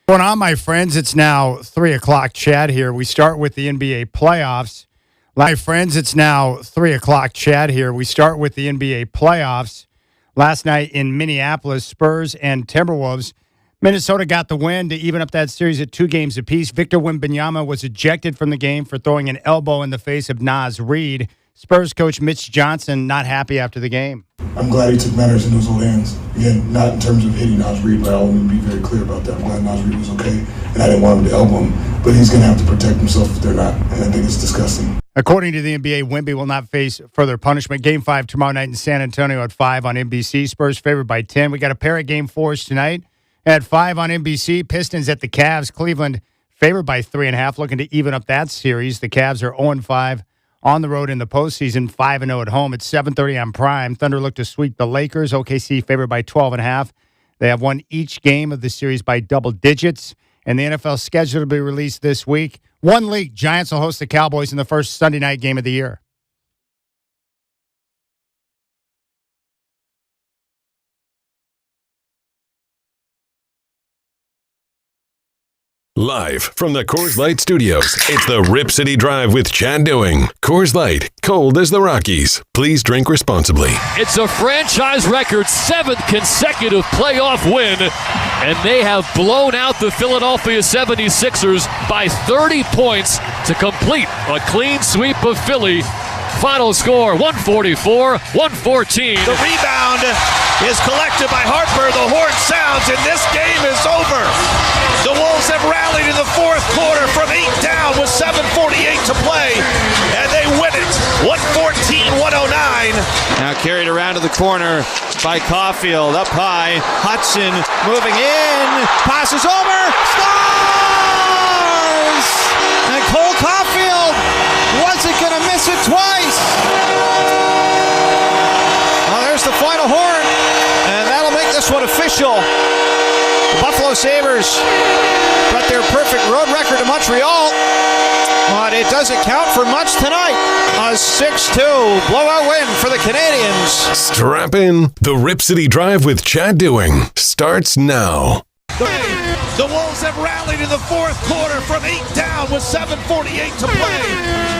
Going on, my friends? It's now 3 o'clock. Chad here. We start with the NBA playoffs. My friends, it's now 3 o'clock. Chad here. We start with the NBA playoffs. Last night in Minneapolis, Spurs and Timberwolves. Minnesota got the win to even up that series at 2 games apiece. Victor Wembanyama was ejected from the game for throwing an elbow in the face of Naz Reid. Spurs coach Mitch Johnson not happy after the game. I'm glad he took matters in his own hands. Again, not in terms of hitting Naz Reid, but I want to be very clear about that. I'm glad Naz Reid was okay, and I didn't want him to elbow him. But he's going to have to protect himself if they're not, and I think it's disgusting. According to the NBA, Wemby will not face further punishment. Game 5 tomorrow night in San Antonio at 5 on NBC. Spurs favored by 10. We got a pair of Game 4s tonight at 5 on NBC. Pistons at the Cavs. Cleveland favored by 3.5, looking to even up that series. The Cavs are 0-5 on the road in the postseason, 5-0 at home. It's 7:30 on Prime. Thunder look to sweep the Lakers. OKC favored by 12.5. They have won each game of the series by double digits. And the NFL schedule to be released this week. One league, Giants will host the Cowboys in the first Sunday night game of the year. Live from the Coors Light Studios, it's the Rip City Drive with Chad Doing. Coors Light, cold as the Rockies. Please drink responsibly. It's a franchise record 7th consecutive playoff win, and they have blown out the Philadelphia 76ers by 30 points to complete a clean sweep of Philly. Final score, 144-114. The rebound is collected by Harper. The horn sounds, and this game is over. The Wolves have rallied in the fourth quarter from 8 down with 7:48 to play, and they win it, 114-109. Now carried around to the corner by Caulfield, up high. Hudson moving in, passes over, scores! And Cole Caulfield wasn't going to miss it twice. Well, there's the final horn, and that'll make this one official. The Buffalo Sabres got their perfect road record to Montreal, but it doesn't count for much tonight. A 6-2 blowout win for the Canadians. Strap in. The Rip City Drive with Chad Doing starts now. The Wolves have rallied in the fourth quarter from 8 down with 7:48 to play.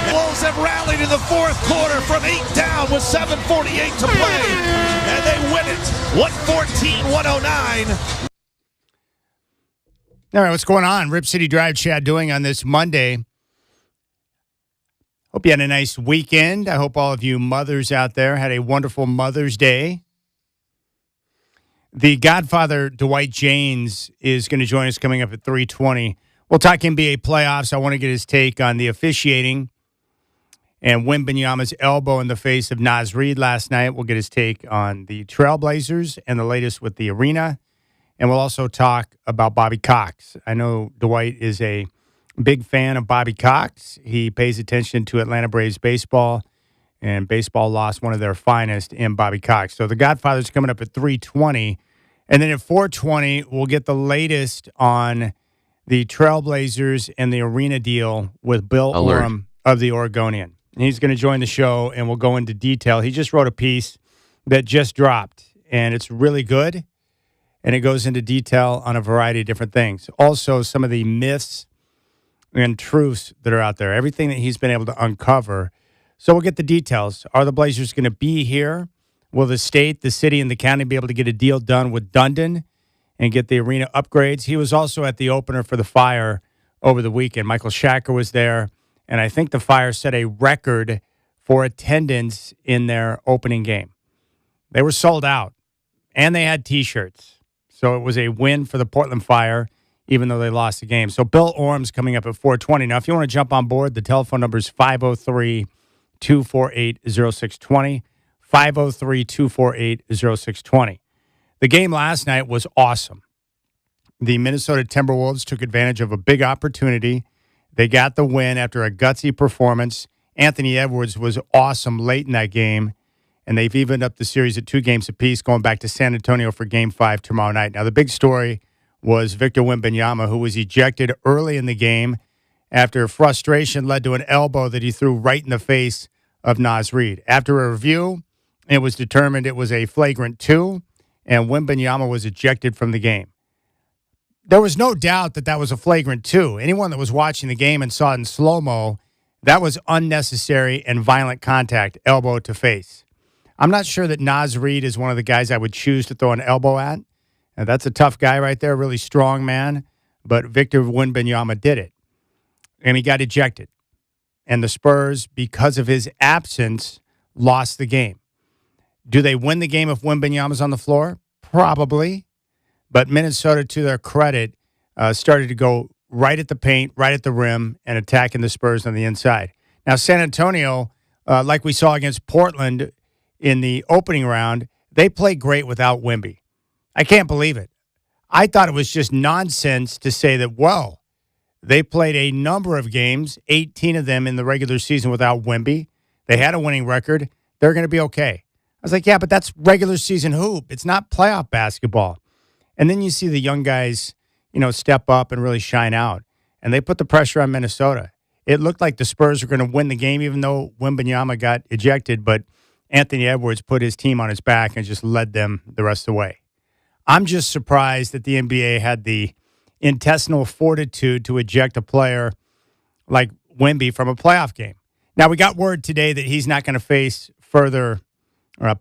The Wolves have rallied in the fourth quarter from 8 down with 7:48 to play, and they win it, 114-109. All right, what's going on? Rip City Drive, Chad Doing on this Monday. Hope you had a nice weekend. I hope all of you mothers out there had a wonderful Mother's Day. The Godfather, Dwight Jaynes, is going to join us coming up at 3:20. We'll talk NBA playoffs. I want to get his take on the officiating and Wembanyama's elbow in the face of Naz Reid last night. We'll get his take on the Trailblazers and the latest with the arena. And we'll also talk about Bobby Cox. I know Dwight is a big fan of Bobby Cox. He pays attention to Atlanta Braves baseball, and baseball lost one of their finest in Bobby Cox. So the Godfather's coming up at 3:20. And then at 4:20, we'll get the latest on the Trailblazers and the arena deal with Bill Oram of the Oregonian. He's going to join the show, and we'll go into detail. He just wrote a piece that just dropped, and it's really good, and it goes into detail on a variety of different things. Also, some of the myths and truths that are out there, everything that he's been able to uncover. So we'll get the details. Are the Blazers going to be here? Will the state, the city, and the county be able to get a deal done with Dundon and get the arena upgrades? He was also at the opener for the Fire over the weekend. Michael Shacker was there, and I think the Fire set a record for attendance in their opening game. They were sold out, and they had T-shirts. So it was a win for the Portland Fire, even though they lost the game. So Bill Oram's coming up at 4:20. Now, if you want to jump on board, the telephone number is 503-248-0620. 503-248-0620. The game last night was awesome. The Minnesota Timberwolves took advantage of a big opportunity. They got the win after a gutsy performance. Anthony Edwards was awesome late in that game, and they've evened up the series at 2 games apiece, going back to San Antonio for Game 5 tomorrow night. Now, the big story was Victor Wembanyama, who was ejected early in the game after frustration led to an elbow that he threw right in the face of Naz Reid. After a review, it was determined it was a flagrant 2, and Wembanyama was ejected from the game. there was no doubt that was a flagrant 2. Anyone that was watching the game and saw it in slow-mo, that was unnecessary and violent contact, elbow to face. I'm not sure that Naz Reid is one of the guys I would choose to throw an elbow at. Now, that's a tough guy right there, really strong man. But Victor Wembanyama did it, and he got ejected. And the Spurs, because of his absence, lost the game. Do they win the game if Wembanyama's on the floor? Probably. But Minnesota, to their credit, started to go right at the paint, right at the rim, and attacking the Spurs on the inside. Now, San Antonio, like we saw against Portland in the opening round, they played great without Wemby. I can't believe it. I thought it was just nonsense to say that, well, they played a number of games, 18 of them in the regular season without Wemby. They had a winning record. They're going to be okay. I was like, yeah, but that's regular season hoop. It's not playoff basketball. And then you see the young guys, step up and really shine out. And they put the pressure on Minnesota. It looked like the Spurs were going to win the game, even though Wembanyama got ejected. But Anthony Edwards put his team on his back and just led them the rest of the way. I'm just surprised that the NBA had the intestinal fortitude to eject a player like Wemby from a playoff game. Now, we got word today that he's not going to face further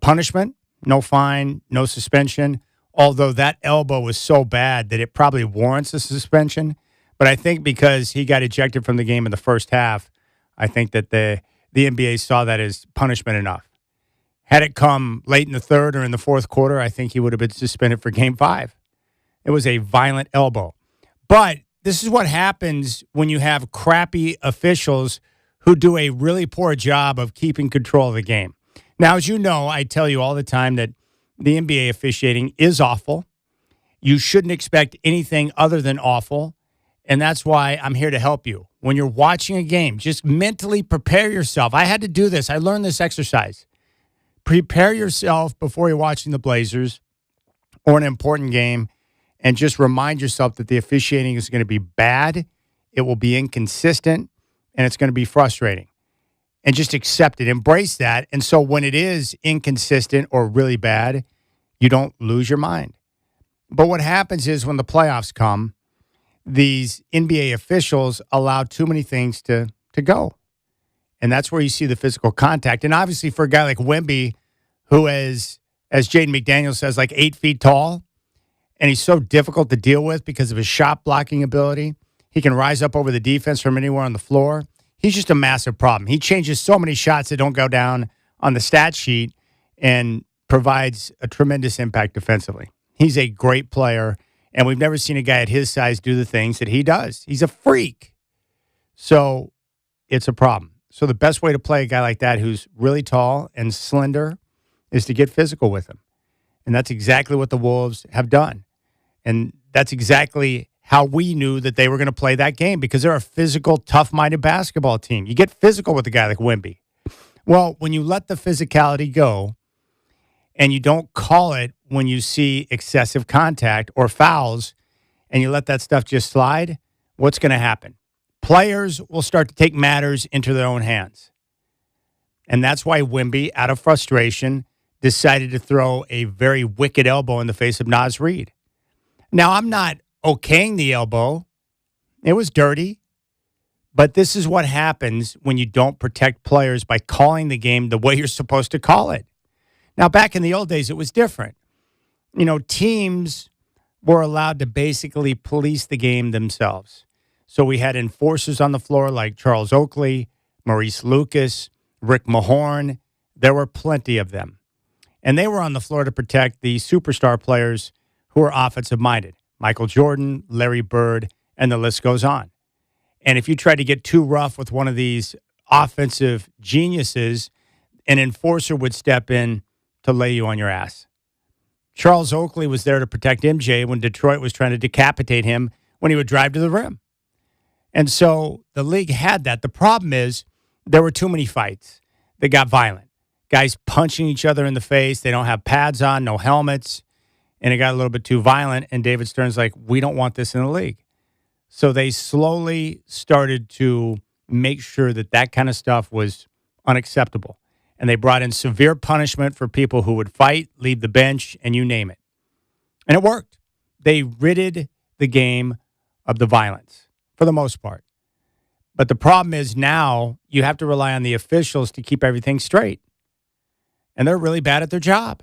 punishment, no fine, no suspension, although that elbow was so bad that it probably warrants a suspension. But I think because he got ejected from the game in the first half, I think that the NBA saw that as punishment enough. Had it come late in the third or in the fourth quarter, I think he would have been suspended for Game 5. It was a violent elbow. But this is what happens when you have crappy officials who do a really poor job of keeping control of the game. Now, as you know, I tell you all the time that the NBA officiating is awful. You shouldn't expect anything other than awful. And that's why I'm here to help you. When you're watching a game, just mentally prepare yourself. I had to do this. I learned this exercise. Prepare yourself before you're watching the Blazers or an important game, and just remind yourself that the officiating is going to be bad, it will be inconsistent, and it's going to be frustrating. And just accept it. Embrace that. And so when it is inconsistent or really bad, you don't lose your mind. But what happens is when the playoffs come, these NBA officials allow too many things to go. And that's where you see the physical contact. And obviously for a guy like Wemby, who is, as Jaden McDaniels says, like 8 feet tall, and he's so difficult to deal with because of his shot blocking ability, he can rise up over the defense from anywhere on the floor. He's just a massive problem. He changes so many shots that don't go down on the stat sheet and provides a tremendous impact defensively. He's a great player, and we've never seen a guy at his size do the things that he does. He's a freak. So it's a problem. So the best way to play a guy like that who's really tall and slender is to get physical with him. And that's exactly what the Wolves have done. And that's exactly how we knew that they were going to play that game, because they're a physical, tough-minded basketball team. You get physical with a guy like Wemby. Well, when you let the physicality go and you don't call it when you see excessive contact or fouls and you let that stuff just slide, what's going to happen? Players will start to take matters into their own hands. And that's why Wemby, out of frustration, decided to throw a very wicked elbow in the face of Naz Reid. Now, I'm not okaying the elbow. It was dirty. But this is what happens when you don't protect players by calling the game the way you're supposed to call it. Now, back in the old days, it was different. Teams were allowed to basically police the game themselves. So we had enforcers on the floor like Charles Oakley, Maurice Lucas, Rick Mahorn. There were plenty of them. And they were on the floor to protect the superstar players who were offensive-minded. Michael Jordan, Larry Bird, and the list goes on. And if you try to get too rough with one of these offensive geniuses, an enforcer would step in to lay you on your ass. Charles Oakley was there to protect MJ when Detroit was trying to decapitate him when he would drive to the rim. And so the league had that. The problem is there were too many fights that got violent. Guys punching each other in the face. They don't have pads on, no helmets. And it got a little bit too violent. And David Stern's like, we don't want this in the league. So they slowly started to make sure that that kind of stuff was unacceptable. And they brought in severe punishment for people who would fight, leave the bench, and you name it. And it worked. They ridded the game of the violence for the most part. But the problem is now you have to rely on the officials to keep everything straight. And they're really bad at their job.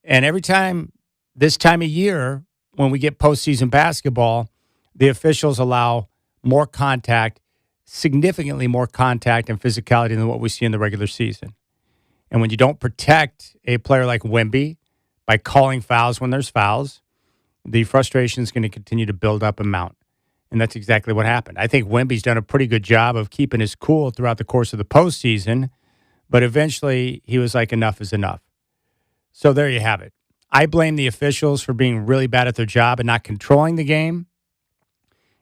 And every time, this time of year, when we get postseason basketball, the officials allow more contact, significantly more contact and physicality than what we see in the regular season. And when you don't protect a player like Wemby by calling fouls when there's fouls, the frustration is going to continue to build up and mount. And that's exactly what happened. I think Wemby's done a pretty good job of keeping his cool throughout the course of the postseason, but eventually he was like, enough is enough. So there you have it. I blame the officials for being really bad at their job and not controlling the game.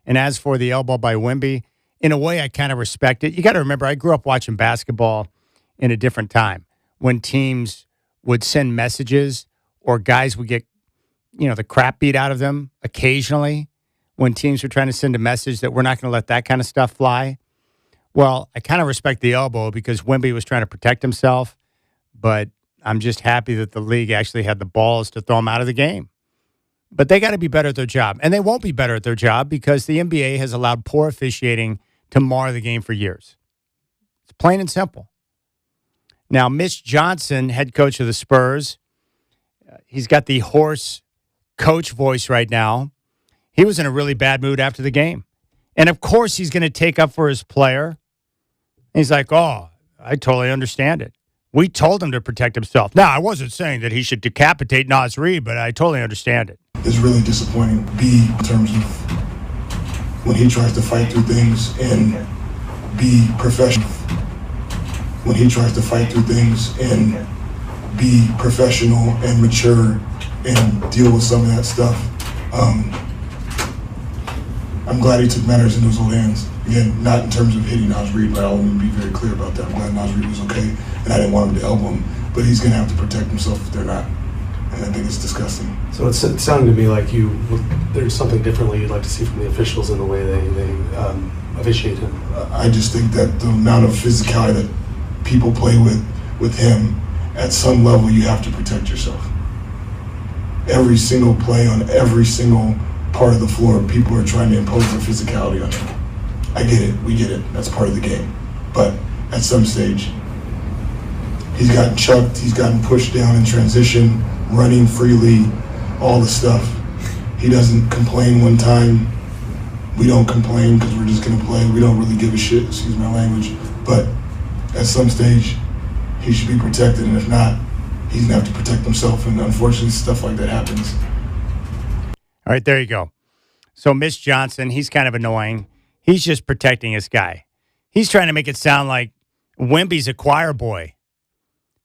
And as for the elbow by Wemby, in a way, I kind of respect it. You got to remember, I grew up watching basketball in a different time when teams would send messages or guys would get, the crap beat out of them occasionally when teams were trying to send a message that we're not going to let that kind of stuff fly. Well, I kind of respect the elbow because Wemby was trying to protect himself, but I'm just happy that the league actually had the balls to throw him out of the game. But they got to be better at their job, and they won't be better at their job because the NBA has allowed poor officiating to mar the game for years. It's plain and simple. Now, Mitch Johnson, head coach of the Spurs, he's got the hoarse coach voice right now. He was in a really bad mood after the game. And, of course, he's going to take up for his player. He's like, oh, I totally understand it. We told him to protect himself. Now, I wasn't saying that he should decapitate Naz Reid, but I totally understand it. It's really disappointing, B, in terms of when he tries to fight through things and be professional. When he tries to fight through things and be professional and mature and deal with some of that stuff. I'm glad he took matters into his own hands. Again, not in terms of hitting Naz Reid, but I want to be very clear about that. I'm glad Naz Reid was okay, and I didn't want him to elbow him, but he's going to have to protect himself if they're not. And I think it's disgusting. So it sounded to me like there's something differently you'd like to see from the officials in the way they officiate him. I just think that the amount of physicality that people play with him, at some level you have to protect yourself. Every single play on every single part of the floor, people are trying to impose their physicality on him. I get it, we get it, that's part of the game. But at some stage, he's gotten chucked, he's gotten pushed down in transition, running freely, all the stuff. He doesn't complain one time. We don't complain because we're just gonna play. We don't really give a shit, excuse my language. But at some stage, he should be protected, and if not, he's gonna have to protect himself, and unfortunately, stuff like that happens. All right, there you go. So Mitch Johnson, he's kind of annoying. He's just protecting his guy. He's trying to make it sound like Wemby's a choir boy.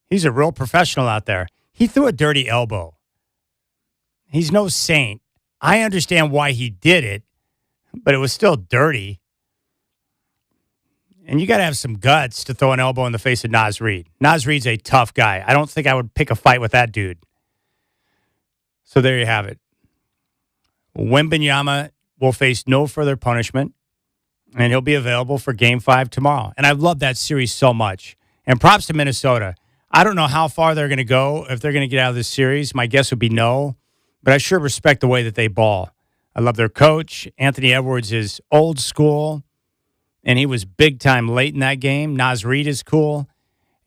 He's a real professional out there. He threw a dirty elbow. He's no saint. I understand why he did it, but it was still dirty. And you got to have some guts to throw an elbow in the face of Naz Reid. Naz Reid's a tough guy. I don't think I would pick a fight with that dude. So there you have it. Wembanyama will face no further punishment, and he'll be available for Game 5 tomorrow. And I love that series so much. And props to Minnesota. I don't know how far they're going to go if they're going to get out of this series. My guess would be no, but I sure respect the way that they ball. I love their coach. Anthony Edwards is old school, and he was big time late in that game. Naz Reid is cool,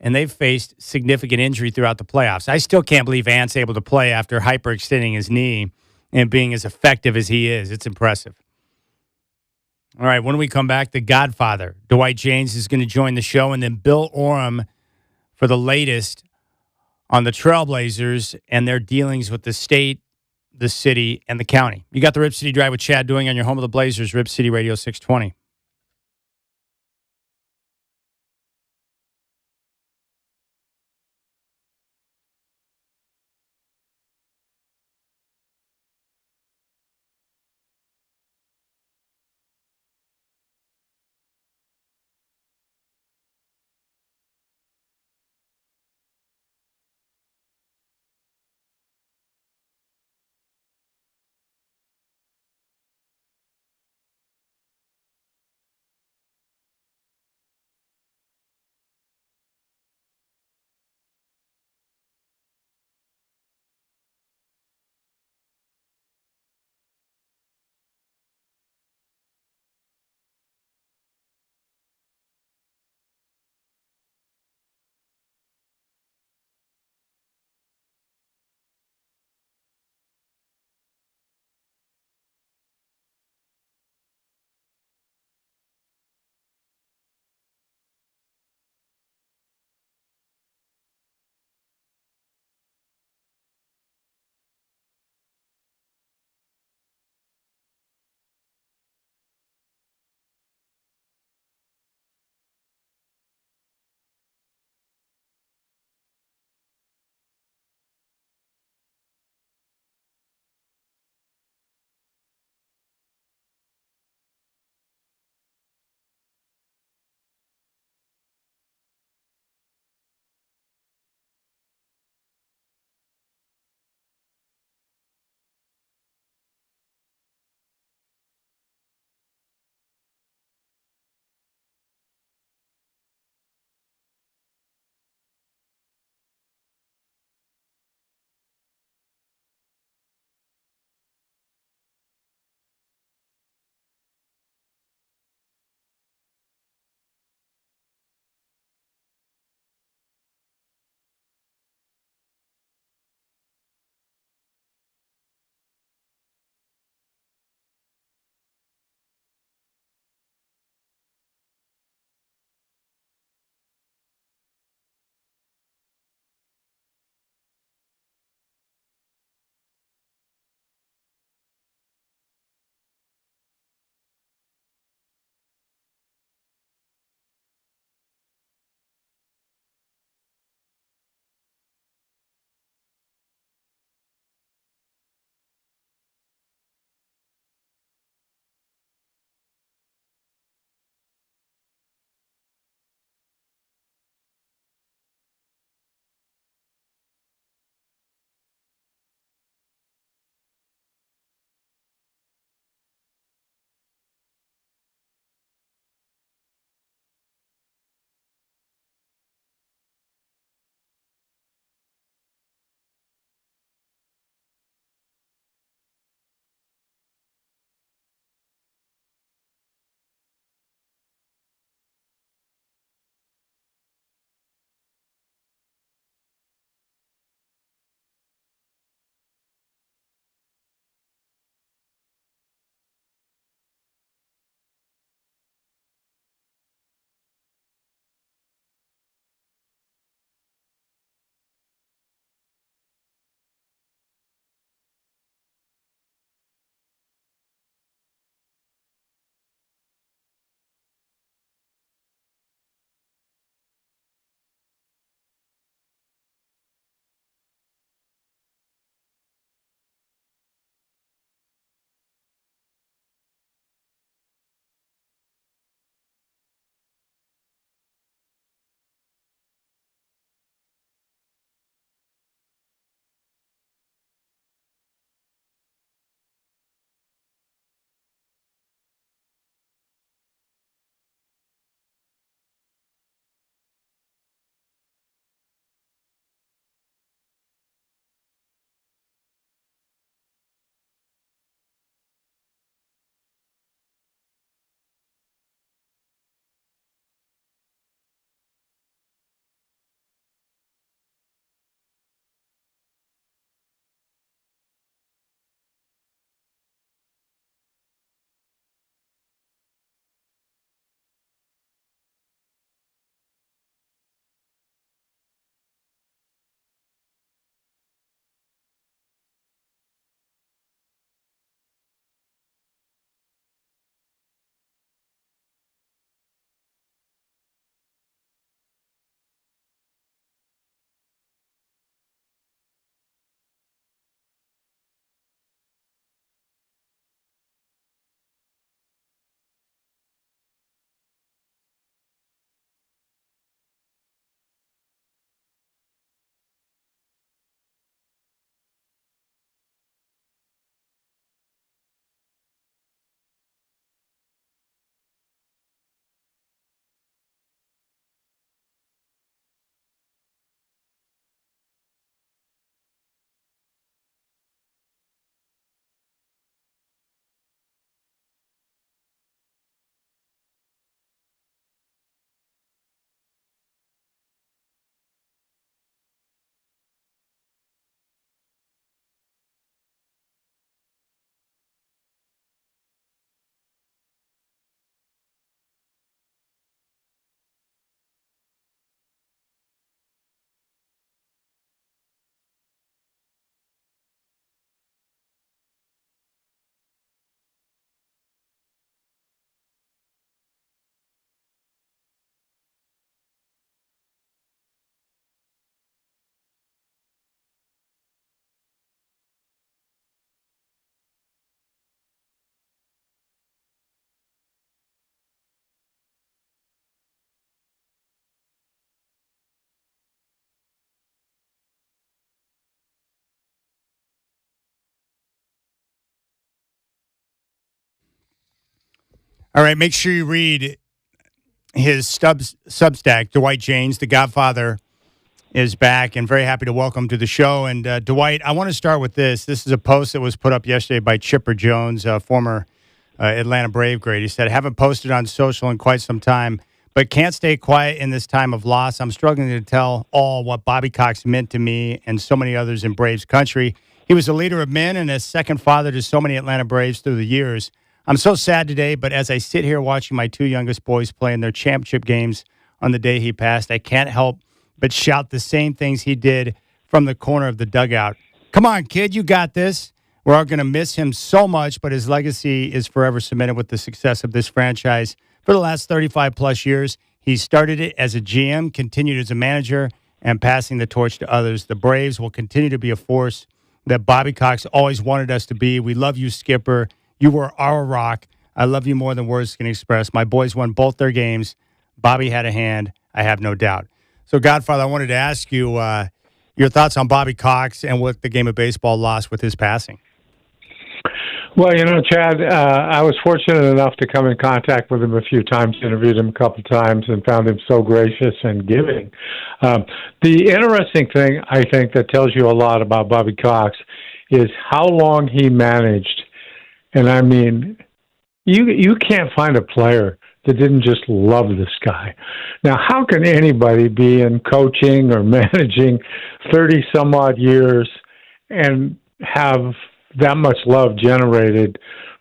and they've faced significant injury throughout the playoffs. I still can't believe Ant's able to play after hyperextending his knee and being as effective as he is. It's impressive. All right, when we come back, the Godfather, Dwight Jaynes, is going to join the show, and then Bill Oram for the latest on the Trailblazers and their dealings with the state, the city, and the county. You got the Rip City Drive with Chad Doing on your home of the Blazers, Rip City Radio 620. All right, make sure you read his Substack. Dwight Jaynes, the Godfather, is back, and very happy to welcome to the show. And Dwight, I want to start with this. This is a post that was put up yesterday by Chipper Jones, former Atlanta Brave great. He said, haven't posted on social in quite some time, but can't stay quiet in this time of loss. I'm struggling to tell all what Bobby Cox meant to me and so many others in Braves country. He was a leader of men and a second father to so many Atlanta Braves through the years. I'm so sad today, but as I sit here watching my two youngest boys play in their championship games on the day he passed, I can't help but shout the same things he did from the corner of the dugout. Come on, kid, you got this. We're all going to miss him so much, but his legacy is forever cemented with the success of this franchise. For the last 35-plus years, he started it as a GM, continued as a manager, and passing the torch to others. The Braves will continue to be a force that Bobby Cox always wanted us to be. We love you, Skipper. You were our rock. I love you more than words can express. My boys won both their games. Bobby had a hand, I have no doubt. So, Godfather, I wanted to ask you your thoughts on Bobby Cox and what the game of baseball lost with his passing. Well, Chad, I was fortunate enough to come in contact with him a few times, interviewed him a couple times, and found him so gracious and giving. The interesting thing, I think, that tells you a lot about Bobby Cox is how long he managed. And, I mean, you can't find a player that didn't just love this guy. Now, how can anybody be in coaching or managing 30-some-odd years and have that much love generated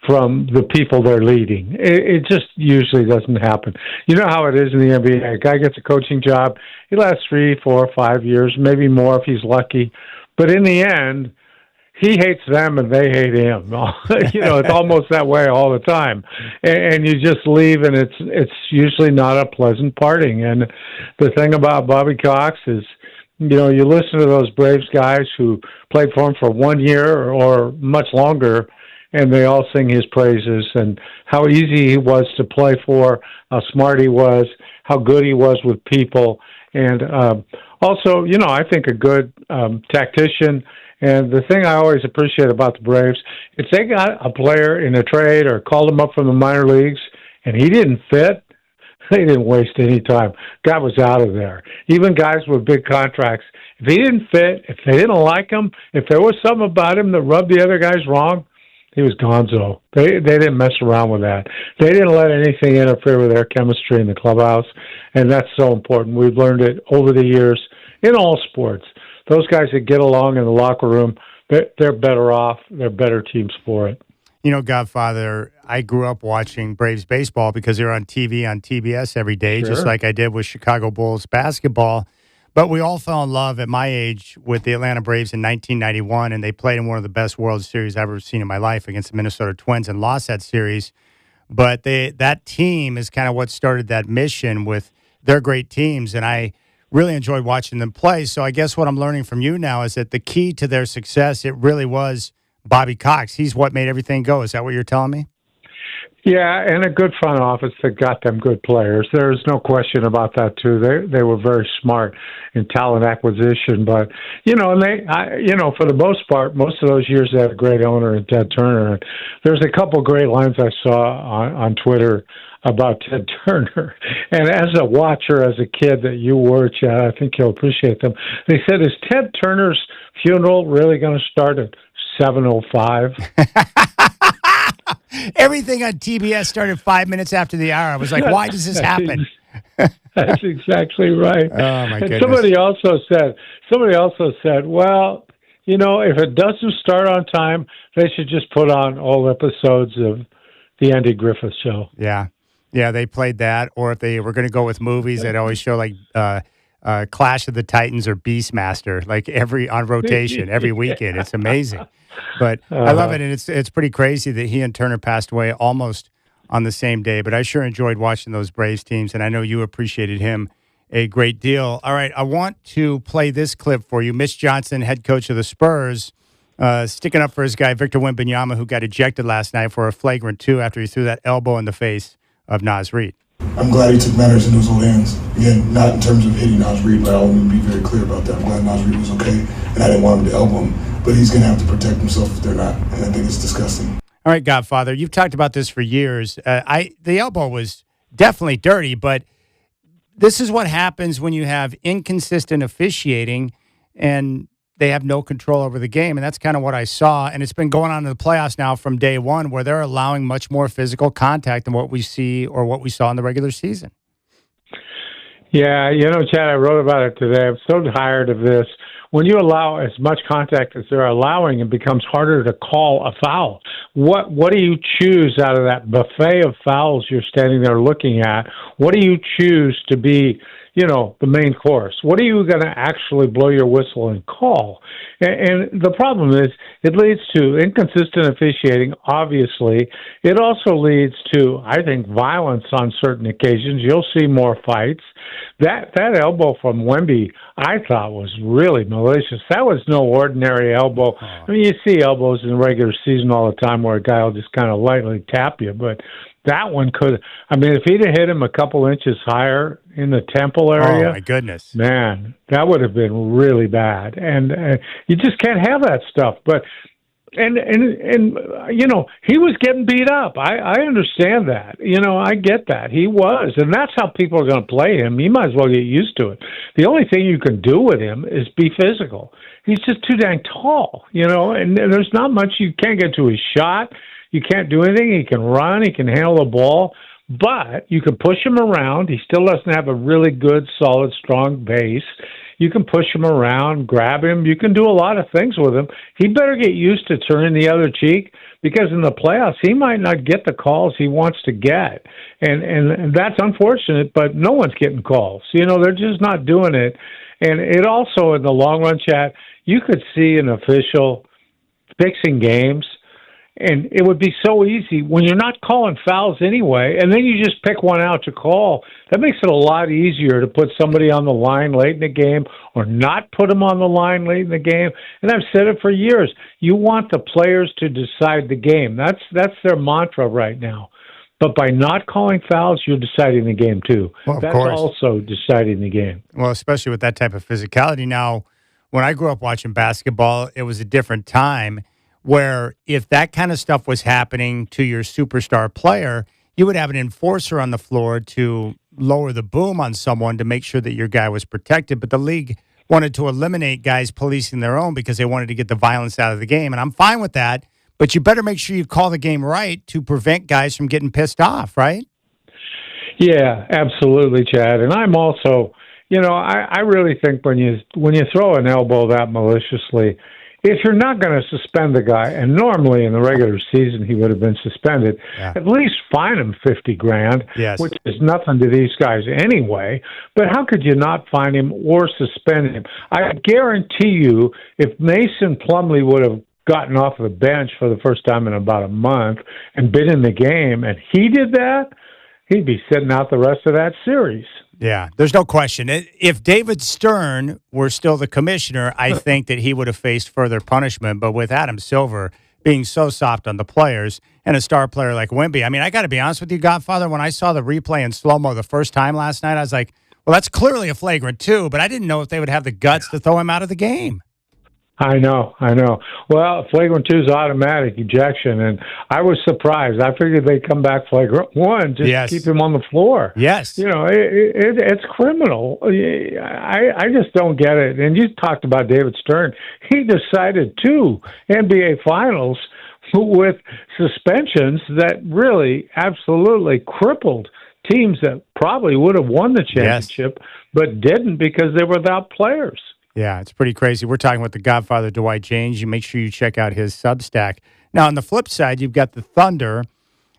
from the people they're leading? It just usually doesn't happen. You know how it is in the NBA. A guy gets a coaching job. He lasts 3, 4, 5 years, maybe more if he's lucky. But in the end, he hates them and they hate him. It's almost that way all the time. And you just leave, and it's usually not a pleasant parting. And the thing about Bobby Cox is, you listen to those Braves guys who played for him for 1 year or much longer, and they all sing his praises and how easy he was to play for, how smart he was, how good he was with people. And also, I think a good tactician. And the thing I always appreciate about the Braves, if they got a player in a trade or called him up from the minor leagues and he didn't fit, they didn't waste any time. Guy was out of there. Even guys with big contracts, if he didn't fit, if they didn't like him, if there was something about him that rubbed the other guys wrong, he was gonzo. They didn't mess around with that. They didn't let anything interfere with their chemistry in the clubhouse, and that's so important. We've learned it over the years in all sports. Those guys that get along in the locker room, they're better off. They're better teams for it. Godfather, I grew up watching Braves baseball because they were on TV on TBS every day, just like I did with Chicago Bulls basketball. But we all fell in love at my age with the Atlanta Braves in 1991, and they played in one of the best World Series I've ever seen in my life against the Minnesota Twins and lost that series. But that team is kind of what started that mission with their great teams, and I really enjoyed watching them play. So I guess what I'm learning from you now is that the key to their success, it really was Bobby Cox. He's what made everything go. Is that what you're telling me? Yeah, and a good front office that got them good players. There's no question about that too. They were very smart in talent acquisition, but and for the most part, most of those years they had a great owner in Ted Turner. And there's a couple great lines I saw on Twitter about Ted Turner. And as a watcher, as a kid that you were, Chad, I think you'll appreciate them. They said, "Is Ted Turner's funeral really going to start at 7:05?" Everything on TBS started 5 minutes after the hour. I was like, why does this happen? That's exactly right. Oh, my goodness. Somebody also said, well, if it doesn't start on time, they should just put on all episodes of the Andy Griffith Show. Yeah. Yeah, they played that. Or if they were going to go with movies, they'd always show like Clash of the Titans or Beastmaster, like on rotation every weekend. It's amazing. But I love it, and it's pretty crazy that he and Turner passed away almost on the same day. But I sure enjoyed watching those Braves teams, and I know you appreciated him a great deal. All right, I want to play this clip for you. Mitch Johnson, head coach of the Spurs, sticking up for his guy, Victor Wembanyama, who got ejected last night for a flagrant 2 after he threw that elbow in the face of Naz Reid. I'm glad he took matters into his own hands. Again, not in terms of hitting Naz Reid, but I want to be very clear about that. I'm glad Naz Reid was okay, and I didn't want him to elbow him. But he's going to have to protect himself if they're not, and I think it's disgusting. All right, Godfather, you've talked about this for years. The elbow was definitely dirty, but this is what happens when you have inconsistent officiating and they have no control over the game. And that's kind of what I saw. And it's been going on in the playoffs now from day one, where they're allowing much more physical contact than what we see or what we saw in the regular season. Yeah, Chad, I wrote about it today. I'm so tired of this. When you allow as much contact as they're allowing, it becomes harder to call a foul. What do you choose out of that buffet of fouls you're standing there looking at? What do you choose to be, the main course? What are you going to actually blow your whistle and call? And the problem is it leads to inconsistent officiating, obviously. It also leads to, I think, violence on certain occasions. You'll see more fights. That elbow from Wemby, I thought, was really malicious. That was no ordinary elbow. I mean, you see elbows in the regular season all the time where a guy will just kind of lightly tap you, but that one if he'd have hit him a couple inches higher in the temple area. Oh, my goodness. Man, that would have been really bad. And you just can't have that stuff. But, and he was getting beat up. I understand that. I get that. He was. And that's how people are going to play him. You might as well get used to it. The only thing you can do with him is be physical. He's just too dang tall, and there's not much. You can't get to his shot. You can't do anything. He can run. He can handle the ball. But you can push him around. He still doesn't have a really good, solid, strong base. You can push him around, grab him. You can do a lot of things with him. He better get used to turning the other cheek, because in the playoffs, he might not get the calls he wants to get. And that's unfortunate, but no one's getting calls. They're just not doing it. And it also, in the long run, Chat, you could see an official fixing games. And it would be so easy when you're not calling fouls anyway, and then you just pick one out to call. That makes it a lot easier to put somebody on the line late in the game or not put them on the line late in the game. And I've said it for years. You want the players to decide the game. That's their mantra right now. But by not calling fouls, you're deciding the game too. Well, of That's course. also deciding the game. Well, especially with that type of physicality. Now, when I grew up watching basketball, it was a different time, where if that kind of stuff was happening to your superstar player, you would have an enforcer on the floor to lower the boom on someone to make sure that your guy was protected. But the league wanted to eliminate guys policing their own because they wanted to get the violence out of the game. And I'm fine with that, but you better make sure you call the game right to prevent guys from getting pissed off, right? Yeah, absolutely, Chad. And I'm also, I really think when you throw an elbow that maliciously, if you're not going to suspend the guy, and normally in the regular season he would have been suspended, at least fine him $50,000, yes, which is nothing to these guys anyway. But how could you not fine him or suspend him? I guarantee you, if Mason Plumlee would have gotten off the bench for the first time in about a month and been in the game, and he did that, he'd be sitting out the rest of that series. Yeah, there's no question. If David Stern were still the commissioner, I think that he would have faced further punishment. But with Adam Silver being so soft on the players and a star player like Wemby, I got to be honest with you, Godfather, when I saw the replay in slow-mo the first time last night, I was like, well, that's clearly a flagrant two, but I didn't know if they would have the guts to throw him out of the game. I know. Well, flagrant 2 is automatic ejection, and I was surprised. I figured they'd come back flagrant 1 just to keep him on the floor. Yes. It's criminal. I just don't get it. And you talked about David Stern. He decided 2 NBA Finals with suspensions that really absolutely crippled teams that probably would have won the championship, but didn't because they were without players. Yeah, it's pretty crazy. We're talking with the Godfather, Dwight Jaynes. You make sure you check out his Substack. Now, on the flip side, you've got the Thunder,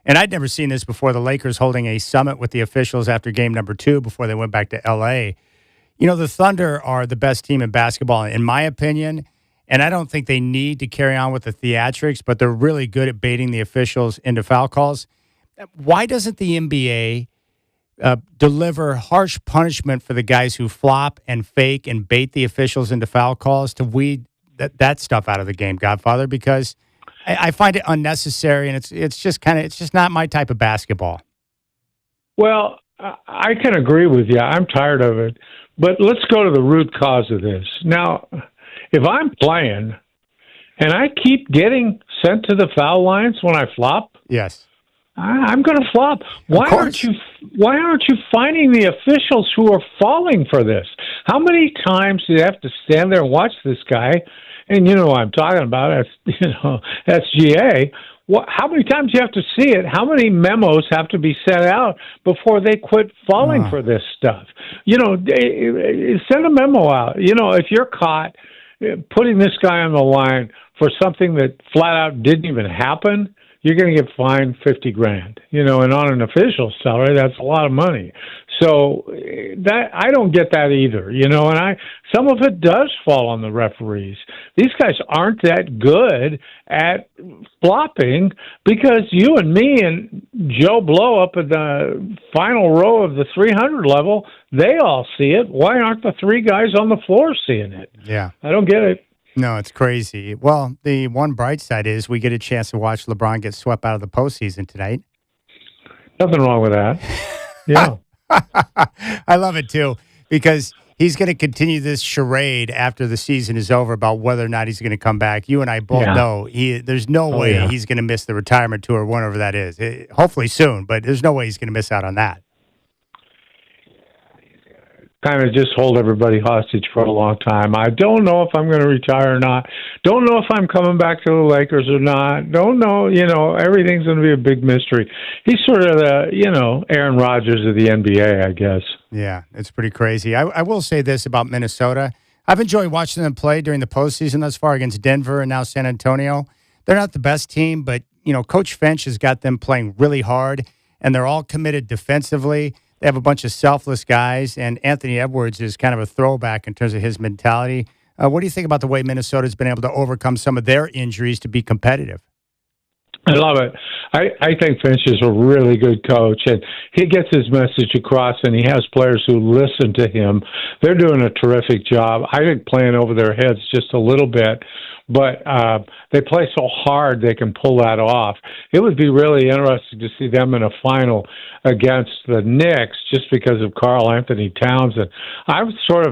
and I'd never seen this before, the Lakers holding a summit with the officials after game number 2 before they went back to L.A. The Thunder are the best team in basketball, in my opinion, and I don't think they need to carry on with the theatrics, but they're really good at baiting the officials into foul calls. Why doesn't the NBA deliver harsh punishment for the guys who flop and fake and bait the officials into foul calls to weed that stuff out of the game, Godfather? Because I find it unnecessary, and it's just not my type of basketball. Well, I can agree with you. I'm tired of it. But let's go to the root cause of this. Now, if I'm playing and I keep getting sent to the foul lines when I flop, Yes. I'm going to flop. Why aren't you finding the officials who are falling for this? How many times do you have to stand there and watch this guy? And you know what I'm talking about. That's GA. How many times do you have to see it? How many memos have to be sent out before they quit falling for this stuff? Send a memo out. If you're caught putting this guy on the line for something that flat out didn't even happen, you're going to get fined $50,000. And on an official salary, that's a lot of money. So that I don't get that either. And some of it does fall on the referees. These guys aren't that good at flopping because you and me and Joe Blow up at the final row of the 300 level, they all see it. Why aren't the three guys on the floor seeing it? Yeah. I don't get it. No, it's crazy. Well, the one bright side is we get a chance to watch LeBron get swept out of the postseason tonight. Nothing wrong with that. Yeah. I love it, too, because he's going to continue this charade after the season is over about whether or not he's going to come back. You and I both know there's no way he's going to miss the retirement tour, whenever that is. Hopefully soon, but there's no way he's going to miss out on that. Kind of just hold everybody hostage for a long time. I don't know if I'm going to retire or not. Don't know if I'm coming back to the Lakers or not. Don't know. Everything's going to be a big mystery. He's sort of the, Aaron Rodgers of the NBA, I guess. Yeah, it's pretty crazy. I will say this about Minnesota. I've enjoyed watching them play during the postseason thus far against Denver and now San Antonio. They're not the best team, but, Coach Finch has got them playing really hard, and they're all committed defensively. They have a bunch of selfless guys, and Anthony Edwards is kind of a throwback in terms of his mentality. What do you think about the way Minnesota's been able to overcome some of their injuries to be competitive? I love it. I think Finch is a really good coach, and he gets his message across, and he has players who listen to him. They're doing a terrific job. I think playing over their heads just a little bit, but they play so hard they can pull that off. It would be really interesting to see them in a final against the Knicks just because of Karl Anthony Towns. And I've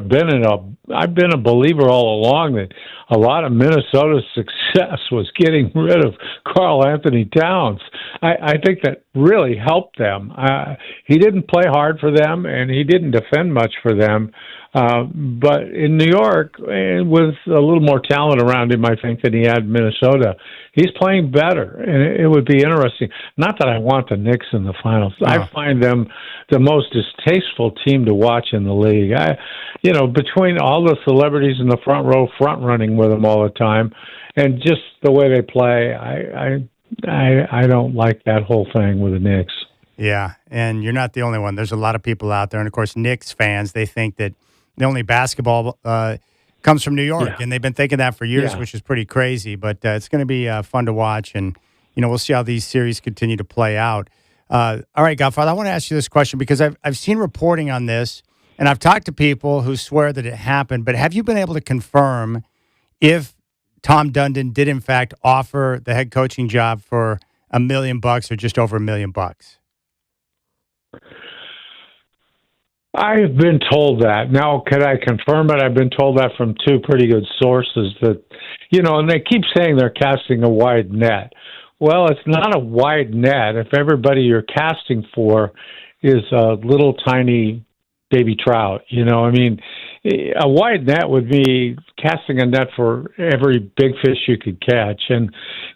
been a believer all along that a lot of Minnesota's success was getting rid of Karl Anthony Towns. I think that really helped them. He didn't play hard for them, and he didn't defend much for them. But in New York, with a little more talent around him, I think, than he had in Minnesota, he's playing better. And it would be interesting. Not that I want the Knicks in the finals. No. I find them the most distasteful team to watch in the league. Between all the celebrities in the front row front running with them all the time, and just the way they play, I don't like that whole thing with the Knicks. Yeah, and you're not the only one. There's a lot of people out there. And, of course, Knicks fans, they think that the only basketball comes from New York, and they've been thinking that for years, which is pretty crazy. But it's going to be fun to watch, and we'll see how these series continue to play out. All right, Godfather, I want to ask you this question because I've seen reporting on this, and I've talked to people who swear that it happened. But have you been able to confirm if Tom Dundon did in fact offer the head coaching job for $1 million or just over $1 million? I've been told that. Now, could I confirm it? I've been told that from two pretty good sources that, and they keep saying they're casting a wide net. Well, it's not a wide net if everybody you're casting for is a little tiny baby trout. A wide net would be casting a net for every big fish you could catch. And,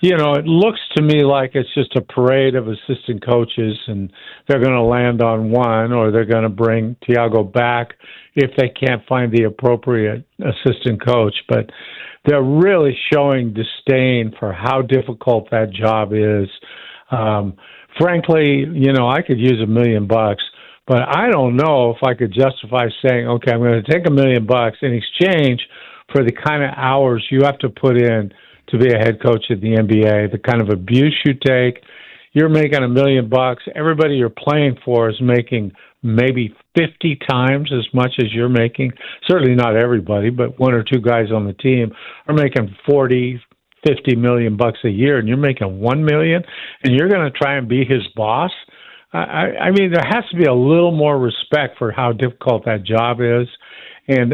it looks to me like it's just a parade of assistant coaches, and they're going to land on one, or they're going to bring Tiago back if they can't find the appropriate assistant coach. But they're really showing disdain for how difficult that job is. Frankly, I could use $1 million, but I don't know if I could justify saying, okay, I'm going to take $1 million in exchange for the kind of hours you have to put in to be a head coach at the NBA, the kind of abuse you take. You're making $1 million. Everybody you're playing for is making maybe 50 times as much as you're making. Certainly not everybody, but one or two guys on the team are making $40, $50 million a year, and you're making $1 million, and you're going to try and be his boss. I mean, there has to be a little more respect for how difficult that job is. And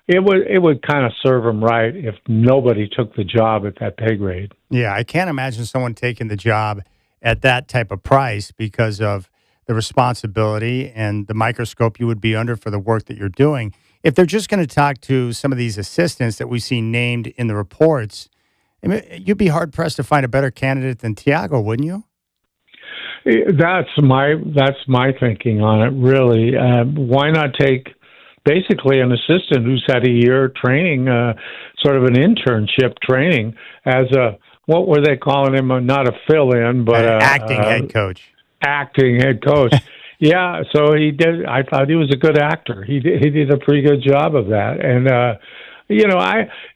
it would kind of serve him right if nobody took the job at that pay grade. Yeah, I can't imagine someone taking the job at that type of price because of the responsibility and the microscope you would be under for the work that you're doing. If they're just going to talk to some of these assistants that we see named in the reports, I mean, you'd be hard pressed to find a better candidate than Tiago, wouldn't you? That's my thinking on it. Really, why not take basically an assistant who's had a year training, sort of an internship training as a, what were they calling him? Not a fill-in, but An acting head coach. Acting head coach. Yeah, so he did. I thought he was a good actor. He did a pretty good job of that. And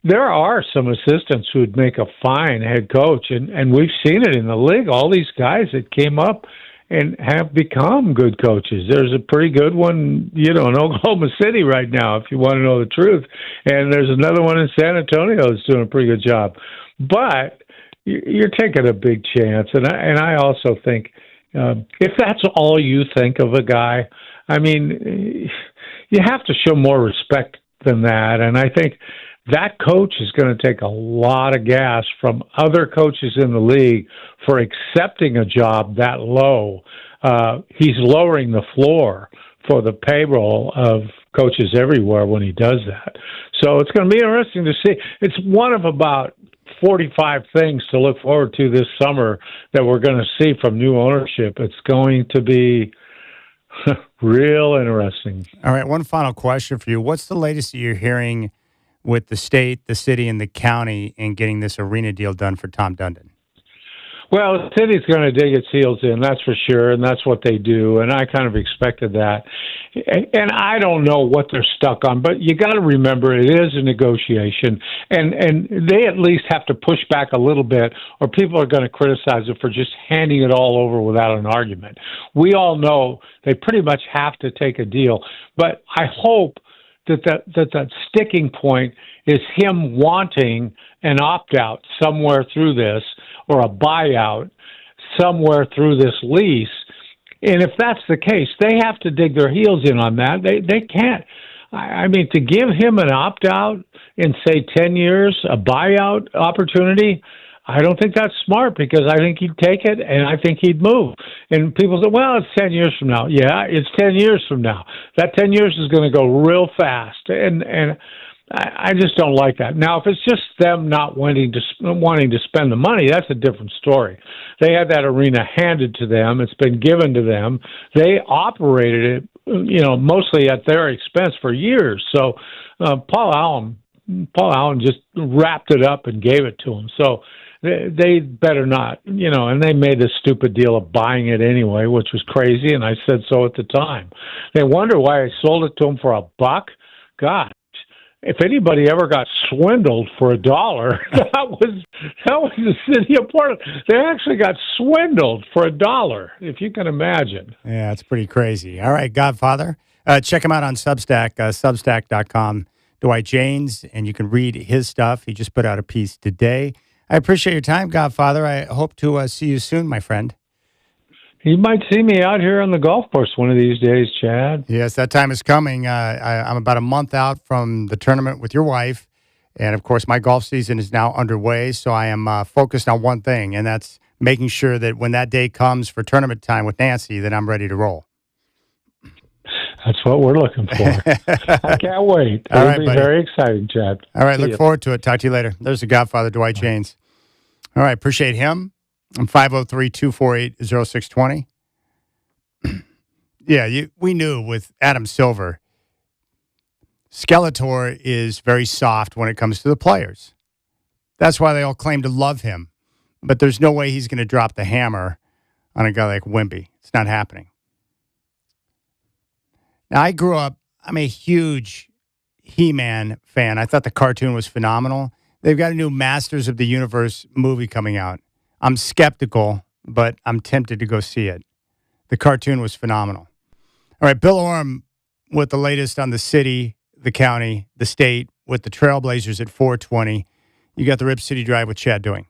there are some assistants who would make a fine head coach, and we've seen it in the league. All these guys that came up and have become good coaches. There's a pretty good one, in Oklahoma City right now, if you want to know the truth. And there's another one in San Antonio that's doing a pretty good job. But you're taking a big chance. And I also think if that's all you think of a guy, I mean, you have to show more respect than that. And I think that coach is going to take a lot of gas from other coaches in the league for accepting a job that low. He's lowering the floor for the payroll of coaches everywhere when he does that. So it's going to be interesting to see. It's one of about 45 things to look forward to this summer that we're going to see from new ownership. It's going to be real interesting. All right, one final question for you. What's the latest that you're hearing with the state, the city, and the county in getting this arena deal done for Tom Dundon? Well, the city's going to dig its heels in, that's for sure, and that's what they do, and I kind of expected that. And I don't know what they're stuck on, but you got to remember it is a negotiation, and they at least have to push back a little bit, or people are going to criticize it for just handing it all over without an argument. We all know they pretty much have to take a deal, but I hope that sticking point is him wanting an opt-out somewhere through this, or a buyout somewhere through this lease. And if that's the case, they have to dig their heels in on that. They can't. I mean, to give him an opt-out in, say, 10 years, a buyout opportunity, I don't think that's smart, because I think he'd take it and I think he'd move. And people say, well, it's 10 years from now. Yeah, it's 10 years from now. That 10 years is going to go real fast. And I just don't like that. Now, if it's just them not wanting to spend the money, that's a different story. They had that arena handed to them. It's been given to them. They operated it, mostly at their expense for years. So Paul Allen just wrapped it up and gave it to them. So they better not, and they made this stupid deal of buying it anyway, which was crazy, and I said so at the time. They wonder why I sold it to them for $1. God. If anybody ever got swindled for $1, that was the city of Portland. They actually got swindled for $1, if you can imagine. Yeah, it's pretty crazy. All right, Godfather. Check him out on Substack, substack.com, Dwight Jaynes, and you can read his stuff. He just put out a piece today. I appreciate your time, Godfather. I hope to see you soon, my friend. You might see me out here on the golf course one of these days, Chad. Yes, that time is coming. I'm about a month out from the tournament with your wife. And, of course, my golf season is now underway, so I am focused on one thing, and that's making sure that when that day comes for tournament time with Nancy, that I'm ready to roll. That's what we're looking for. I can't wait. It'll be very exciting, Chad. All right, look forward to it. Talk to you later. There's the Godfather, Dwight Jaynes. All right, appreciate him. I'm 503-248-0620. Yeah, we knew with Adam Silver, Skeletor is very soft when it comes to the players. That's why they all claim to love him. But there's no way he's going to drop the hammer on a guy like Wemby. It's not happening. Now, I grew up, I'm a huge He-Man fan. I thought the cartoon was phenomenal. They've got a new Masters of the Universe movie coming out. I'm skeptical, but I'm tempted to go see it. The cartoon was phenomenal. All right, Bill Oram with the latest on the city, the county, the state, with the Trailblazers at 420. You got the Rip City Drive with Chad Doing.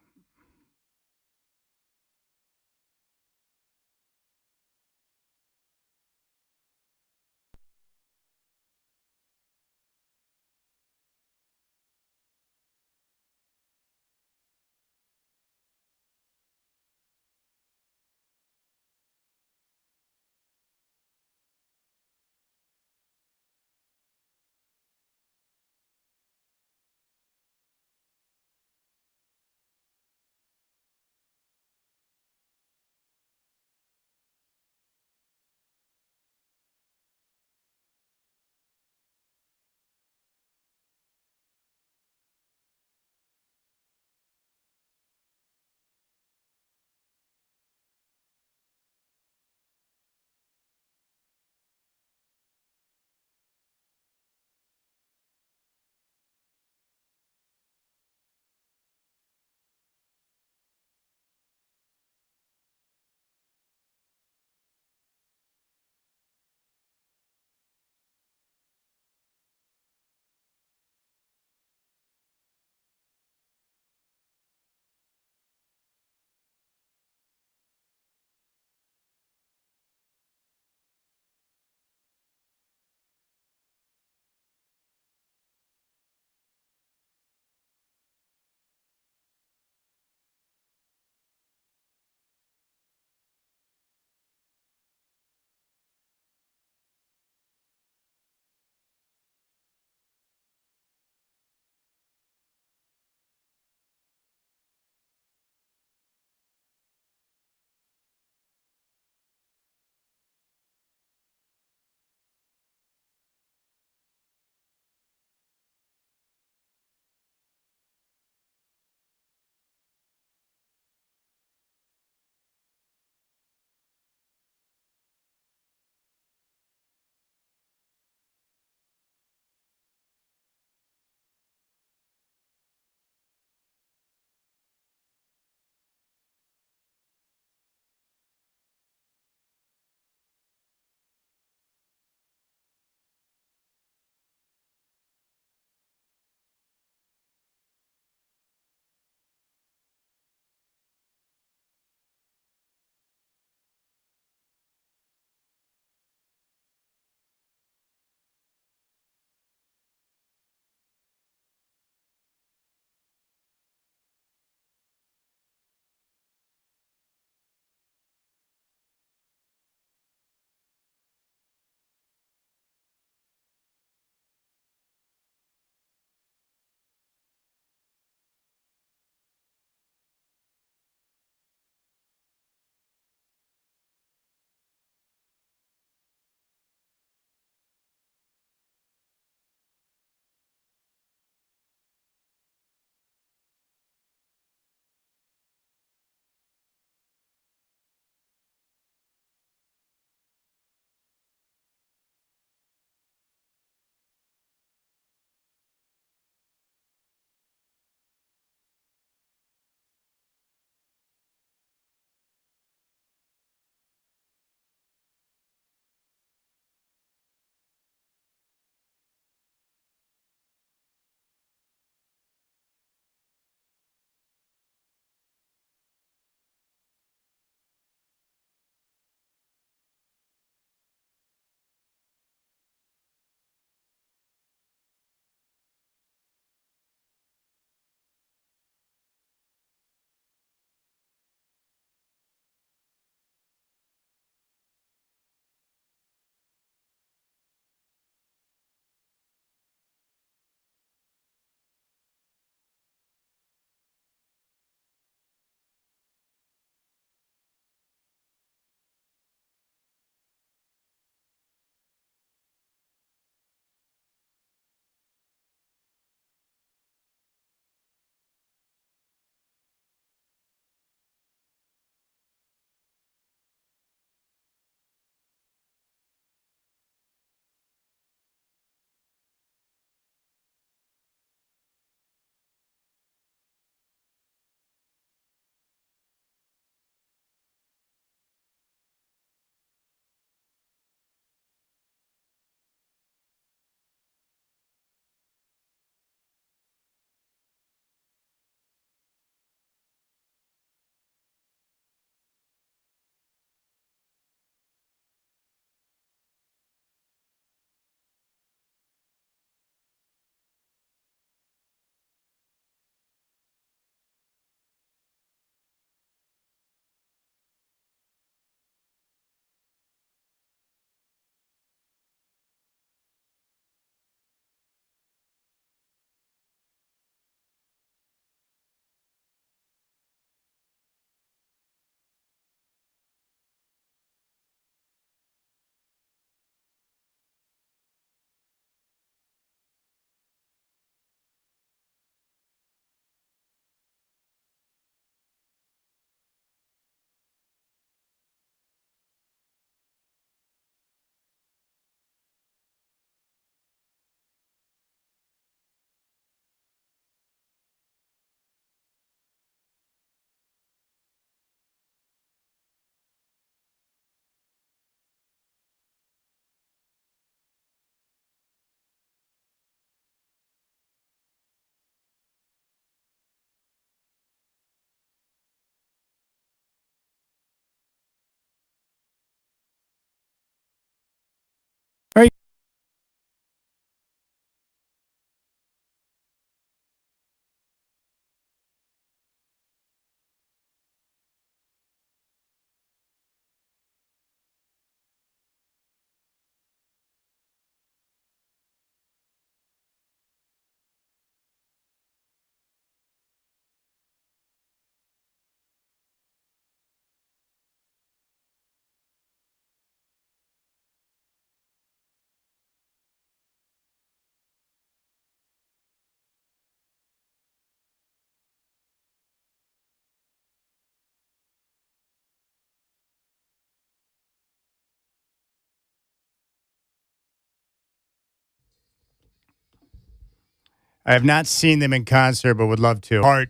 I have not seen them in concert, but would love to. Art.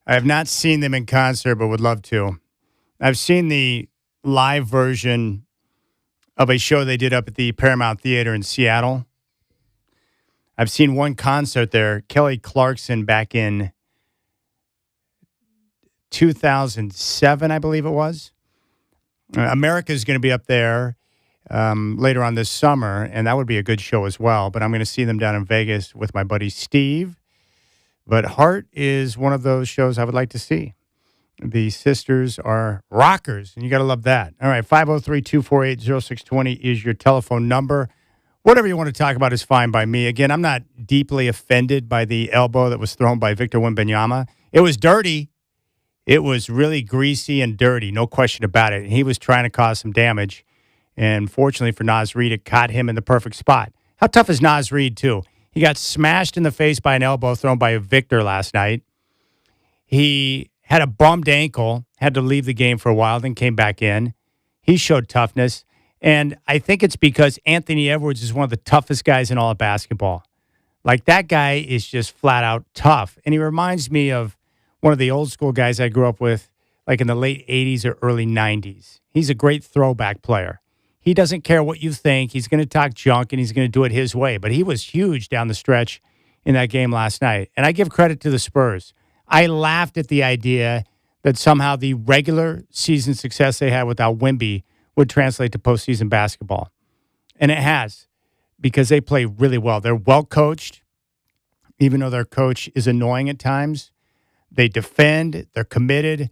I have not seen them in concert, but would love to. I've seen the live version of a show they did up at the Paramount Theater in Seattle. I've seen one concert there, Kelly Clarkson, back in 2007, I believe it was. America's going to be up there later on this summer, and that would be a good show as well. But I'm going to see them down in Vegas with my buddy Steve. But Heart is one of those shows I would like to see. The sisters are rockers, and you got to love that. All right, 503-248-0620 is your telephone number. Whatever you want to talk about is fine by me. Again, I'm not deeply offended by the elbow that was thrown by Victor Wembanyama. It was dirty. It was really greasy and dirty, no question about it. And he was trying to cause some damage. And fortunately for Naz Reid, it caught him in the perfect spot. How tough is Naz Reid, too? He got smashed in the face by an elbow thrown by Victor last night. He had a bummed ankle, had to leave the game for a while, then came back in. He showed toughness. And I think it's because Anthony Edwards is one of the toughest guys in all of basketball. Like, that guy is just flat out tough. And he reminds me of one of the old school guys I grew up with, like in the late 80s or early 90s. He's a great throwback player. He doesn't care what you think. He's going to talk junk, and he's going to do it his way. But he was huge down the stretch in that game last night. And I give credit to the Spurs. I laughed at the idea that somehow the regular season success they had without Wemby would translate to postseason basketball. And it has, because they play really well. They're well coached, even though their coach is annoying at times. They defend, they're committed,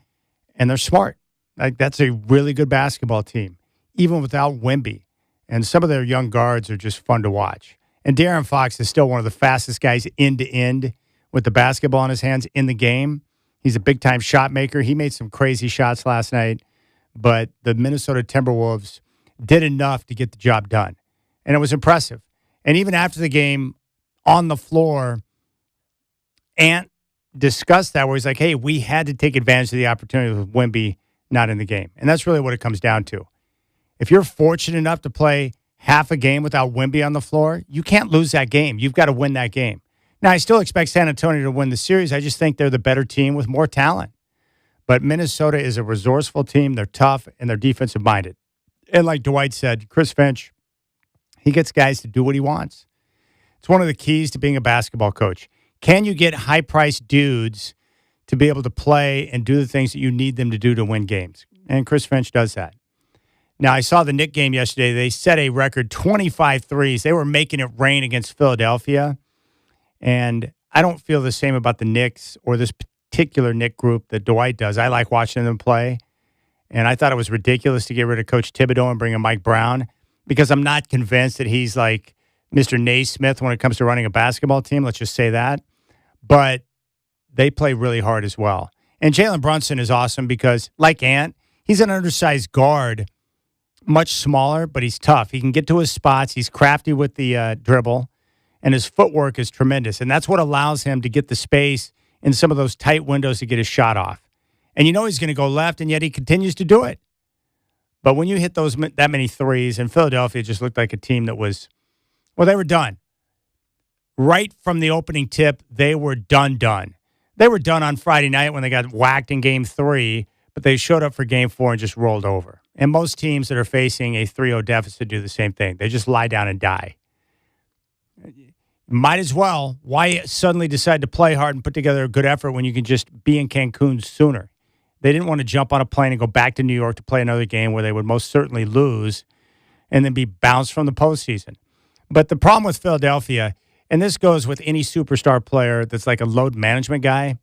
and they're smart. Like, that's a really good basketball team, even without Wemby. And some of their young guards are just fun to watch. And De'Aaron Fox is still one of the fastest guys end-to-end with the basketball in his hands in the game. He's a big-time shot maker. He made some crazy shots last night, but the Minnesota Timberwolves did enough to get the job done. And it was impressive. And even after the game, on the floor, Ant discussed that, where he's like, hey, we had to take advantage of the opportunity with Wemby not in the game. And that's really what it comes down to. If you're fortunate enough to play half a game without Wemby on the floor, you can't lose that game. You've got to win that game. Now, I still expect San Antonio to win the series. I just think they're the better team with more talent. But Minnesota is a resourceful team. They're tough, and they're defensive-minded. And like Dwight said, Chris Finch, he gets guys to do what he wants. It's one of the keys to being a basketball coach. Can you get high-priced dudes to be able to play and do the things that you need them to do to win games? And Chris Finch does that. Now, I saw the Knicks game yesterday. They set a record 25 threes. They were making it rain against Philadelphia. And I don't feel the same about the Knicks or this particular Knicks group that Dwight does. I like watching them play. And I thought it was ridiculous to get rid of Coach Thibodeau and bring in Mike Brown, because I'm not convinced that he's like Mr. Naismith when it comes to running a basketball team. Let's just say that. But they play really hard as well. And Jalen Brunson is awesome because, like Ant, he's an undersized guard, much smaller, but he's tough. He can get to his spots. He's crafty with the dribble. And his footwork is tremendous. And that's what allows him to get the space in some of those tight windows to get his shot off. And you know he's going to go left, and yet he continues to do it. But when you hit that many threes, and Philadelphia just looked like a team that was, well, they were done. Right from the opening tip, they were done. They were done on Friday night when they got whacked in Game 3, but they showed up for Game 4 and just rolled over. And most teams that are facing a 3-0 deficit do the same thing. They just lie down and die. Might as well. Why suddenly decide to play hard and put together a good effort when you can just be in Cancun sooner? They didn't want to jump on a plane and go back to New York to play another game where they would most certainly lose and then be bounced from the postseason. But the problem with Philadelphia, and this goes with any superstar player that's like a load management guy,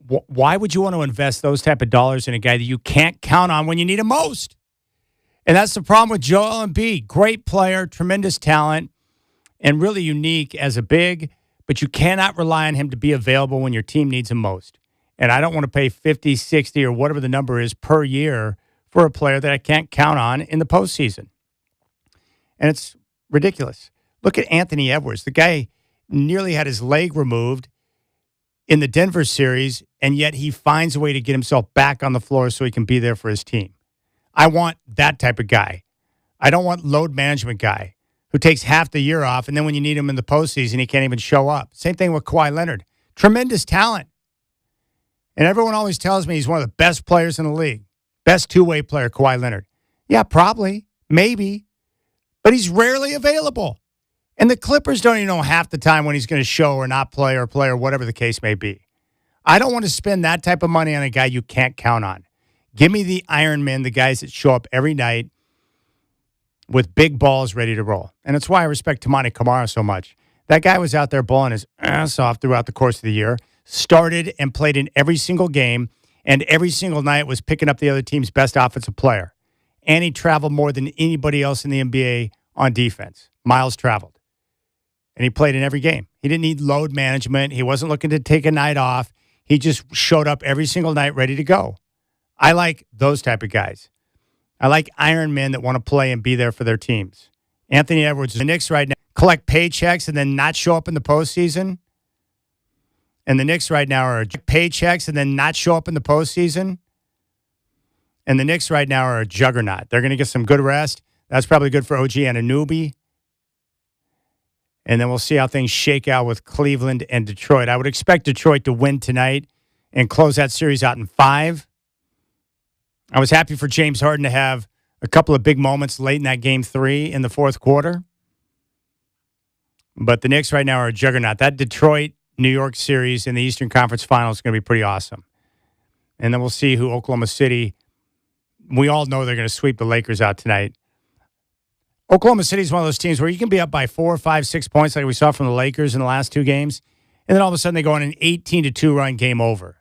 why would you want to invest those type of dollars in a guy that you can't count on when you need him most? And that's the problem with Joel Embiid. Great player, tremendous talent, and really unique as a big, but you cannot rely on him to be available when your team needs him most. And I don't want to pay 50, 60, or whatever the number is per year for a player that I can't count on in the postseason. And it's ridiculous. Look at Anthony Edwards. The guy nearly had his leg removed in the Denver series, and yet he finds a way to get himself back on the floor so he can be there for his team. I want that type of guy. I don't want load management guy who takes half the year off, and then when you need him in the postseason, he can't even show up. Same thing with Kawhi Leonard. Tremendous talent. And everyone always tells me he's one of the best players in the league. Best two-way player, Kawhi Leonard. Yeah, probably. Maybe. But he's rarely available. And the Clippers don't even know half the time when he's going to show or not play or whatever the case may be. I don't want to spend that type of money on a guy you can't count on. Give me the Iron Men, the guys that show up every night with big balls ready to roll. And it's why I respect Tamani Kamara so much. That guy was out there balling his ass off throughout the course of the year, started and played in every single game, and every single night was picking up the other team's best offensive player. And he traveled more than anybody else in the NBA on defense. Miles traveled. And he played in every game. He didn't need load management. He wasn't looking to take a night off. He just showed up every single night ready to go. I like those type of guys. I like Iron Men that want to play and be there for their teams. Anthony Edwards, the Knicks right now, collect paychecks and then not show up in the postseason. And the Knicks right now are paychecks and then not show up in the postseason. And the Knicks right now are a juggernaut. They're going to get some good rest. That's probably good for OG Anunoby. And then we'll see how things shake out with Cleveland and Detroit. I would expect Detroit to win tonight and close that series out in 5. I was happy for James Harden to have a couple of big moments late in that game 3 in the fourth quarter. But the Knicks right now are a juggernaut. That Detroit-New York series in the Eastern Conference Finals is going to be pretty awesome. And then we'll see who Oklahoma City, we all know they're going to sweep the Lakers out tonight. Oklahoma City is one of those teams where you can be up by 4, 5, 6 points like we saw from the Lakers in the last 2 games. And then all of a sudden they go on an 18-2 run, game over.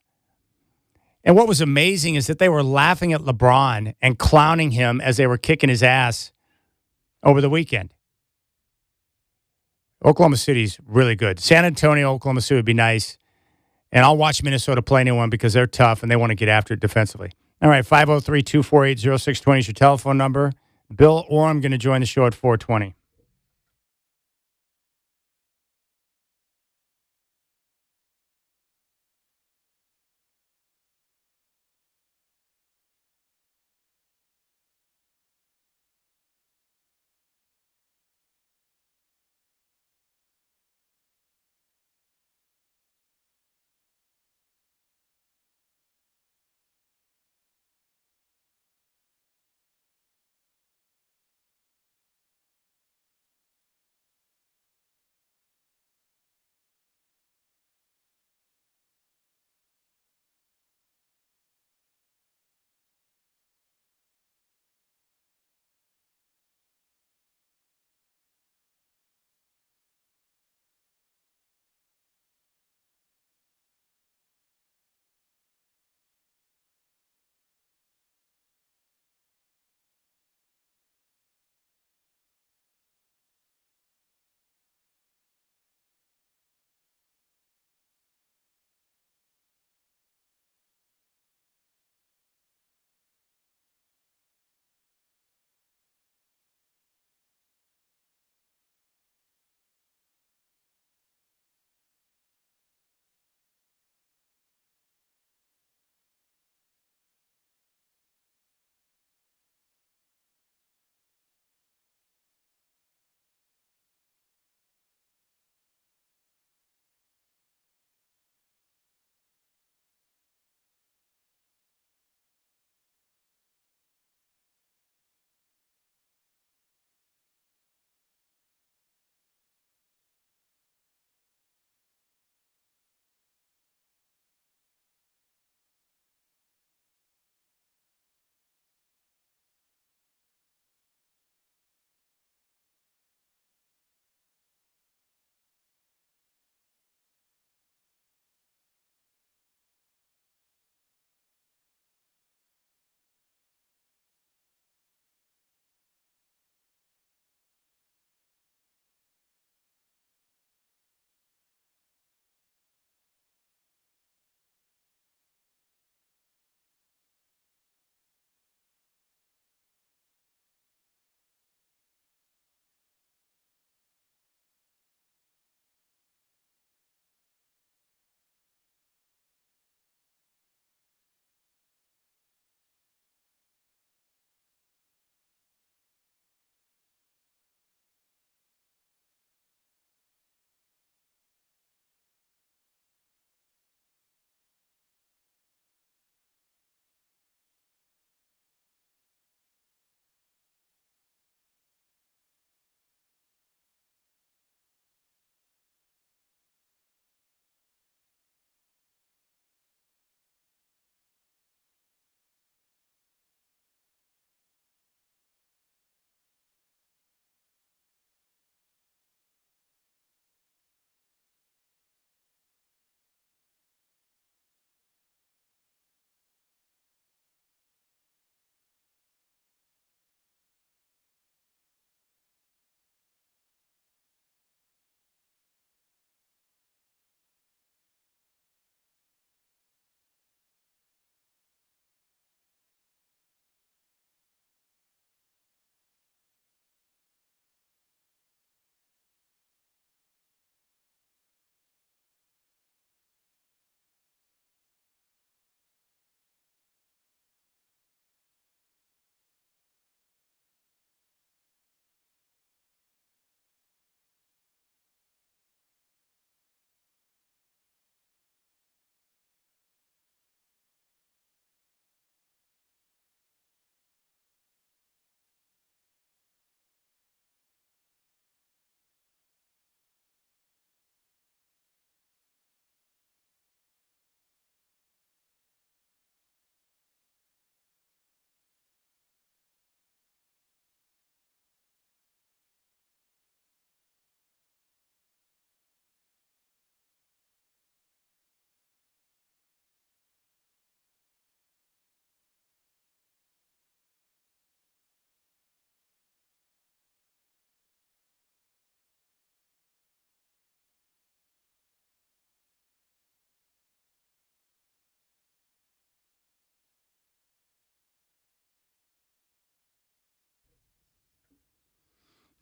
And what was amazing is that they were laughing at LeBron and clowning him as they were kicking his ass over the weekend. Oklahoma City's really good. San Antonio, Oklahoma City would be nice. And I'll watch Minnesota play anyone because they're tough and they want to get after it defensively. All right, 503-248-0620 is your telephone number. Bill Oram going to join the show at 4:20.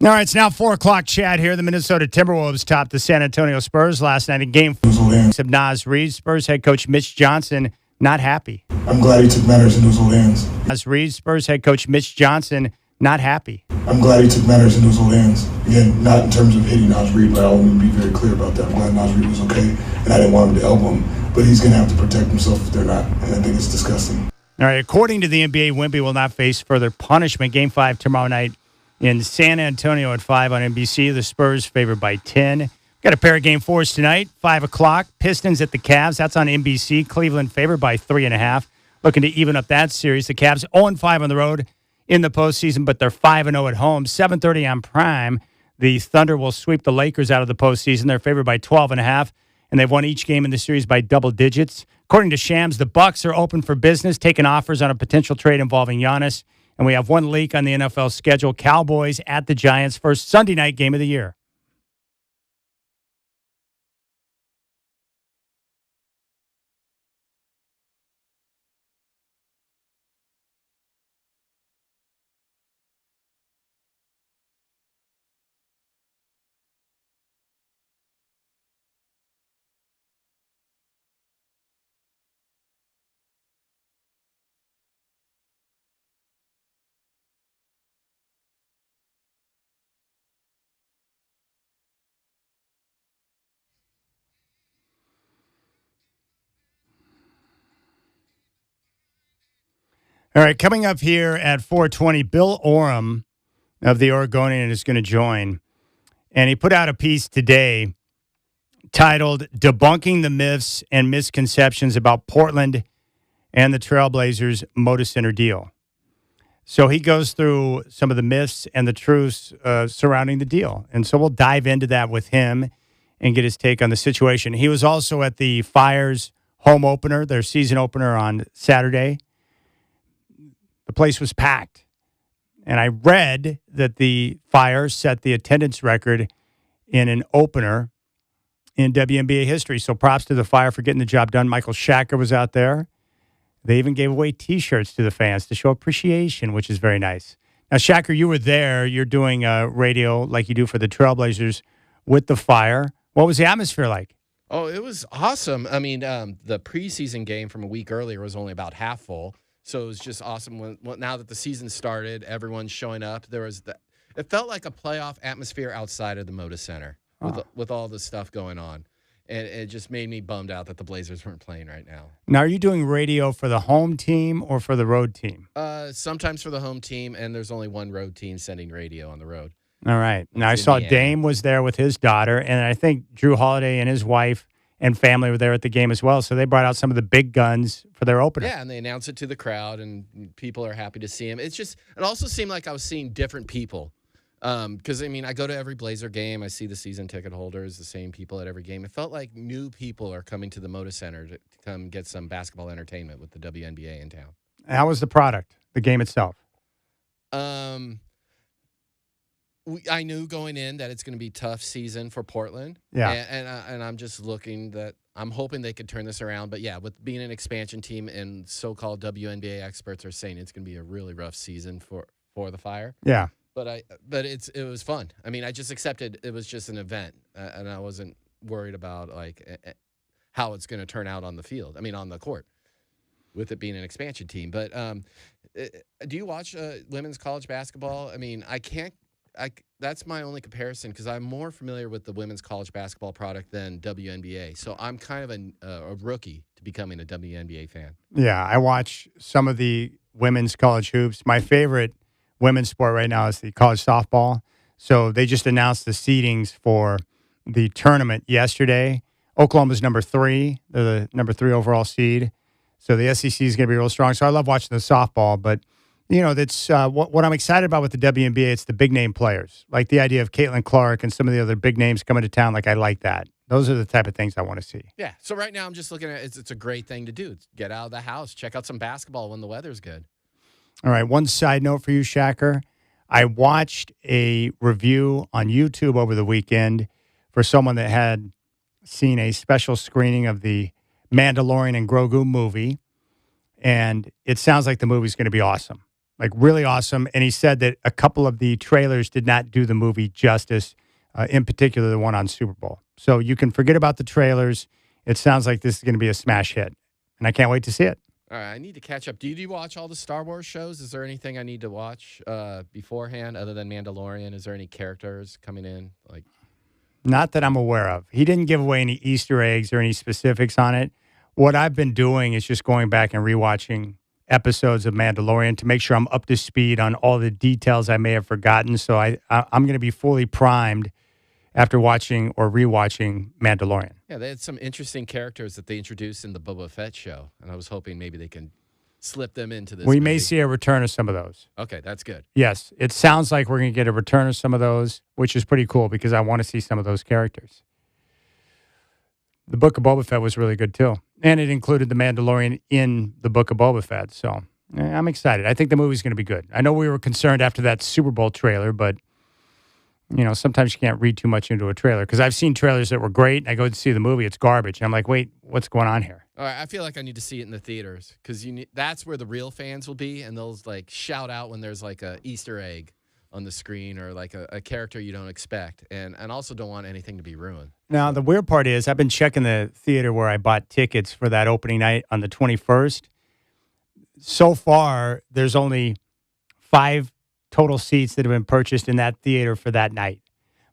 All right, it's now 4 o'clock, Chad, here. The Minnesota Timberwolves topped the San Antonio Spurs last night in Game 4 of Naz Reid. Spurs head coach Mitch Johnson not happy. I'm glad he took matters into his own hands. Naz Reid, Spurs head coach Mitch Johnson not happy. I'm glad he took matters into his own hands. Again, not in terms of hitting Naz Reid, but I want to be very clear about that. I'm glad Naz Reid was okay, and I didn't want him to elbow him. But he's going to have to protect himself if they're not, and I think it's disgusting. All right, according to the NBA, Wemby will not face further punishment. Game 5 tomorrow night in San Antonio at 5 on NBC. The Spurs favored by 10. Got a pair of Game 4s tonight, 5 o'clock. Pistons at the Cavs. That's on NBC. Cleveland favored by 3.5. Looking to even up that series. The Cavs 0-5 on the road in the postseason, but they're 5-0 at home. 7:30 on Prime. The Thunder will sweep the Lakers out of the postseason. They're favored by 12.5, and they've won each game in the series by double digits. According to Shams, the Bucks are open for business, taking offers on a potential trade involving Giannis. And we have one leak on the NFL schedule. Cowboys at the Giants, first Sunday night game of the year. All right, coming up here at 4:20, Bill Oram of the Oregonian is going to join. And he put out a piece today titled Debunking the Myths and Misconceptions About Portland and the Trailblazers Moda Center Deal. So he goes through some of the myths and the truths surrounding the deal. And so we'll dive into that with him and get his take on the situation. He was also at the Fire's home opener, their season opener on Saturday. The place was packed. And I read that the Fire set the attendance record in an opener in WNBA history. So props to the Fire for getting the job done. Michael Shacker was out there. They even gave away T-shirts to the fans to show appreciation, which is very nice. Now, Shacker, you were there. You're doing radio like you do for the Trailblazers with the Fire. What was the atmosphere like? Oh, it was awesome. I mean, the preseason game from a week earlier was only about half full. So it was just awesome when now that the season started, everyone's showing up. It felt like a playoff atmosphere outside of the Moda Center with all the stuff going on. And it just made me bummed out that the Blazers weren't playing right now. Now, are you doing radio for the home team or for the road team? Sometimes for the home team, and there's only one road team sending radio on the road. All right. Now, I saw Indiana. Dame was there with his daughter, and I think Drew Holiday and his wife and family were there at the game as well. So they brought out some of the big guns for their opener. Yeah, and they announced it to the crowd, and people are happy to see him. It also seemed like I was seeing different people. Because, I mean, I go to every Blazer game. I see the season ticket holders, the same people at every game. It felt like new people are coming to the Moda Center to come get some basketball entertainment with the WNBA in town. How was the product, the game itself? I knew going in that it's going to be a tough season for Portland. Yeah. And I'm just I'm hoping they could turn this around. But, yeah, with being an expansion team and so-called WNBA experts are saying it's going to be a really rough season for the Fire. Yeah. But it was fun. I mean, I just accepted it was just an event, and I wasn't worried about how it's going to turn out on the field. I mean, on the court, with it being an expansion team. But do you watch women's college basketball? I mean, that's my only comparison because I'm more familiar with the women's college basketball product than WNBA. So I'm kind of a rookie to becoming a WNBA fan. Yeah, I watch some of the women's college hoops. My favorite women's sport right now is the college softball. So they just announced the seedings for the tournament yesterday. Oklahoma's number 3. They're the number 3 overall seed. So the SEC is going to be real strong. So I love watching the softball. But, you know, that's what I'm excited about with the WNBA. It's the big name players. Like the idea of Caitlin Clark and some of the other big names coming to town. Like I like that. Those are the type of things I want to see. Yeah. So right now I'm just looking at it's a great thing to do. Get out of the house. Check out some basketball when the weather's good. All right, one side note for you, Shacker. I watched a review on YouTube over the weekend for someone that had seen a special screening of the Mandalorian and Grogu movie, and it sounds like the movie's going to be awesome. like really awesome. And he said that a couple of the trailers did not do the movie justice, in particular the one on Super Bowl. So you can forget about the trailers. It sounds like this is going to be a smash hit, and I can't wait to see it. All right, I need to catch up. Do you watch all the Star Wars shows? Is there anything I need to watch beforehand other than Mandalorian? Is there any characters coming in? Like, Not that I'm aware of. He didn't give away any Easter eggs or any specifics on it. What I've been doing is just going back and rewatching episodes of Mandalorian to make sure I'm up to speed on all the details I may have forgotten. So I'm going to be fully primed after watching or rewatching Mandalorian. yeah, they had some interesting characters that they introduced in the Boba Fett show, and I was hoping maybe they can slip them into this. We may movie. see a return of some of those. Okay, that's good. Yes, it sounds like we're going to get a return of some of those, which is pretty cool because I want to see some of those characters. The Book of Boba Fett was really good too. And it included the Mandalorian in the Book of Boba Fett. So I'm excited. I think the movie's going to be good. I know we were concerned after that Super Bowl trailer, but sometimes you can't read too much into a trailer because I've seen trailers that were great. I go to see the movie, it's garbage. And I'm like, wait, what's going on here? All right, I feel like I need to see it in the theaters because that's where the real fans will be, and they'll like shout out when there's like a Easter egg on the screen or like a character you don't expect, and also don't want anything to be ruined. Now, the weird part is I've been checking the theater where I bought tickets for that opening night on the 21st. So far, there's only 5 total seats that have been purchased in that theater for that night.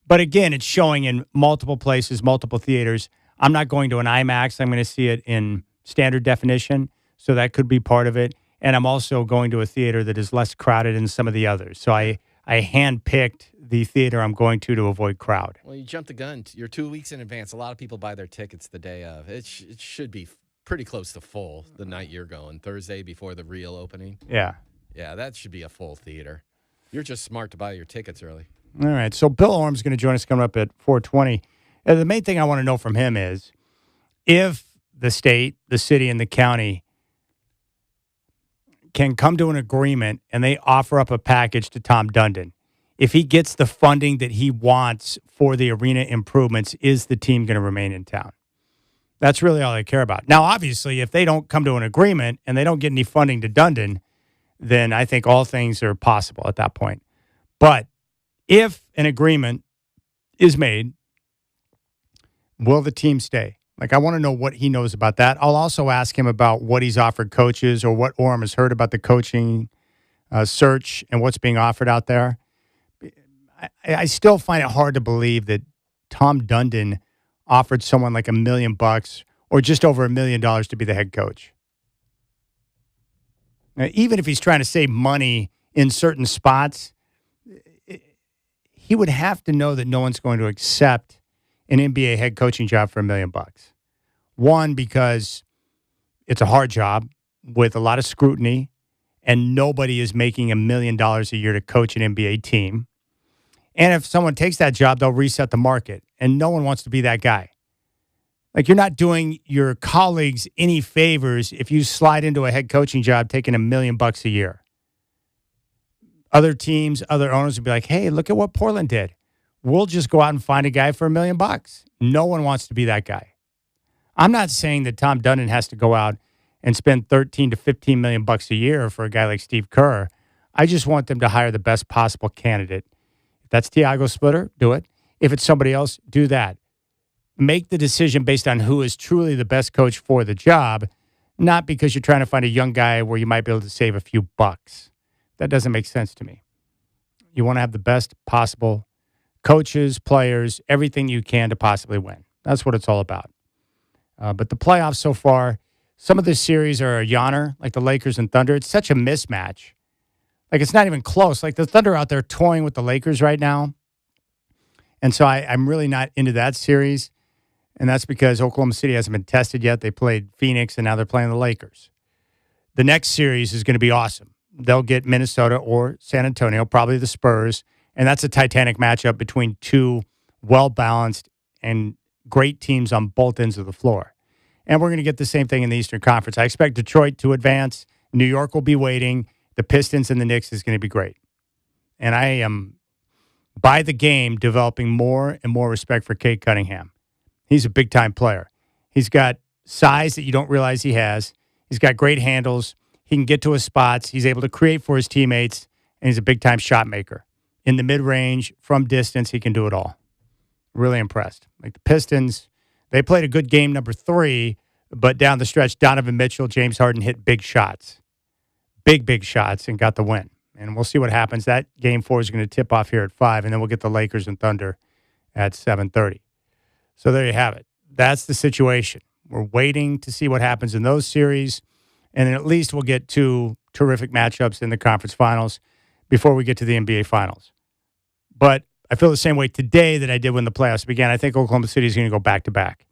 But again, it's showing in multiple places, multiple theaters. I'm not going to an IMAX. I'm going to see it in standard definition, so that could be part of it. And I'm also going to a theater that is less crowded than some of the others. So I handpicked the theater I'm going to avoid crowd. Well, you jumped the gun. You're 2 weeks in advance. A lot of people buy their tickets the day of. It should be pretty close to full the night you're going, Thursday before the real opening. Yeah. Yeah, that should be a full theater. You're just smart to buy your tickets early. All right. So Bill Orm's going to join us coming up at 4:20. The main thing I want to know from him is if the state, the city, and the county can come to an agreement and they offer up a package to Tom Dundon. If he gets the funding that he wants for the arena improvements, is the team going to remain in town? That's really all I care about. Now, obviously, if they don't come to an agreement and they don't get any funding to Dundon, then I think all things are possible at that point. But if an agreement is made, will the team stay? Like, I want to know what he knows about that. I'll also ask him about what he's offered coaches or what Orm has heard about the coaching search and what's being offered out there. I still find it hard to believe that Tom Dundon offered someone like $1 million or just over $1 million to be the head coach. Now, even if he's trying to save money in certain spots, he would have to know that no one's going to accept an NBA head coaching job for $1 million. One, because it's a hard job with a lot of scrutiny, and nobody is making $1 million a year to coach an NBA team. And if someone takes that job, they'll reset the market, and no one wants to be that guy. Like, you're not doing your colleagues any favors if you slide into a head coaching job taking $1 million a year. Other teams, other owners would be like, hey, look at what Portland did. We'll just go out and find a guy for $1 million. No one wants to be that guy. I'm not saying that Tom Dundon has to go out and spend $13 to $15 million a year for a guy like Steve Kerr. I just want them to hire the best possible candidate. If that's Tiago Splitter, do it. If it's somebody else, do that. Make the decision based on who is truly the best coach for the job, not because you're trying to find a young guy where you might be able to save a few bucks. That doesn't make sense to me. You want to have the best possible coaches, players, everything you can to possibly win. That's what it's all about. But the playoffs so far, some of the series are a yawner, like the Lakers and Thunder. It's such a mismatch. Like, it's not even close. Like, the Thunder are out there toying with the Lakers right now. And so I'm really not into that series. And that's because Oklahoma City hasn't been tested yet. They played Phoenix, and now they're playing the Lakers. The next series is going to be awesome. They'll get Minnesota or San Antonio, probably the Spurs. And that's a titanic matchup between two well-balanced and great teams on both ends of the floor. And we're going to get the same thing in the Eastern Conference. I expect Detroit to advance. New York will be waiting. The Pistons and the Knicks is going to be great. And I am, by the game, developing more and more respect for Cade Cunningham. He's a big-time player. He's got size that you don't realize he has. He's got great handles. He can get to his spots. He's able to create for his teammates, and he's a big-time shot maker. In the mid-range, from distance, he can do it all. Really impressed. Like the Pistons, they played a good game number 3, but down the stretch, Donovan Mitchell, James Harden hit big shots. Big shots, and got the win. And we'll see what happens. That game 4 is going to tip off here at 5, and then we'll get the Lakers and Thunder at 7:30. So there you have it. That's the situation. We're waiting to see what happens in those series, and then at least we'll get 2 terrific matchups in the conference finals before we get to the NBA finals. But I feel the same way today that I did when the playoffs began. I think Oklahoma City is going to go back-to-back.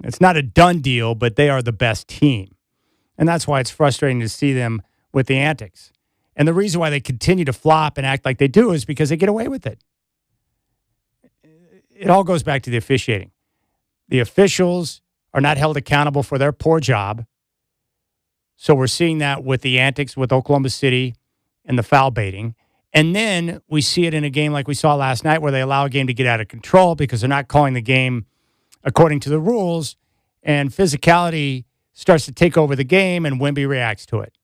It's not a done deal, but they are the best team. And that's why it's frustrating to see them with the antics. And the reason why they continue to flop and act like they do is because they get away with it. It all goes back to the officiating. The officials are not held accountable for their poor job. So we're seeing that with the antics with Oklahoma City and the foul baiting. And then we see it in a game like we saw last night where they allow a game to get out of control because they're not calling the game according to the rules, and physicality starts to take over the game, and Wemby reacts to it.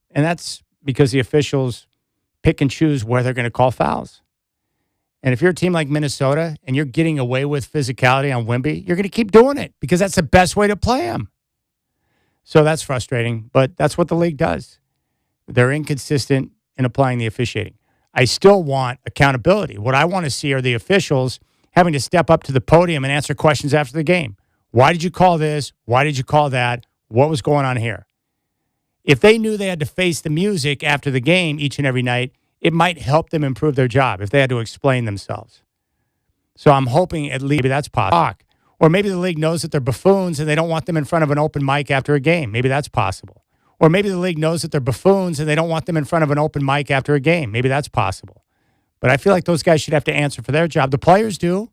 And that's because the officials pick and choose where they're going to call fouls. And if you're a team like Minnesota and you're getting away with physicality on Wemby, you're going to keep doing it because that's the best way to play him. So that's frustrating, but that's what the league does. They're inconsistent in applying the officiating. I still want accountability. What I want to see are the officials having to step up to the podium and answer questions after the game. Why did you call this? Why did you call that? What was going on here? If they knew they had to face the music after the game each and every night, it might help them improve their job if they had to explain themselves. So I'm hoping at least maybe that's possible. Or maybe the league knows that they're buffoons and they don't want them in front of an open mic after a game. Maybe that's possible. Or maybe the league knows that they're buffoons and they don't want them in front of an open mic after a game. Maybe that's possible. But I feel like those guys should have to answer for their job. The players do.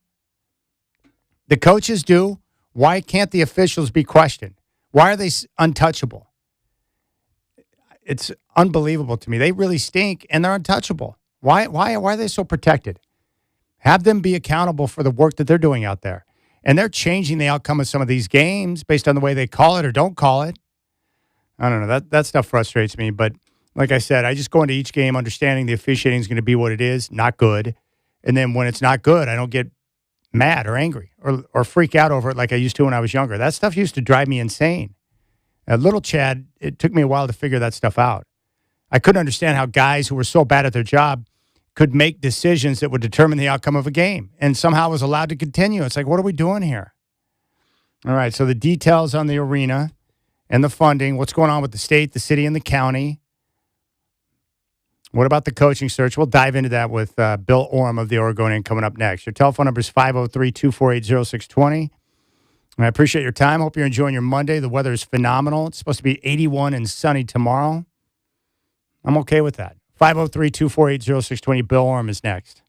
The coaches do. Why can't the officials be questioned? Why are they untouchable? It's unbelievable to me. They really stink, and they're untouchable. Why are they so protected? Have them be accountable for the work that they're doing out there. And they're changing the outcome of some of these games based on the way they call it or don't call it. I don't know. That stuff frustrates me. But like I said, I just go into each game understanding the officiating is going to be what it is, not good. And then when it's not good, I don't get mad or angry or freak out over it like I used to when I was younger. That stuff used to drive me insane. Little Chad, it took me a while to figure that stuff out. I couldn't understand how guys who were so bad at their job could make decisions that would determine the outcome of a game and somehow was allowed to continue. It's like, what are we doing here? All right, so the details on the arena and the funding, what's going on with the state, the city, and the county. What about the coaching search? We'll dive into that with Bill Oram of the Oregonian coming up next. Your telephone number is 503-248-0620. I appreciate your time. Hope you're enjoying your Monday. The weather is phenomenal. It's supposed to be 81 and sunny tomorrow. I'm okay with that. 503-248-0620. Bill Oram is next.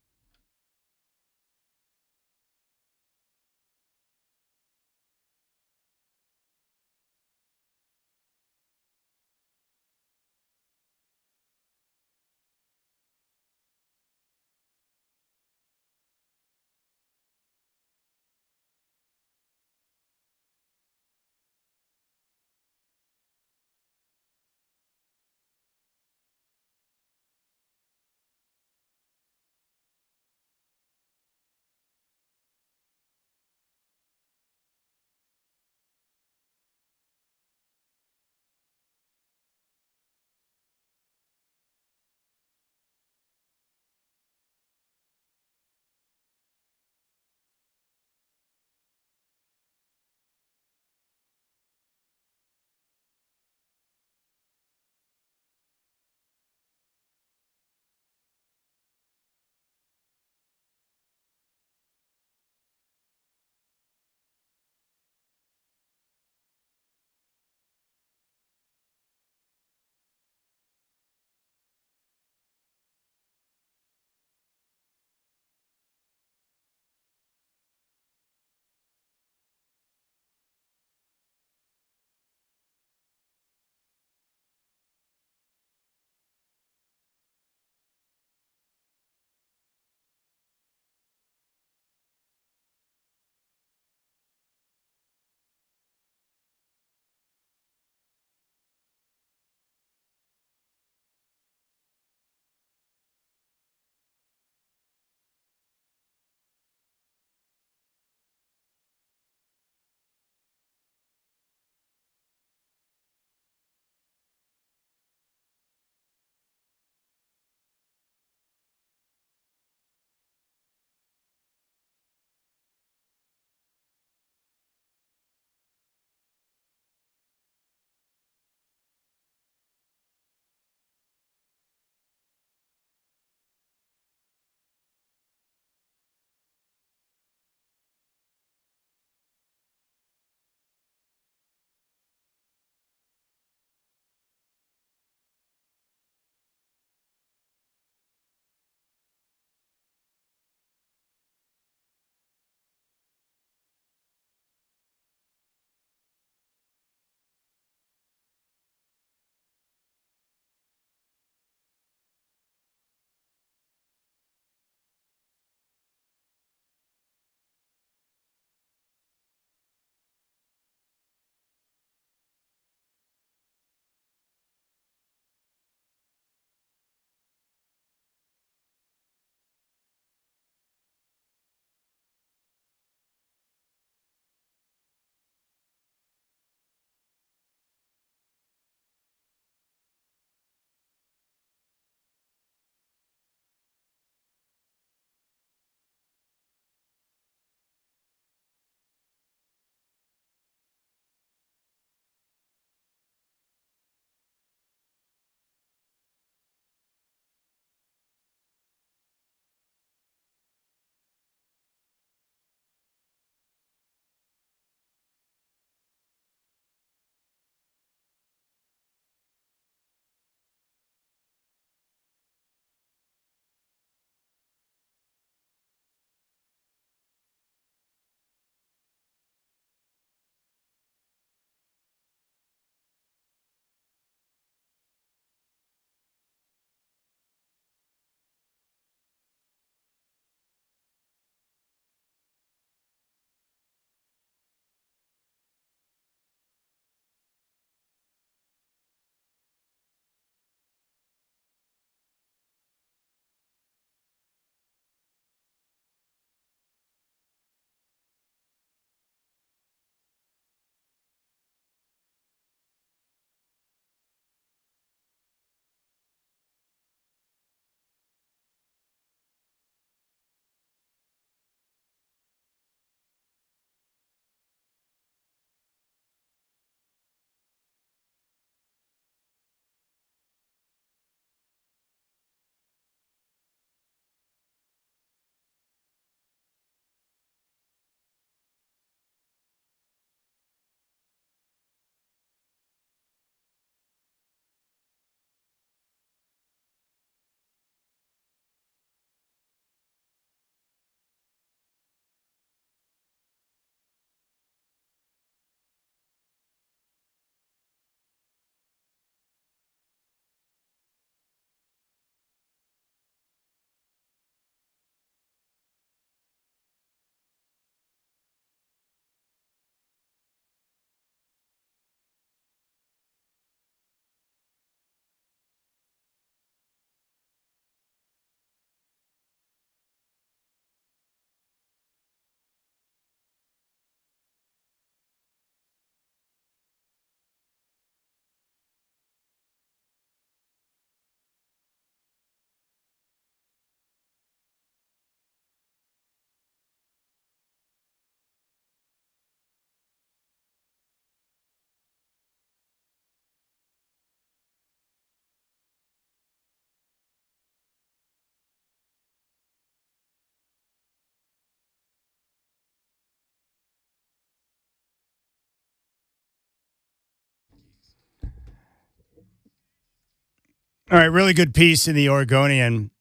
All right, really good piece in the Oregonian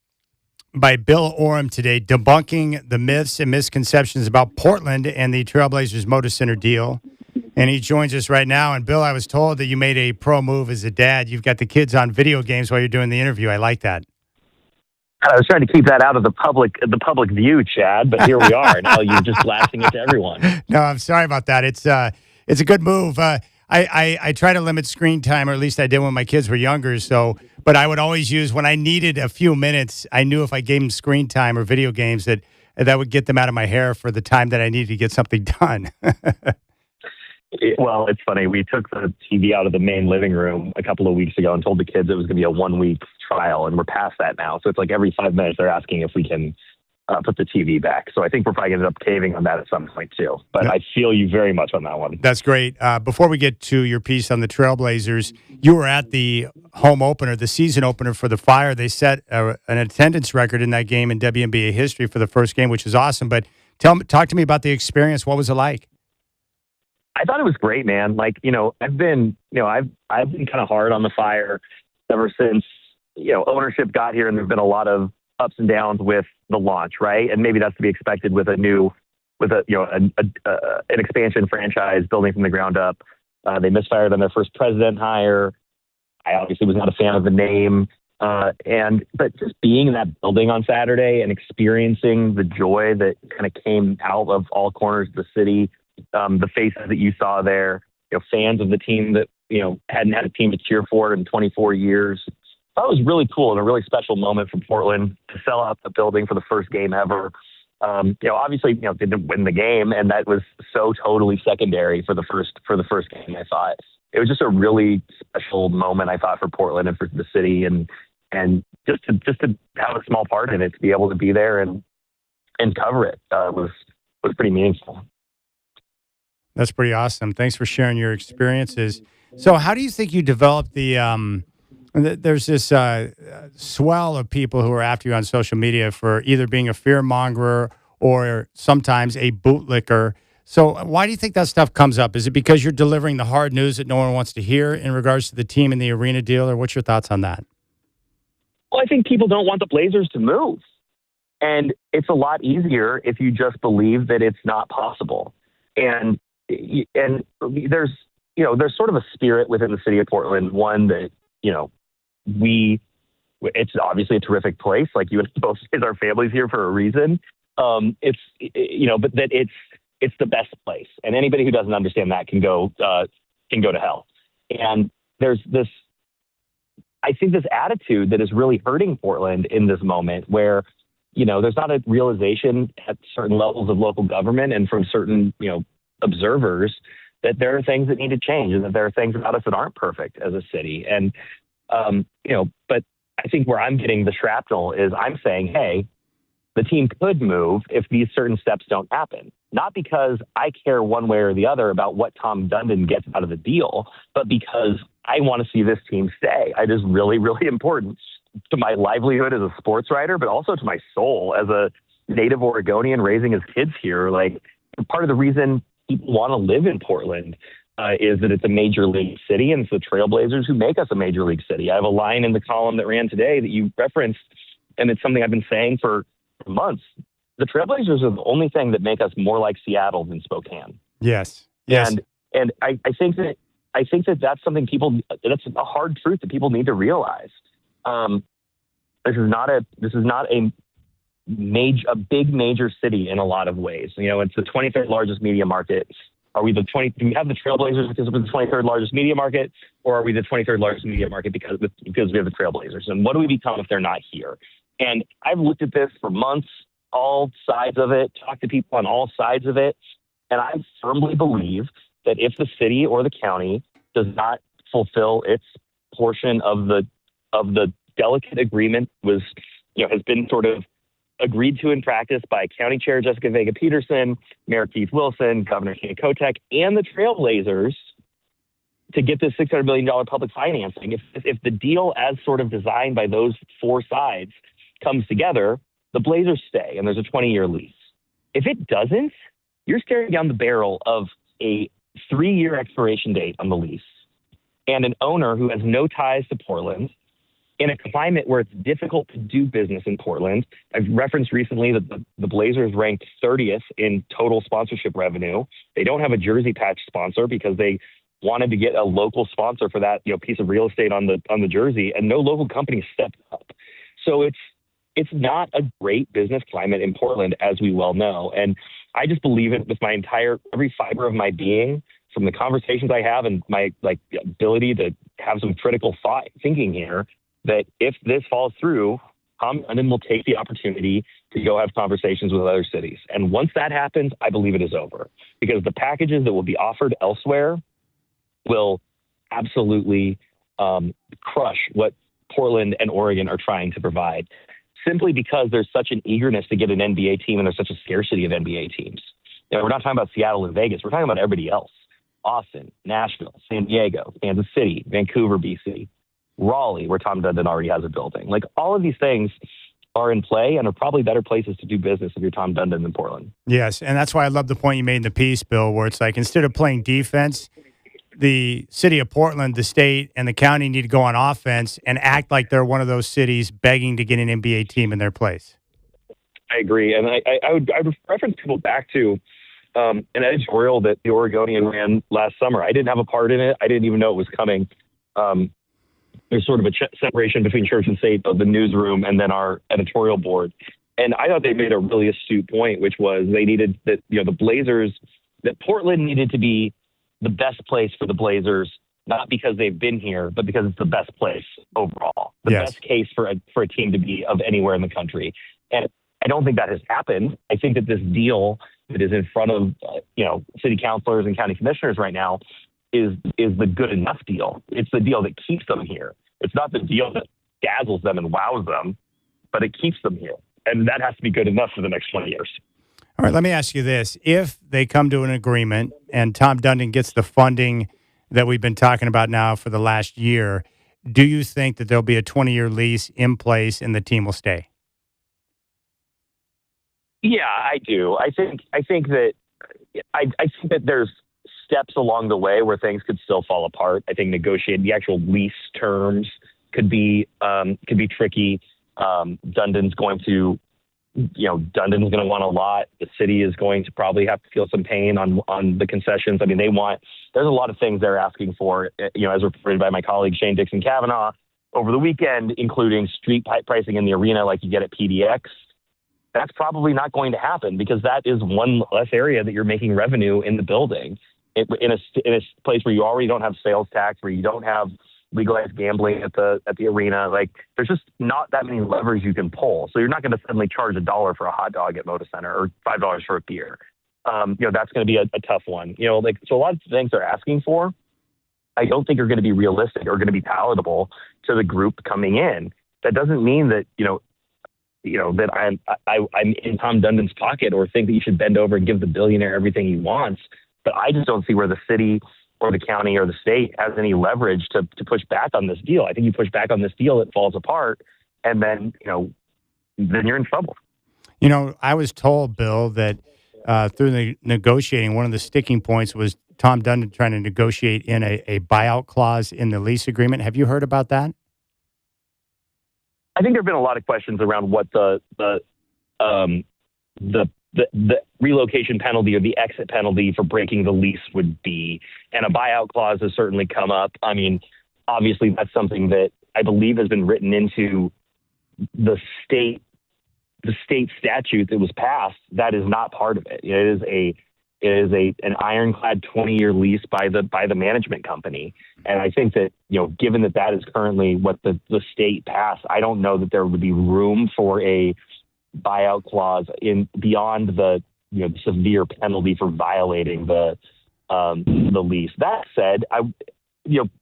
by Bill Oram today, debunking the myths and misconceptions about Portland and the Trailblazers Moda Center deal. And he joins us right now. And Bill, I was told that you made a pro move as a dad. You've got the kids on video games while you're doing the interview. I like that. I was trying to keep that out of the public view, Chad, but here we are. Now you're just blasting it to everyone. No, I'm sorry about that. It's a good move. I try to limit screen time, or at least I did when my kids were younger. But I would always use, when I needed a few minutes, I knew if I gave them screen time or video games that would get them out of my hair for the time that I needed to get something done. Well, it's funny. We took the TV out of the main living room a couple of weeks ago and told the kids it was going to be a 1-week trial, and we're past that now. So it's like every 5 minutes they're asking if we can put the TV back. So I think we're probably going to end up caving on that at some point too. But I feel you very much on that one. That's great. Before we get to your piece on the Trailblazers, you were at the home opener, the season opener for the Fire. They set an attendance record in that game in WNBA history for the first game, which is awesome. But talk to me about the experience. What was it like? I thought it was great, man. Like, I've been kind of hard on the Fire ever since, ownership got here, and there've been a lot of ups and downs with the launch, right? And maybe that's to be expected with an expansion franchise building from the ground up. They misfired on their first president hire. I obviously was not a fan of the name. But just being in that building on Saturday and experiencing the joy that kind of came out of all corners of the city, the faces that you saw there, fans of the team that, hadn't had a team to cheer for in 24 years. That was really cool and a really special moment for Portland to sell out the building for the first game ever. Obviously, didn't win the game, and that was so totally secondary for the first game. I thought it was just a really special moment. I thought for Portland and for the city, and just to have a small part in it, to be able to be there and cover it was pretty meaningful. That's pretty awesome. Thanks for sharing your experiences. So how do you think you developed there's this swell of people who are after you on social media for either being a fearmonger or sometimes a bootlicker. So why do you think that stuff comes up? Is it because you're delivering the hard news that no one wants to hear in regards to the team and the arena deal, or what's your thoughts on that? Well, I think people don't want the Blazers to move. And it's a lot easier if you just believe that it's not possible. And there's sort of a spirit within the city of Portland, one that, it's obviously a terrific place. Like you and both raise our families here for a reason. But that it's the best place, and anybody who doesn't understand that can go to hell. And there's this, I think, this attitude that is really hurting Portland in this moment, where there's not a realization at certain levels of local government and from certain observers that there are things that need to change, and that there are things about us that aren't perfect as a city. And but I think where I'm getting the shrapnel is I'm saying, hey, the team could move if these certain steps don't happen. Not because I care one way or the other about what Tom Dundon gets out of the deal, but because I want to see this team stay. It is really, really important to my livelihood as a sports writer, but also to my soul as a native Oregonian raising his kids here. Like, part of the reason people want to live in Portland is that it's a major league city, and it's the Trailblazers who make us a major league city. I have a line in the column that ran today that you referenced, and it's something I've been saying for months. The Trailblazers are the only thing that make us more like Seattle than Spokane. Yes. And I think that that's something that's a hard truth that people need to realize. This is not a big major city in a lot of ways. It's the 23rd largest media market. Do we have the Trailblazers because we're the 23rd largest media market, or are we the 23rd largest media market because we have the Trailblazers? And what do we become if they're not here? And I've looked at this for months, all sides of it, talked to people on all sides of it, and I firmly believe that if the city or the county does not fulfill its portion of the delicate agreement has been sort of agreed to in practice by County Chair Jessica Vega Peterson, Mayor Keith Wilson, Governor Kenny Kotek, and the Trailblazers to get this $600 million public financing. If the deal as sort of designed by those four sides comes together, the Blazers stay, and there's a 20-year lease. If it doesn't, you're staring down the barrel of a 3-year expiration date on the lease and an owner who has no ties to Portland, in a climate where it's difficult to do business in Portland. I've referenced recently that the Blazers ranked 30th in total sponsorship revenue. They don't have a jersey patch sponsor because they wanted to get a local sponsor for that, piece of real estate on the jersey, and no local company stepped up. So it's not a great business climate in Portland, as we well know. And I just believe it with every fiber of my being, from the conversations I have and my ability to have some critical thinking here, that if this falls through, Tom Dundon will take the opportunity to go have conversations with other cities. And once that happens, I believe it is over, because the packages that will be offered elsewhere will absolutely crush what Portland and Oregon are trying to provide, simply because there's such an eagerness to get an NBA team and there's such a scarcity of NBA teams. We're not talking about Seattle and Vegas. We're talking about everybody else. Austin, Nashville, San Diego, Kansas City, Vancouver, BC, Raleigh, where Tom Dundon already has a building. All of these things are in play and are probably better places to do business if you're Tom Dundon than Portland. Yes, and that's why I love the point you made in the piece, Bill, where it's like, instead of playing defense, the city of Portland, the state, and the county need to go on offense and act like they're one of those cities begging to get an NBA team in their place. I agree. And I would reference people back to an editorial that the Oregonian ran last summer. I didn't have a part in it. I didn't even know it was coming. There's sort of a separation between church and state of the newsroom and then our editorial board. And I thought they made a really astute point, which was they needed that, the Blazers, that Portland needed to be the best place for the Blazers, not because they've been here, but because it's the best place overall. The best case for a team to be of anywhere in the country. And I don't think that has happened. I think that this deal that is in front of, city councilors and county commissioners right now is the good enough deal. It's the deal that keeps them here. It's not the deal that dazzles them and wows them, but it keeps them here. And that has to be good enough for the next 20 years. All right, let me ask you this. If they come to an agreement and Tom Dundon gets the funding that we've been talking about now for the last year, do you think that there'll be a 20-year lease in place and the team will stay? Yeah, I do. I think that there's steps along the way where things could still fall apart. I think negotiating the actual lease terms could be tricky. Dundon's going to want a lot. The city is going to probably have to feel some pain on the concessions. I mean, there's a lot of things they're asking for, as reported by my colleague Shane Dixon Kavanaugh over the weekend, including street pricing in the arena like you get at PDX. That's probably not going to happen because that is one less area that you're making revenue in the building. In a place where you already don't have sales tax, where you don't have legalized gambling at the arena, there's just not that many levers you can pull. So you're not going to suddenly charge $1 for a hot dog at Moda Center or $5 for a beer. That's going to be a tough one. So a lot of things they're asking for, I don't think are going to be realistic or going to be palatable to the group coming in. That doesn't mean that that I'm in Tom Dundon's pocket or think that you should bend over and give the billionaire everything he wants. But I just don't see where the city or the county or the state has any leverage to push back on this deal. I think you push back on this deal, it falls apart, and then you're in trouble. I was told, Bill, that through the negotiating, one of the sticking points was Tom Dundon trying to negotiate in a buyout clause in the lease agreement. Have you heard about that? I think there have been a lot of questions around what the relocation penalty or the exit penalty for breaking the lease would be. And a buyout clause has certainly come up. I mean, obviously that's something that I believe has been written into the state statute that was passed. That is not part of it. It is an ironclad 20-year lease by the management company. And I think that, given that is currently what the state passed, I don't know that there would be room for a buyout clause beyond the severe penalty for violating the lease. That said,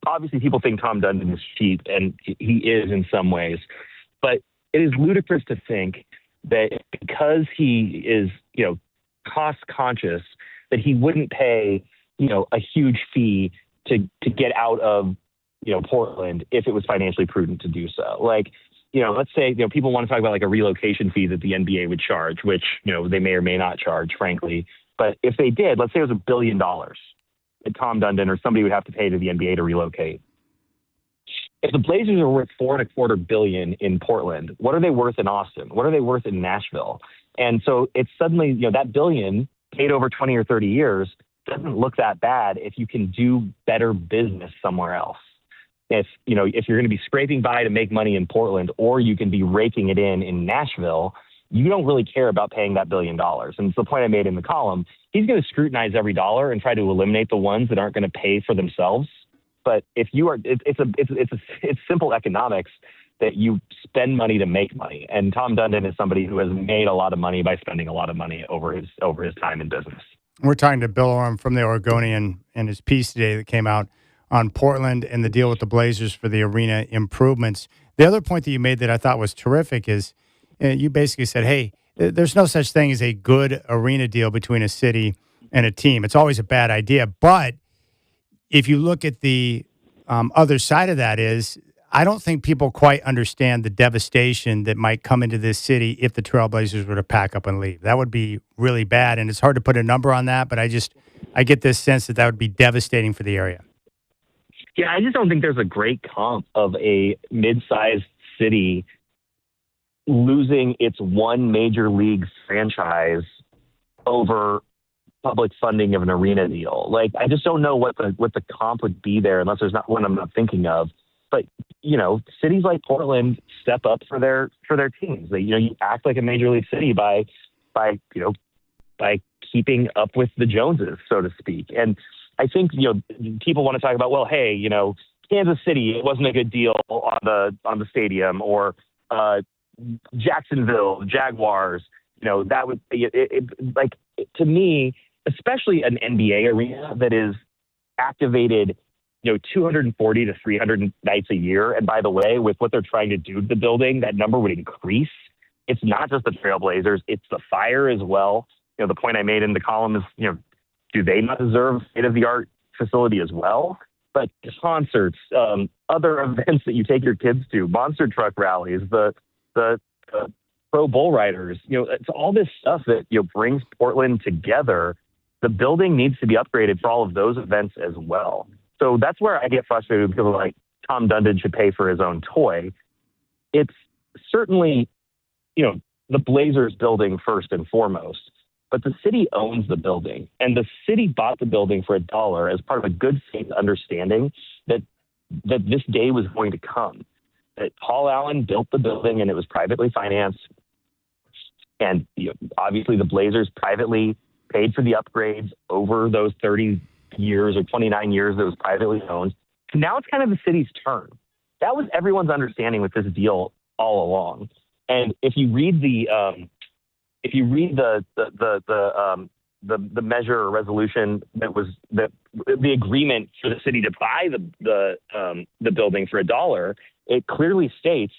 obviously people think Tom Dundon is cheap, and he is in some ways, but it is ludicrous to think that because he is cost conscious, that he wouldn't pay a huge fee to get out of Portland if it was financially prudent to do so. Let's say, people want to talk about a relocation fee that the NBA would charge, which, they may or may not charge, frankly. But if they did, let's say it was $1 billion that Tom Dundon or somebody would have to pay to the NBA to relocate. if the Blazers are worth $4.25 billion in Portland, what are they worth in Austin? What are they worth in Nashville? And so it's suddenly, that billion paid over 20 or 30 years doesn't look that bad if you can do better business somewhere else. If you're going to be scraping by to make money in Portland, or you can be raking it in Nashville, you don't really care about paying that $1 billion. And it's the point I made in the column. He's going to scrutinize every dollar and try to eliminate the ones that aren't going to pay for themselves. But if you are, it's simple economics that you spend money to make money. And Tom Dundon is somebody who has made a lot of money by spending a lot of money over his time in business. We're talking to Bill Oram from the Oregonian and his piece today that came out on Portland and the deal with the Blazers for the arena improvements. The other point that you made that I thought was terrific is you basically said, hey, there's no such thing as a good arena deal between a city and a team. It's always a bad idea. But if you look at the other side of that is, I don't think people quite understand the devastation that might come into this city if the Trailblazers were to pack up and leave. That would be really bad, and it's hard to put a number on that, but I get this sense that would be devastating for the area. Yeah, I just don't think there's a great comp of a mid-sized city losing its one major league franchise over public funding of an arena deal. Like, I just don't know what the comp would be there, unless there's not one I'm not thinking of. But, cities like Portland step up for their teams. They, you act like a major league city by keeping up with the Joneses, so to speak. And I think, people want to talk about, well, hey, Kansas City, it wasn't a good deal on the stadium, or Jacksonville, Jaguars, that would be to me, especially an NBA arena that is activated 240 to 300 nights a year. And by the way, with what they're trying to do to the building, that number would increase. It's not just the Trailblazers, it's the Fire as well. The point I made in the column is, do they not deserve state-of-the-art facility as well? But concerts, other events that you take your kids to, monster truck rallies, the pro bull riders, it's all this stuff that brings Portland together. The building needs to be upgraded for all of those events as well. So that's where I get frustrated with people like Tom Dundon should pay for his own toy. It's certainly, the Blazers building first and foremost, but the city owns the building, and the city bought the building for $1 as part of a good faith understanding that this day was going to come, that Paul Allen built the building and it was privately financed. And obviously the Blazers privately paid for the upgrades over those 30 years or 29 years that was privately owned. Now it's kind of the city's turn. That was everyone's understanding with this deal all along. And if you read the measure or resolution that the agreement for the city to buy the building for $1, it clearly states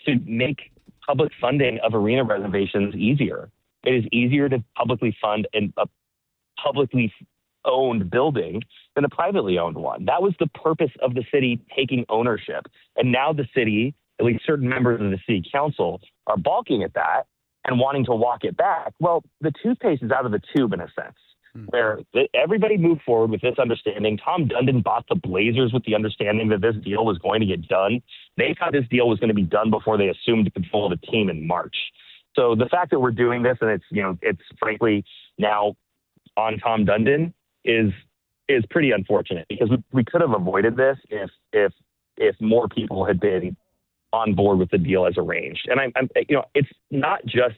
to make public funding of arena renovations easier. It is easier to publicly fund a publicly owned building than a privately owned one. That was the purpose of the city taking ownership. And now the city, at least certain members of the city council, are balking at that and wanting to walk it back. Well, the toothpaste is out of the tube in a sense, where everybody moved forward with this understanding. Tom Dundon bought the Blazers with the understanding that this deal was going to get done. They thought this deal was going to be done before they assumed control of the team in March. So the fact that we're doing this and it's frankly now on Tom Dundon is pretty unfortunate, because we could have avoided this if more people had been on board with the deal as arranged. And I'm it's not just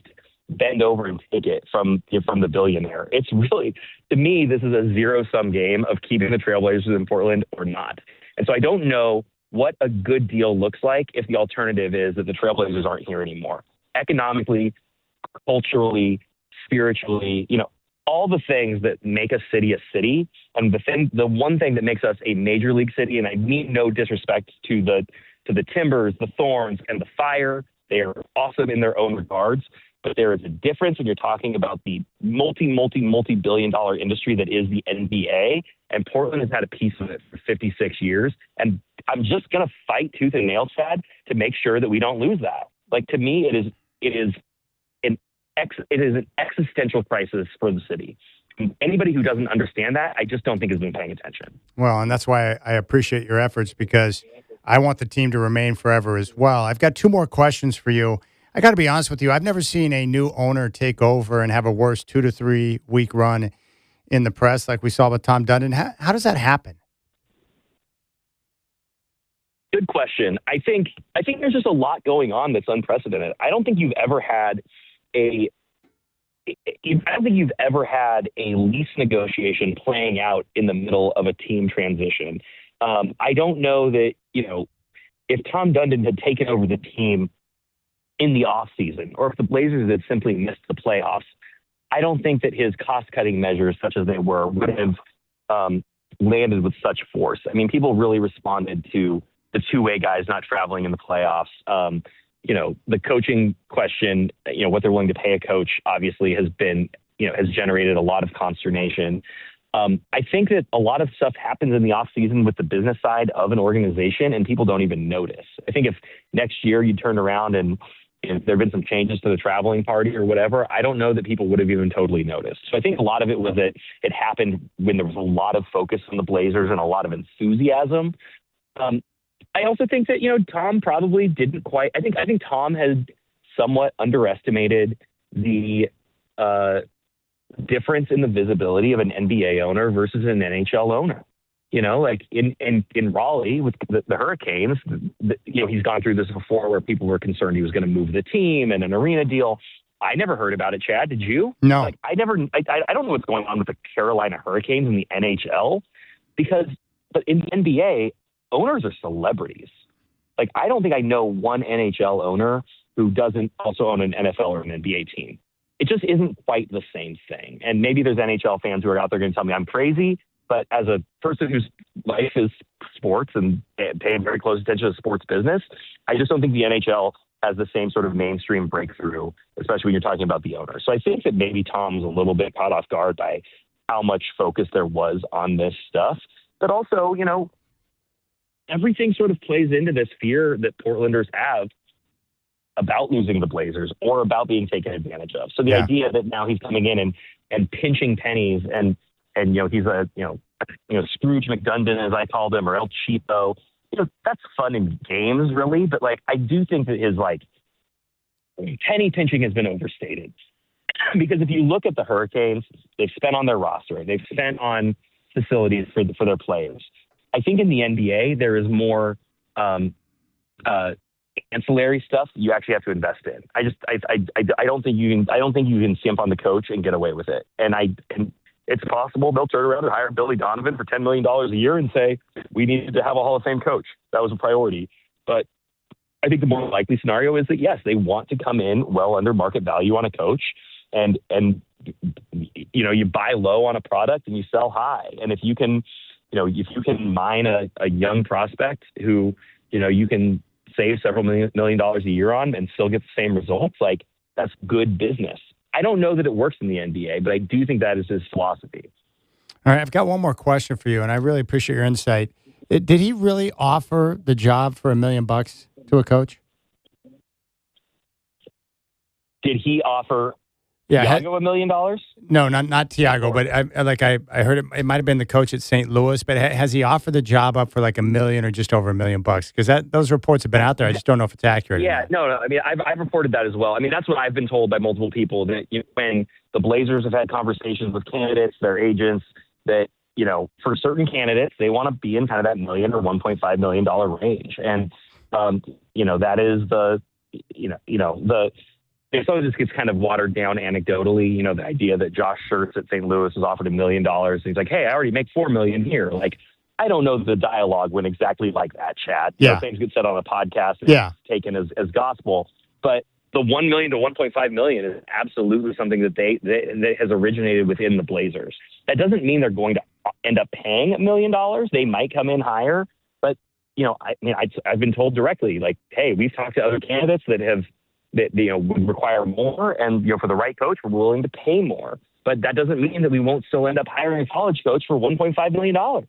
bend over and take it from the billionaire. It's really, to me, this is a zero-sum game of keeping the Trailblazers in Portland or not. And so I don't know what a good deal looks like if the alternative is that the Trailblazers aren't here anymore. Economically, culturally, spiritually, all the things that make a city, and the one thing that makes us a major league city, and I mean no disrespect to the Timbers, the Thorns, and the Fire. They are awesome in their own regards, but there is a difference when you're talking about the multi-billion-dollar industry that is the NBA, and Portland has had a piece of it for 56 years, and I'm just going to fight tooth and nail, Chad, to make sure that we don't lose that. Like, to me, it is an existential crisis for the city. Anybody who doesn't understand that, I just don't think has been paying attention. Well, and that's why I appreciate your efforts, because I want the team to remain forever as well. I've got two more questions for you. I got to be honest with you. I've never seen a new owner take over and have a worse 2 to 3 week run in the press like we saw with Tom Dundon. How does that happen? Good question. I think there's just a lot going on that's unprecedented. I don't think you've ever had a lease negotiation playing out in the middle of a team transition. I don't know that, if Tom Dundon had taken over the team in the offseason, or if the Blazers had simply missed the playoffs, I don't think that his cost-cutting measures, such as they were, would have landed with such force. I mean, people really responded to the two-way guys not traveling in the playoffs. The coaching question, what they're willing to pay a coach, obviously has been, has generated a lot of consternation. I think that a lot of stuff happens in the offseason with the business side of an organization and people don't even notice. I think if next year you turned around and if there have been some changes to the traveling party or whatever, I don't know that people would have even totally noticed. So I think a lot of it was that it happened when there was a lot of focus on the Blazers and a lot of enthusiasm. I also think that, Tom probably didn't quite, I think Tom has somewhat underestimated the difference in the visibility of an NBA owner versus an NHL owner. Like in Raleigh with the Hurricanes, he's gone through this before where people were concerned he was going to move the team and an arena deal. I never heard about it, Chad. Did you? No. Like I don't know what's going on with the Carolina Hurricanes in the NHL but in the NBA, owners are celebrities. Like, I don't think I know one NHL owner who doesn't also own an NFL or an NBA team. It just isn't quite the same thing. And maybe there's NHL fans who are out there going to tell me I'm crazy, but as a person whose life is sports and paying very close attention to sports business, I just don't think the NHL has the same sort of mainstream breakthrough, especially when you're talking about the owner. So I think that maybe Tom's a little bit caught off guard by how much focus there was on this stuff. But also, everything sort of plays into this fear that Portlanders have about losing the Blazers or about being taken advantage of. So the idea that now he's coming in and pinching pennies and he's a Scrooge McDundon, as I called him, or El Cheapo, that's fun in games really. But like, I do think that his penny pinching has been overstated because if you look at the Hurricanes, they've spent on their roster, they've spent on facilities for their players. I think in the NBA, there is more ancillary stuff you actually have to invest in. I don't think you can simp on the coach and get away with it. And it's possible they'll turn around and hire Billy Donovan for $10 million a year and say, we needed to have a Hall of Fame coach. That was a priority. But I think the more likely scenario is that, yes, they want to come in well under market value on a coach and you buy low on a product and you sell high. And if you can mine a young prospect who, you can save several million dollars a year on and still get the same results, like that's good business. I don't know that it works in the NBA, but I do think that is his philosophy. All right, I've got one more question for you, and I really appreciate your insight. Did he really offer the job for $1 million to a coach? Did he offer Tiago $1 million? No, not Tiago, but I heard it might have been the coach at St. Louis, but has he offered the job up for like $1 million or just over $1 million? Because those reports have been out there. I just don't know if it's accurate. Yeah, no. I mean, I've reported that as well. I mean, that's what I've been told by multiple people that when the Blazers have had conversations with candidates, their agents, that for certain candidates they want to be in kind of that $1 million or $1.5 million range, and that is some of this gets kind of watered down anecdotally. The idea that Josh Schertz at St. Louis was offered $1 million. And he's like, hey, I already make $4 million here. Like, I don't know that the dialogue went exactly like that, Chad. Yeah. Things get said on a podcast and taken as gospel. But the $1 million to $1.5 million is absolutely something that has originated within the Blazers. That doesn't mean they're going to end up paying $1 million. They might come in higher. But, I've been told directly, like, hey, we've talked to other candidates that would require more, and for the right coach, we're willing to pay more. But that doesn't mean that we won't still end up hiring a college coach for $1.5 million. So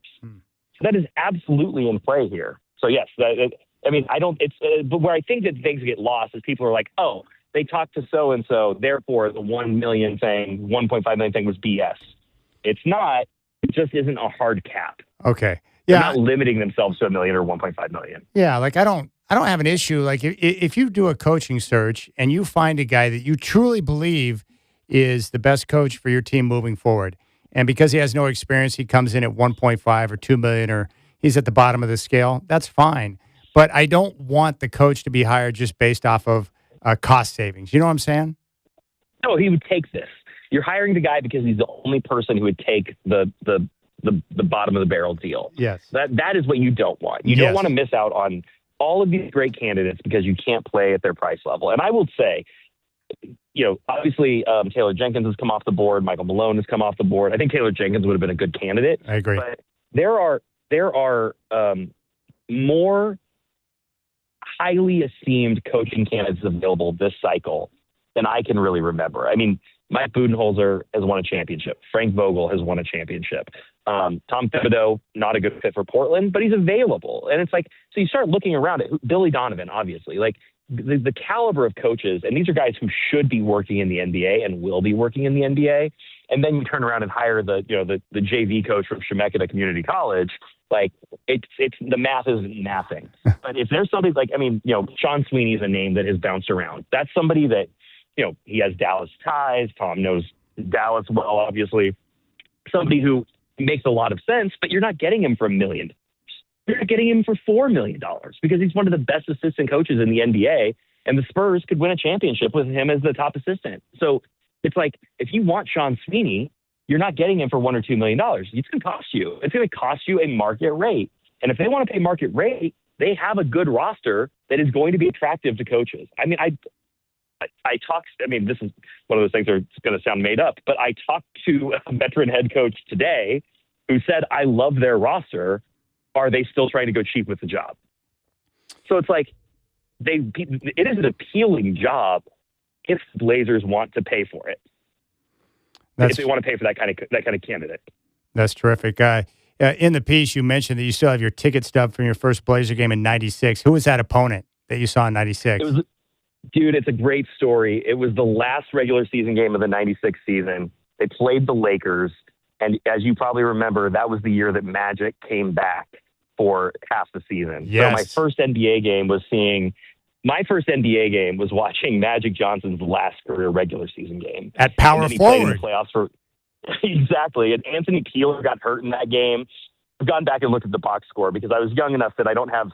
that is absolutely in play here. So yes, but where I think that things get lost is people are like, oh, they talked to so and so, therefore the 1 million thing, 1.5 million thing was BS. It's not. It just isn't a hard cap. Okay. They're Yeah. not limiting themselves to $1 million or 1.5 million. Yeah, like I don't have an issue. Like if you do a coaching search and you find a guy that you truly believe is the best coach for your team moving forward, and because he has no experience, he comes in at 1.5 or 2 million, or he's at the bottom of the scale, that's fine. But I don't want the coach to be hired just based off of cost savings. You know what I'm saying? No, he would take this. You're hiring the guy because he's the only person who would take the bottom of the barrel deal. Yes. That is what you don't want. You Yes. don't want to miss out on all of these great candidates because you can't play at their price level. And I will say, obviously Taylor Jenkins has come off the board. Michael Malone has come off the board. I think Taylor Jenkins would have been a good candidate. I agree. But there are more highly esteemed coaching candidates available this cycle than I can really remember. I mean, Mike Budenholzer has won a championship. Frank Vogel has won a championship. Tom Thibodeau, not a good fit for Portland, but he's available. And it's like, so you start looking around at Billy Donovan, obviously, like the caliber of coaches, and these are guys who should be working in the NBA and will be working in the NBA. And then you turn around and hire the JV coach from Chemeketa Community College. Like it's the math isn't mathing. But if there's somebody like, Sean Sweeney is a name that has bounced around. That's somebody that, he has Dallas ties. Tom knows Dallas well, obviously. Somebody who makes a lot of sense, but you're not getting him for $1 million. You're getting him for $4 million because he's one of the best assistant coaches in the NBA, and the Spurs could win a championship with him as the top assistant. So it's like, if you want Sean Sweeney, you're not getting him for $1 or $2 million. It's going to cost you. It's going to cost you a market rate. And if they want to pay market rate, they have a good roster that is going to be attractive to coaches. I mean, this is one of those things that are going to sound made up, but I talked to a veteran head coach today who said, I love their roster. Are they still trying to go cheap with the job? So it's like, it is an appealing job if the Blazers want to pay for it. If they want to pay for that kind of candidate. That's terrific. In the piece, you mentioned that you still have your ticket stub from your first Blazer game in '96. Who was that opponent that you saw in '96? Dude, it's a great story. It was the last regular season game of the 96 season. They played the Lakers. And as you probably remember, that was the year that Magic came back for half the season. Yes. So my first NBA game was watching Magic Johnson's last career regular season game. At power and then he forward. played in the playoffs exactly. And Anthony Peeler got hurt in that game. I've gone back and looked at the box score because I was young enough that I don't have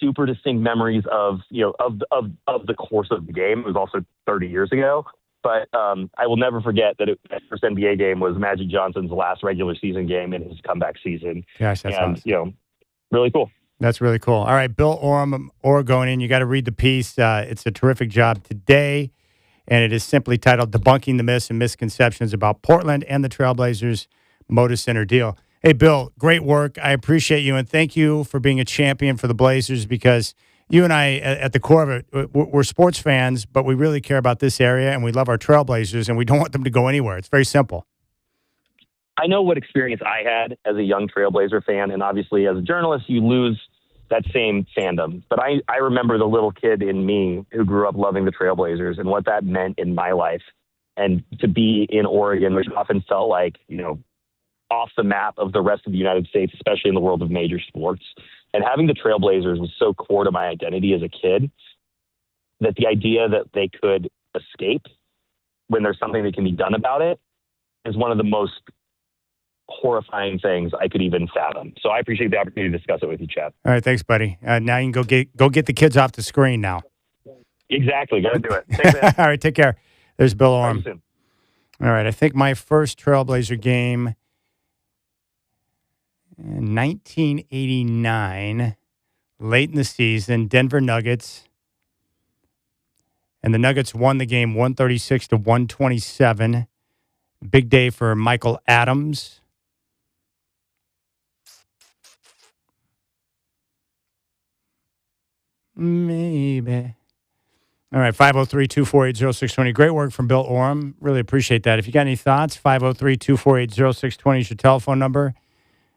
super distinct memories of the course of the game. It was also 30 years ago. But I will never forget that that first NBA game was Magic Johnson's last regular season game in his comeback season. Gosh, that's awesome. Really cool. That's really cool. All right, Bill Oram, Oregonian, you got to read the piece. It's a terrific job today, and it is simply titled Debunking the Myths and Misconceptions About Portland and the Trailblazers Moda Center Deal. Hey, Bill, great work. I appreciate you, and thank you for being a champion for the Blazers because you and I, at the core of it, we're sports fans, but we really care about this area, and we love our Trailblazers, and we don't want them to go anywhere. It's very simple. I know what experience I had as a young Trailblazer fan, and obviously as a journalist, you lose that same fandom. But I remember the little kid in me who grew up loving the Trailblazers and what that meant in my life. And to be in Oregon, which often felt like, off the map of the rest of the United States, especially in the world of major sports. And having the Trailblazers was so core to my identity as a kid that the idea that they could escape when there's something that can be done about it is one of the most horrifying things I could even fathom. So I appreciate the opportunity to discuss it with you, Chad. All right, thanks, buddy. Now you can go get the kids off the screen now. Exactly, got to do it. Thanks, man. All right, take care. There's Bill Oram. Soon. All right, I think my first Trailblazer game in 1989, late in the season, Denver Nuggets. And the Nuggets won the game 136-127. Big day for Michael Adams. Maybe. All right, 503-248-0620. Great work from Bill Oram. Really appreciate that. If you got any thoughts, 503-248-0620 is your telephone number.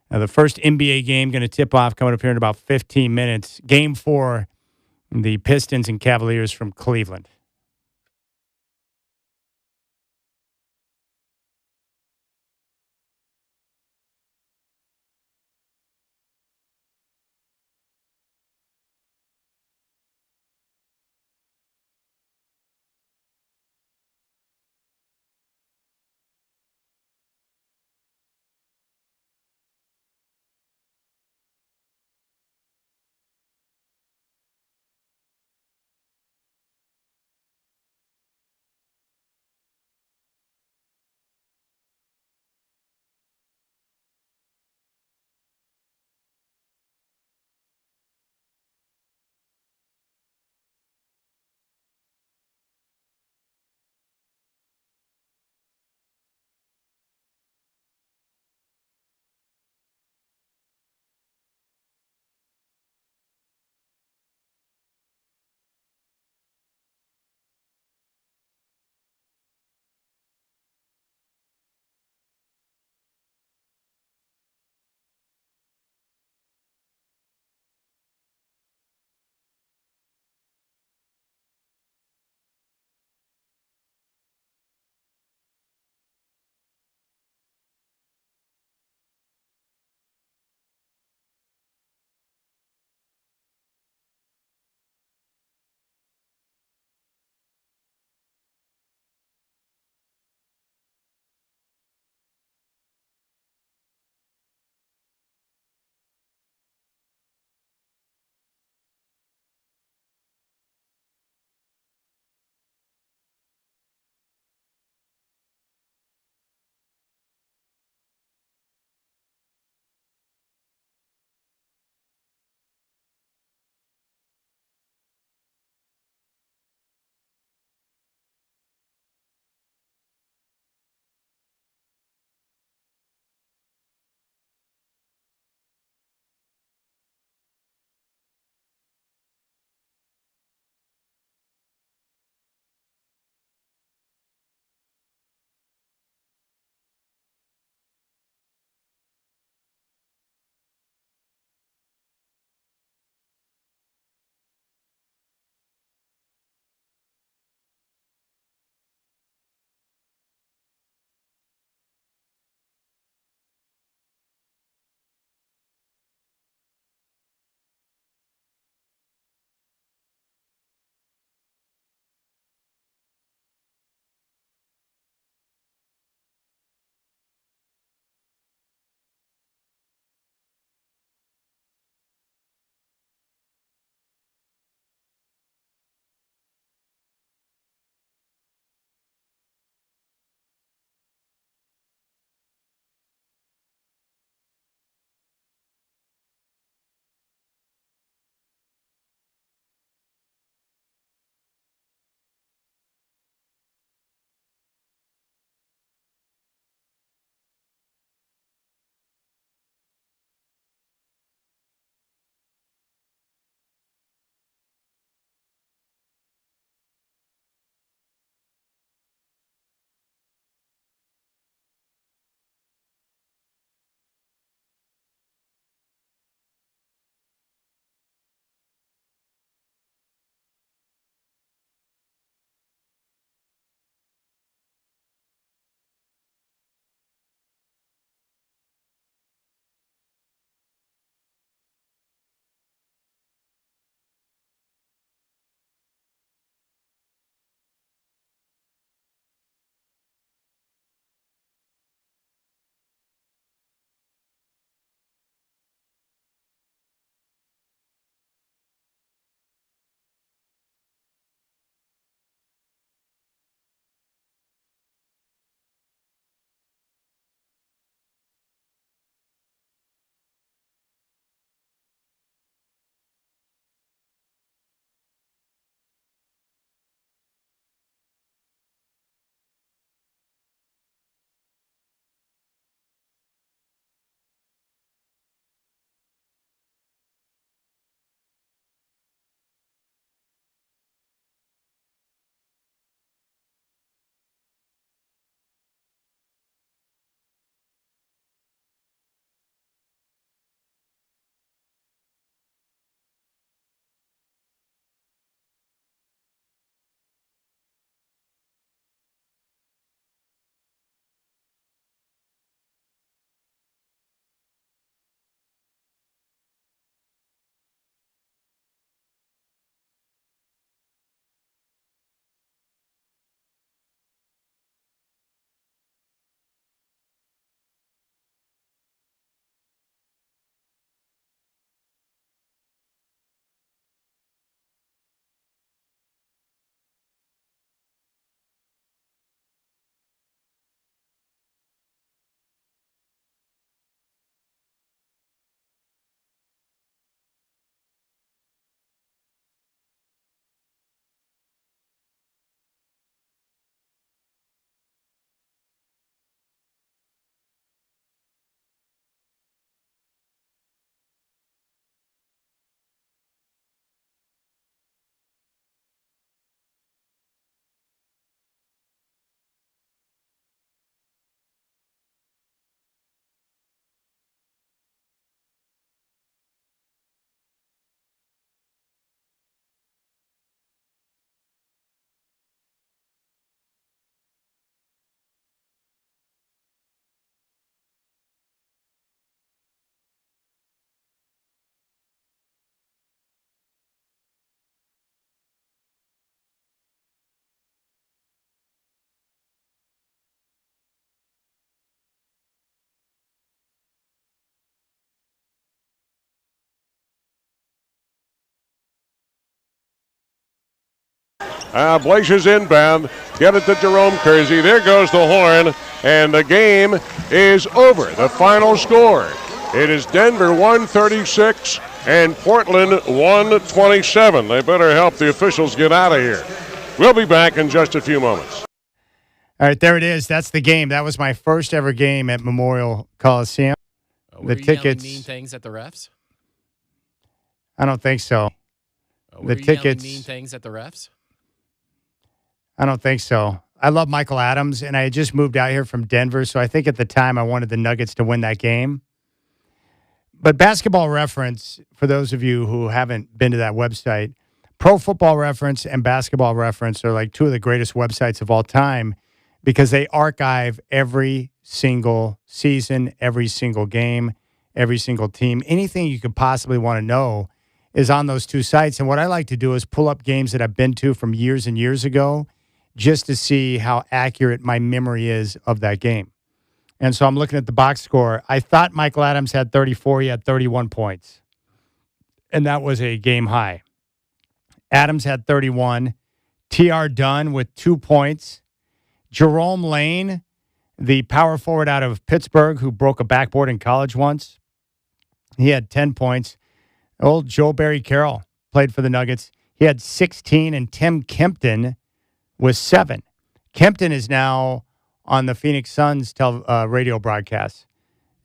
The first NBA game going to tip off coming up here in about 15 minutes. Game 4, the Pistons and Cavaliers from Cleveland. Blazers inbound. Get it to Jerome Kersey. There goes the horn, and the game is over. The final score. It is Denver 136 and Portland 127. They better help the officials get out of here. We'll be back in just a few moments. All right, there it is. That's the game. That was my first ever game at Memorial Coliseum. Were you yelling mean things at the refs? I don't think so. Were you yelling mean things at the refs? I don't think so. I love Michael Adams, and I had just moved out here from Denver, so I think at the time I wanted the Nuggets to win that game. But Basketball Reference, for those of you who haven't been to that website, Pro Football Reference and Basketball Reference are like two of the greatest websites of all time because they archive every single season, every single game, every single team. Anything you could possibly want to know is on those two sites. And what I like to do is pull up games that I've been to from years and years ago just to see how accurate my memory is of that game. And so I'm looking at the box score. I thought Michael Adams had 34. He had 31 points. And that was a game high. Adams had 31. T.R. Dunn with 2 points. Jerome Lane, the power forward out of Pittsburgh who broke a backboard in college once, he had 10 points. Old Joe Barry Carroll played for the Nuggets. He had 16, and Tim Kempton with 7. Kempton is now on the Phoenix Suns radio broadcast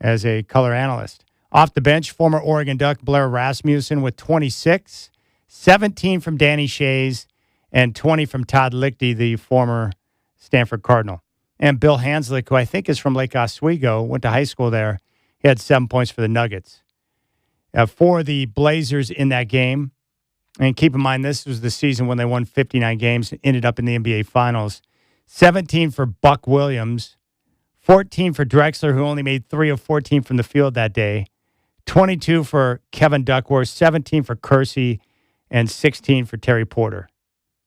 as a color analyst. Off the bench, former Oregon Duck Blair Rasmussen with 26, 17 from Danny Shays, and 20 from Todd Lichty, the former Stanford Cardinal. And Bill Hanslick, who I think is from Lake Oswego, went to high school there. He had 7 points for the Nuggets. For the Blazers in that game, and keep in mind this was the season when they won 59 games and ended up in the NBA Finals. 17 for Buck Williams, 14 for Drexler, who only made 3 of 14 from the field that day, 22 for Kevin Duckworth, 17 for Kersey, and 16 for Terry Porter.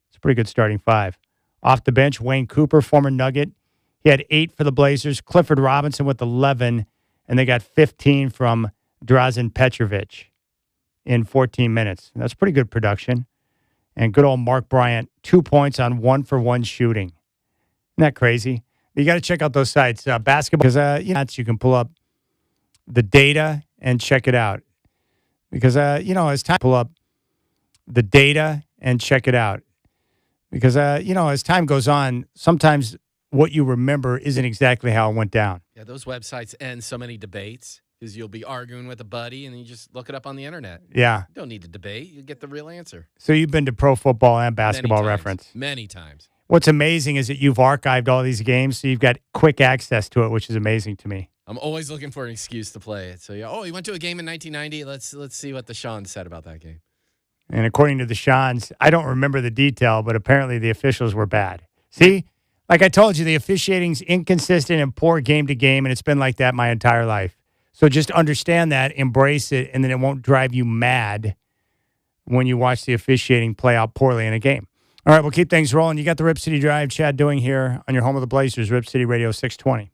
It's a pretty good starting five. Off the bench, Wayne Cooper, former Nugget. He had 8 for the Blazers. Clifford Robinson with 11, and they got 15 from Drazen Petrovic in 14 minutes. That's pretty good production. And good old Mark Bryant, 2 points on 1-for-1 shooting. Isn't that crazy? You got to check out those sites. Basketball, because you can pull up the data and check it out. Because, as time pull up the data and check it out. Because, as time goes on, sometimes what you remember isn't exactly how it went down. Yeah, those websites end so many debates because you'll be arguing with a buddy and then you just look it up on the internet. Yeah. You don't need to debate. You get the real answer. So you've been to Pro Football and Basketball Reference. Many times. What's amazing is that you've archived all these games, so you've got quick access to it, which is amazing to me. I'm always looking for an excuse to play it. So, you went to a game in 1990. Let's see what the Sean said about that game. And according to the Seans, I don't remember the detail, but apparently the officials were bad. See? Like I told you, the officiating's inconsistent and poor game to game, and it's been like that my entire life. So just understand that, embrace it, and then it won't drive you mad when you watch the officiating play out poorly in a game. All right, we'll keep things rolling. You got the Rip City Drive, Chad Doing here on your home of the Blazers, Rip City Radio 620.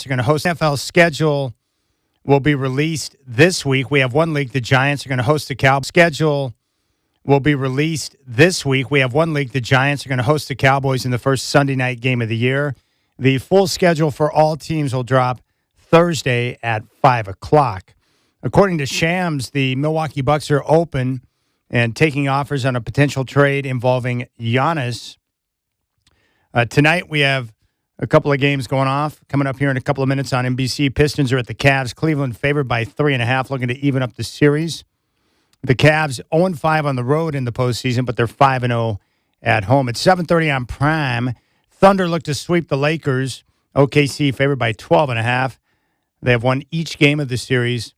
Giants are going to host. NFL schedule will be released this week. We have one league. The Giants are going to host the Cowboys. Schedule will be released this week. We have one league. The Giants are going to host the Cowboys in the first Sunday night game of the year. The full schedule for all teams will drop Thursday at 5 o'clock. According to Shams, the Milwaukee Bucks are open and taking offers on a potential trade involving Giannis. Tonight we have a couple of games going off. Coming up here in a couple of minutes on NBC, Pistons are at the Cavs. Cleveland favored by 3.5, looking to even up the series. The Cavs 0-5 on the road in the postseason, but they're 5-0 at home. At 7:30 on Prime, Thunder look to sweep the Lakers. OKC favored by 12.5. They have won each game of the series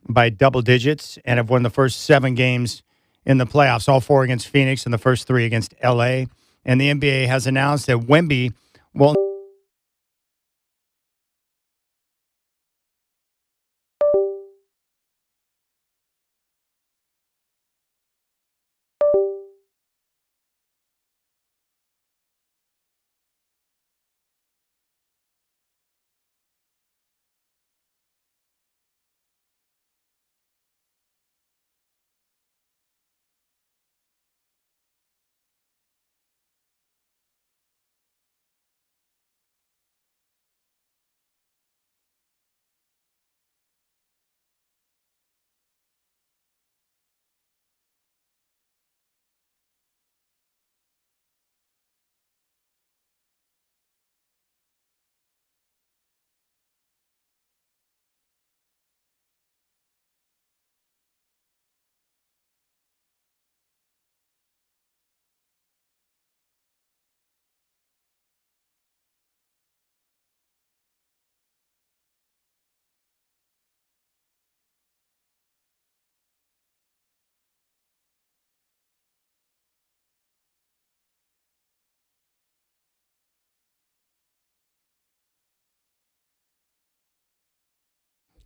by double digits and have won the first 7 games in the playoffs, all 4 against Phoenix and the first 3 against L.A. And the NBA has announced that Wemby will...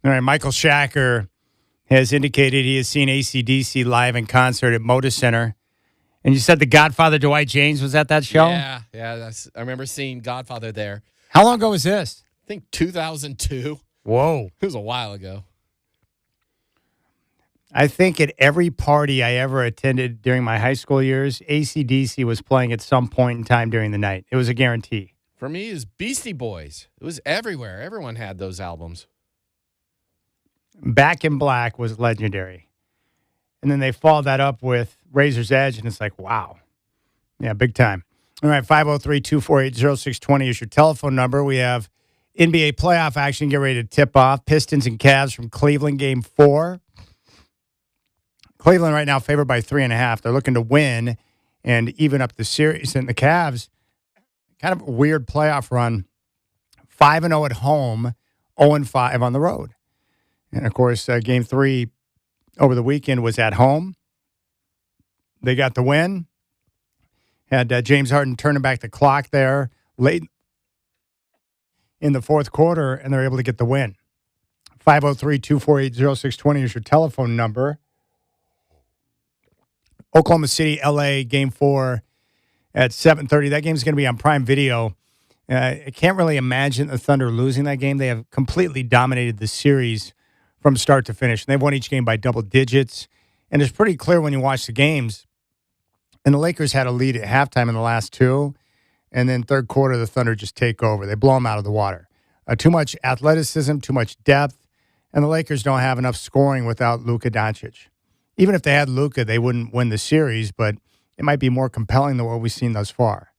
All right, Michael Shacker has indicated he has seen AC/DC live in concert at Moda Center. And you said the Godfather Dwight James was at that show? Yeah. I remember seeing Godfather there. How long ago was this? I think 2002. Whoa. It was a while ago. I think at every party I ever attended during my high school years, AC/DC was playing at some point in time during the night. It was a guarantee. For me, it was Beastie Boys. It was everywhere. Everyone had those albums. Back in Black was legendary. And then they followed that up with Razor's Edge, and it's like, wow. Yeah, big time. All right, 503-248-0620 is your telephone number. We have NBA playoff action get ready to tip off. Pistons and Cavs from Cleveland, Game 4. Cleveland right now favored by 3.5. They're looking to win and even up the series. And the Cavs, kind of a weird playoff run, 5-0 at home, 0-5 on the road. And, of course, Game 3 over the weekend was at home. They got the win. Had James Harden turning back the clock there late in the fourth quarter, and they're able to get the win. 503-248-0620 is your telephone number. Oklahoma City, L.A., Game 4 at 7:30. That game's going to be on Prime Video. I can't really imagine the Thunder losing that game. They have completely dominated the series from start to finish. They've won each game by double digits. And it's pretty clear when you watch the games. And the Lakers had a lead at halftime in the last 2. And then third quarter, the Thunder just take over. They blow them out of the water. Too much athleticism, too much depth. And the Lakers don't have enough scoring without Luka Doncic. Even if they had Luka, they wouldn't win the series, but it might be more compelling than what we've seen thus far.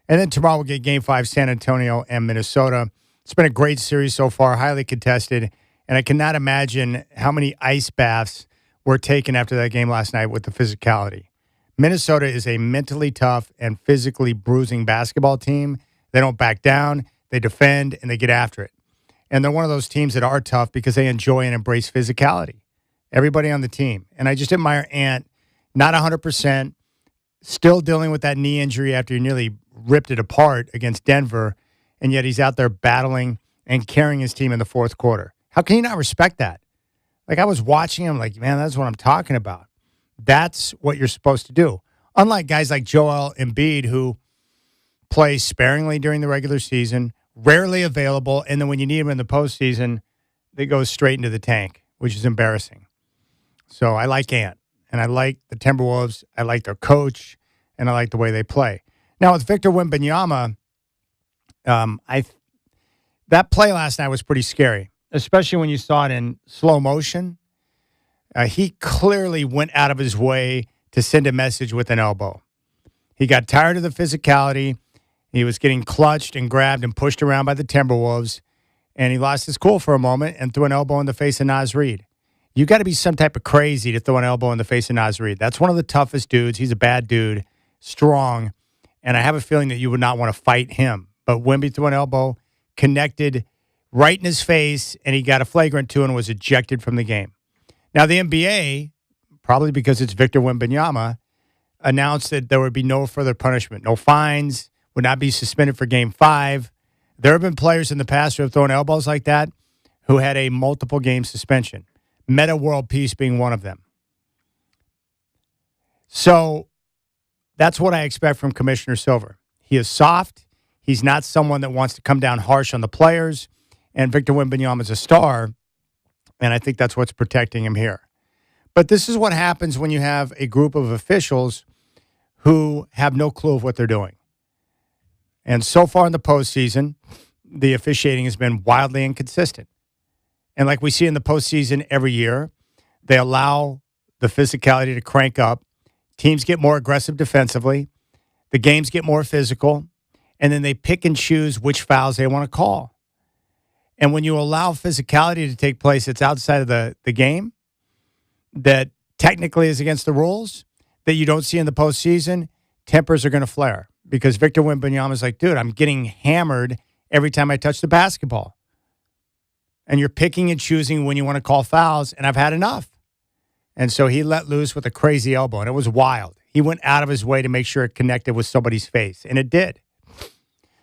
And then tomorrow we'll get Game 5, San Antonio and Minnesota. It's been a great series so far, highly contested. And I cannot imagine how many ice baths were taken after that game last night with the physicality. Minnesota is a mentally tough and physically bruising basketball team. They don't back down, they defend, and they get after it. And they're one of those teams that are tough because they enjoy and embrace physicality. Everybody on the team. And I just admire Ant, not 100%, still dealing with that knee injury after he nearly ripped it apart against Denver, and yet he's out there battling and carrying his team in the fourth quarter. How can you not respect that? Like, I was watching him like, man, that's what I'm talking about. That's what you're supposed to do. Unlike guys like Joel Embiid, who play sparingly during the regular season, rarely available, and then when you need them in the postseason, they go straight into the tank, which is embarrassing. So I like Ant, and I like the Timberwolves. I like their coach, and I like the way they play. Now, with Victor Wembanyama, that play last night was pretty scary, especially when you saw it in slow motion. He clearly went out of his way to send a message with an elbow. He got tired of the physicality. He was getting clutched and grabbed and pushed around by the Timberwolves, and he lost his cool for a moment and threw an elbow in the face of Naz Reid. You got to be some type of crazy to throw an elbow in the face of Naz Reid. That's one of the toughest dudes. He's a bad dude, strong, and I have a feeling that you would not want to fight him. But Wemby threw an elbow, connected right in his face, and he got a flagrant 2 and was ejected from the game. Now, the NBA, probably because it's Victor Wembanyama, announced that there would be no further punishment, no fines, would not be suspended for Game 5. There have been players in the past who have thrown elbows like that who had a multiple-game suspension, Meta World Peace being one of them. So that's what I expect from Commissioner Silver. He is soft. He's not someone that wants to come down harsh on the players. And Victor Wembanyama is a star, and I think that's what's protecting him here. But this is what happens when you have a group of officials who have no clue of what they're doing. And so far in the postseason, the officiating has been wildly inconsistent. And like we see in the postseason every year, they allow the physicality to crank up. Teams get more aggressive defensively. The games get more physical. And then they pick and choose which fouls they want to call. And when you allow physicality to take place that's outside of the game, that technically is against the rules, that you don't see in the postseason, tempers are going to flare. Because Victor Wembanyama is like, dude, I'm getting hammered every time I touch the basketball. And you're picking and choosing when you want to call fouls, and I've had enough. And so he let loose with a crazy elbow, and it was wild. He went out of his way to make sure it connected with somebody's face, and it did.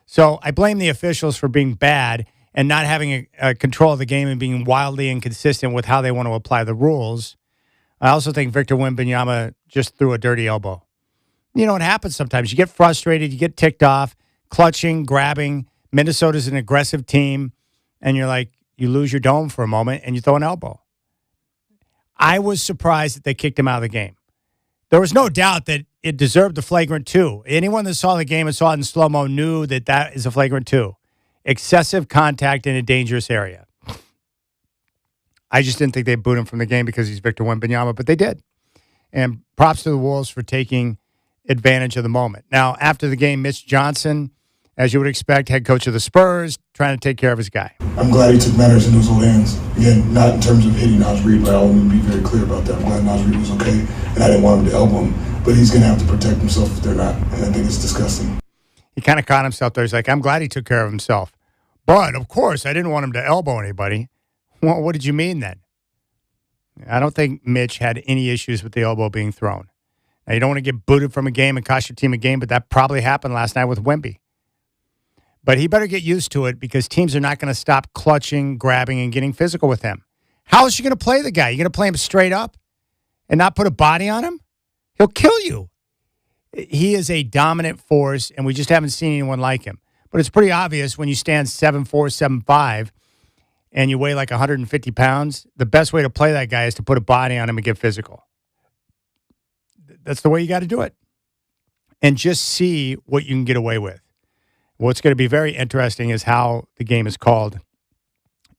So I blame the officials for being bad and not having a control of the game and being wildly inconsistent with how they want to apply the rules. I also think Victor Wembanyama just threw a dirty elbow. You know, it happens sometimes. You get frustrated, you get ticked off, clutching, grabbing. Minnesota's an aggressive team, and you're like, you lose your dome for a moment, and you throw an elbow. I was surprised that they kicked him out of the game. There was no doubt that it deserved a flagrant 2. Anyone that saw the game and saw it in slow-mo knew that that is a flagrant 2. Excessive contact in a dangerous area. I just didn't think they'd boot him from the game because he's Victor Wembanyama, but they did. And props to the Wolves for taking advantage of the moment. Now, after the game, Mitch Johnson, as you would expect, head coach of the Spurs, trying to take care of his guy. I'm glad he took matters into his own hands. Again, not in terms of hitting Naz Reid, but I want to be very clear about that. I'm glad Naz Reid was okay, and I didn't want him to elbow him. But he's going to have to protect himself if they're not, and I think it's disgusting. He kind of caught himself there. He's like, I'm glad he took care of himself. But, of course, I didn't want him to elbow anybody. Well, what did you mean then? I don't think Mitch had any issues with the elbow being thrown. Now, you don't want to get booted from a game and cost your team a game, but that probably happened last night with Wemby. But he better get used to it because teams are not going to stop clutching, grabbing, and getting physical with him. How is you going to play the guy? You going to play him straight up and not put a body on him? He'll kill you. He is a dominant force, and we just haven't seen anyone like him. But it's pretty obvious when you stand 7'4", 7'5", and you weigh like 150 pounds, the best way to play that guy is to put a body on him and get physical. That's the way you got to do it. And just see what you can get away with. What's going to be very interesting is how the game is called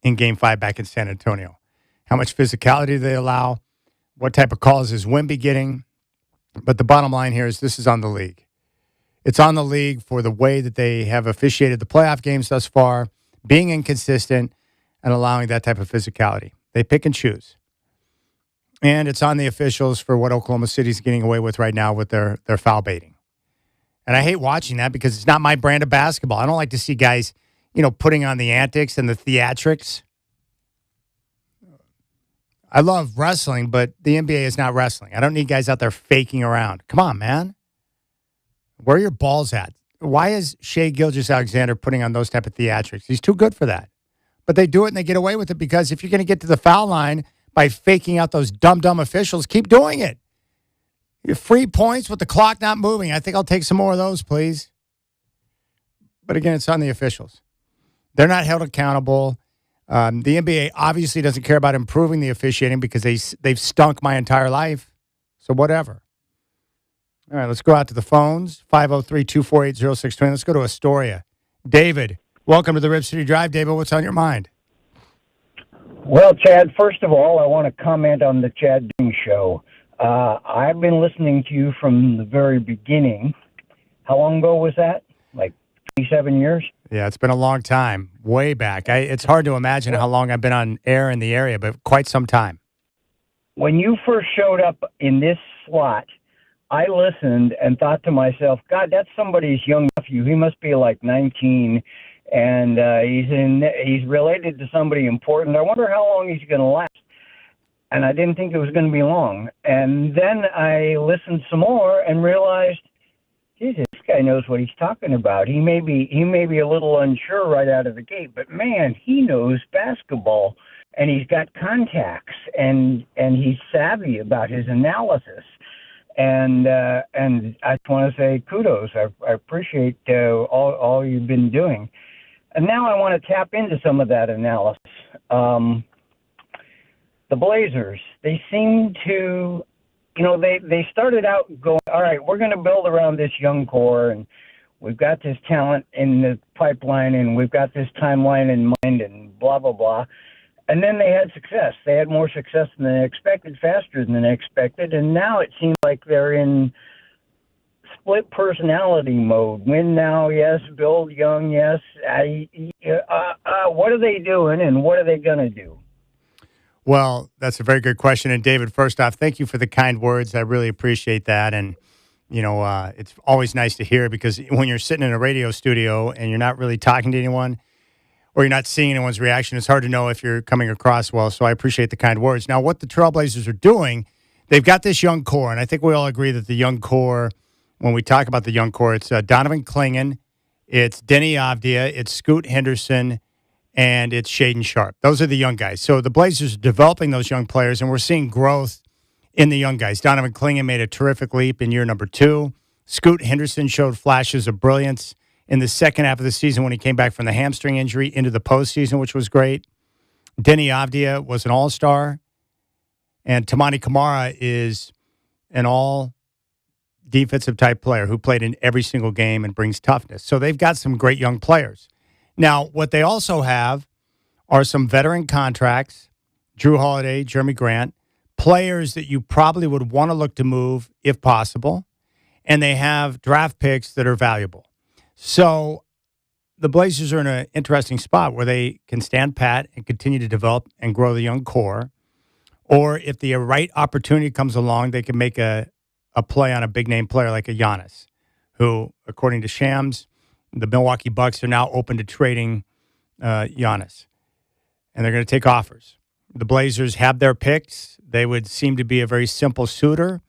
in Game 5 back in San Antonio. How much physicality they allow, what type of calls is Wemby getting. But the bottom line here is this is on the league. It's on the league for the way that they have officiated the playoff games thus far, being inconsistent and allowing that type of physicality. They pick and choose. And it's on the officials for what Oklahoma City's getting away with right now with their foul baiting. And I hate watching that because it's not my brand of basketball. I don't like to see guys, putting on the antics and the theatrics. I love wrestling, but the NBA is not wrestling. I don't need guys out there faking around. Come on, man. Where are your balls at? Why is Shai Gilgeous-Alexander putting on those type of theatrics? He's too good for that. But they do it and they get away with it because if you're going to get to the foul line by faking out those dumb officials, keep doing it. Your free points with the clock not moving. I think I'll take some more of those, please. But again, it's on the officials. They're not held accountable. The NBA obviously doesn't care about improving the officiating because they've stunk my entire life. So whatever. All right, let's go out to the phones. 503-248-0620. Let's go to Astoria. David, welcome to the Rip City Drive. David, what's on your mind? Well, Chad, first of all, I want to comment on the Chad Ding show. I've been listening to you from the very beginning. How long ago was that? Like 27 years? Yeah, it's been a long time. Way back. It's hard to imagine how long I've been on air in the area, but quite some time. When you first showed up in this slot, I listened and thought to myself, God, that's somebody's young nephew. He must be like 19, and he's related to somebody important. I wonder how long he's going to last. And I didn't think it was going to be long. And then I listened some more and realized, Jesus, this guy knows what he's talking about. He may be a little unsure right out of the gate, but man, he knows basketball, and he's got contacts, and he's savvy about his analysis. And I just want to say kudos. I appreciate all you've been doing. And now I want to tap into some of that analysis. The Blazers, they seem to, they started out going, all right, we're going to build around this young core, and we've got this talent in the pipeline, and we've got this timeline in mind, and blah, blah, blah. And then they had success. They had more success than they expected, faster than they expected, and now it seems like they're in split personality mode. Win now, yes. Build young, yes. What are they doing, and what are they going to do? Well, that's a very good question. And David, first off, thank you for the kind words. I really appreciate that. And, it's always nice to hear, because when you're sitting in a radio studio and you're not really talking to anyone, or you're not seeing anyone's reaction, it's hard to know if you're coming across well. So I appreciate the kind words. Now, what the Trailblazers are doing, they've got this young core, and I think we all agree that the young core, when we talk about the young core, it's Donovan Clingan, it's Denny Avdia, it's Scoot Henderson, and it's Shaedon Sharpe. Those are the young guys. So the Blazers are developing those young players, and we're seeing growth in the young guys. Donovan Clingan made a terrific leap in year number 2. Scoot Henderson showed flashes of brilliance in the second half of the season when he came back from the hamstring injury into the postseason, which was great. Denny Avdia was an all-star. And Tamani Kamara is an all-defensive type player who played in every single game and brings toughness. So they've got some great young players. Now, what they also have are some veteran contracts, Drew Holiday, Jeremy Grant, players that you probably would want to look to move if possible, and they have draft picks that are valuable. So the Blazers are in an interesting spot where they can stand pat and continue to develop and grow the young core. Or if the right opportunity comes along, they can make a play on a big-name player like a Giannis, who, according to Shams, the Milwaukee Bucks are now open to trading Giannis. And they're going to take offers. The Blazers have their picks. They would seem to be a very simple suitor.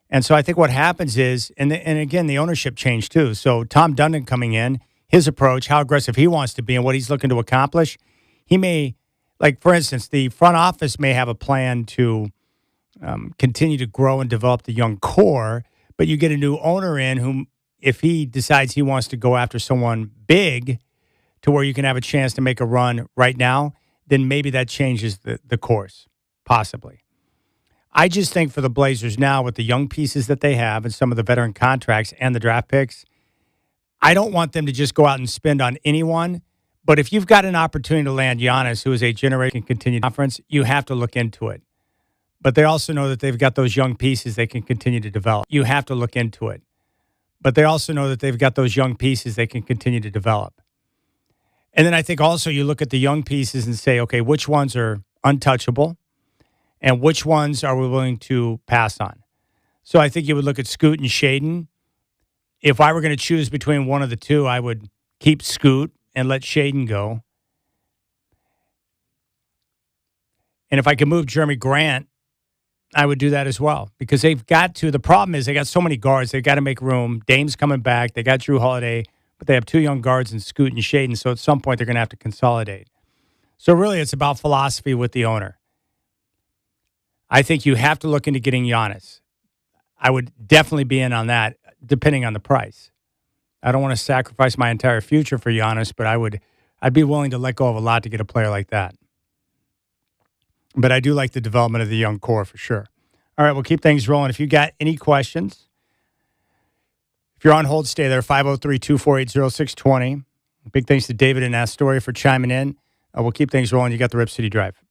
And so I think what happens is, and again, the ownership changed too. So Tom Dundon coming in, his approach, how aggressive he wants to be and what he's looking to accomplish, he may, like for instance, the front office may have a plan to continue to grow and develop the young core, but you get a new owner in whom, if he decides he wants to go after someone big to where you can have a chance to make a run right now, then maybe that changes the course, possibly. I just think for the Blazers now, with the young pieces that they have and some of the veteran contracts and the draft picks, I don't want them to just go out and spend on anyone. But if you've got an opportunity to land Giannis, who is a generation continued conference, you have to look into it. But they also know that they've got those young pieces they can continue to develop. You have to look into it. But they also know that they've got those young pieces they can continue to develop. And then I think also you look at the young pieces and say, okay, which ones are untouchable? And which ones are we willing to pass on? So I think you would look at Scoot and Shaedon. If I were going to choose between one of the two, I would keep Scoot and let Shaedon go. And if I could move Jeremy Grant, I would do that as well. Because they've got to, the problem is they got so many guards, they've got to make room. Dame's coming back. They got Drew Holiday, but they have 2 young guards in Scoot and Shaedon. So at some point, they're going to have to consolidate. So really, it's about philosophy with the owner. I think you have to look into getting Giannis. I would definitely be in on that, depending on the price. I don't want to sacrifice my entire future for Giannis, but I would I'd be willing to let go of a lot to get a player like that. But I do like the development of the young core for sure. All right, we'll keep things rolling. If you got any questions, if you're on hold, stay there, 503-248-0620. Big thanks to David and Astoria for chiming in. We'll keep things rolling. You got the Rip City Drive.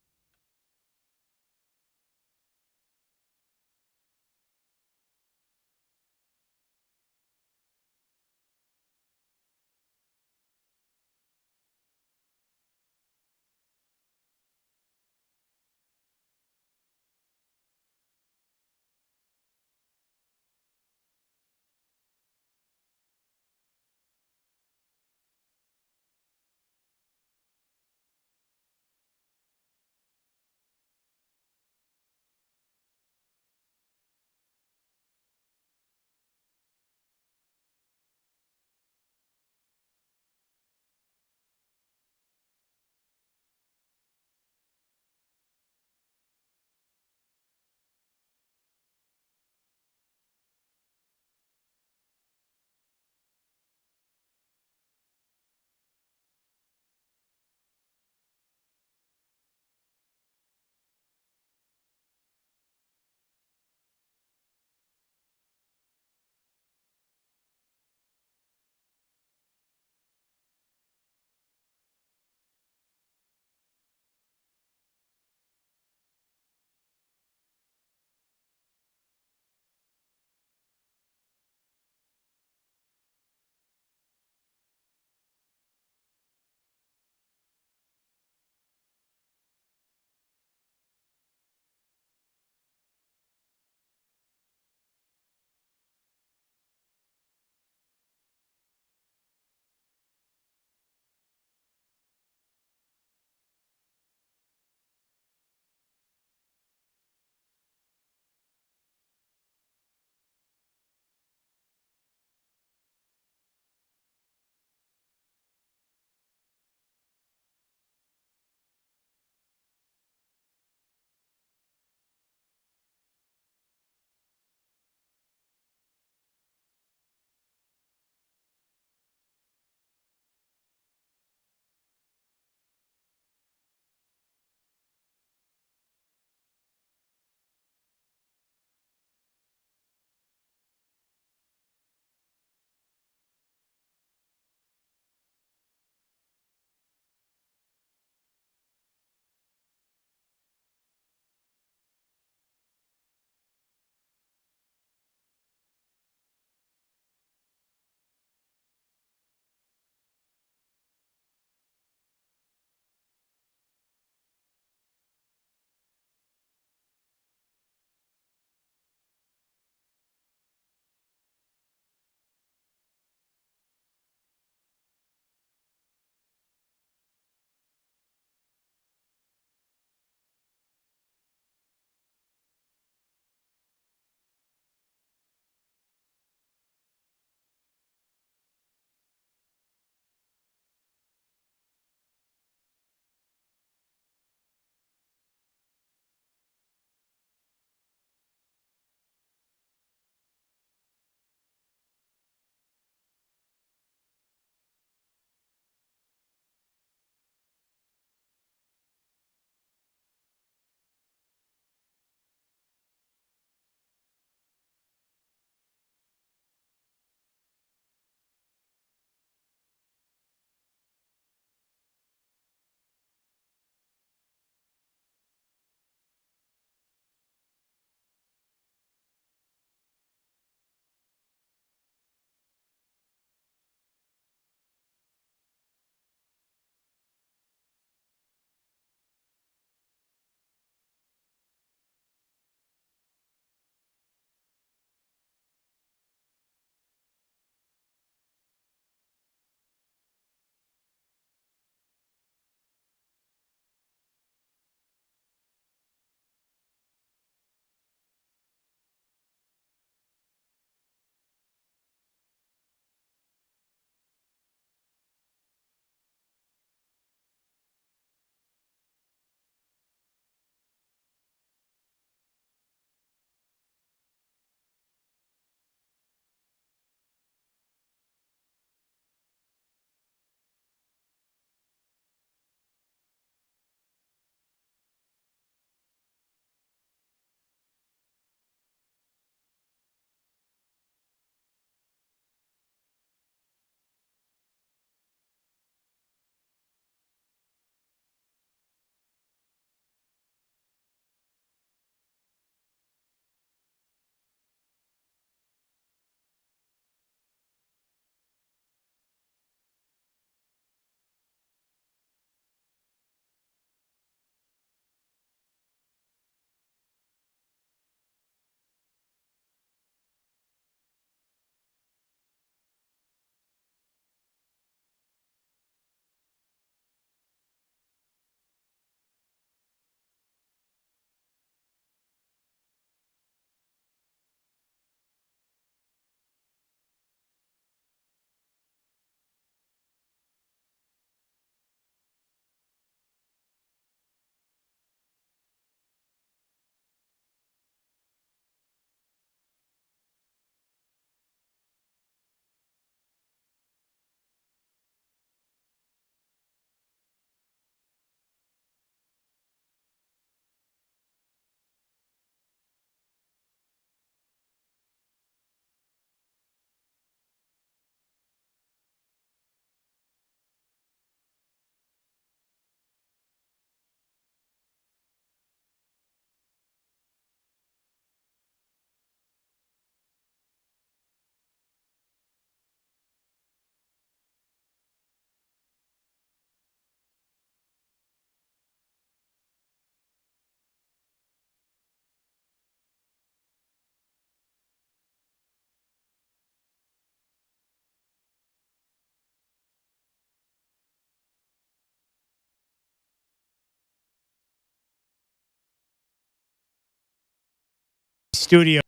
studios.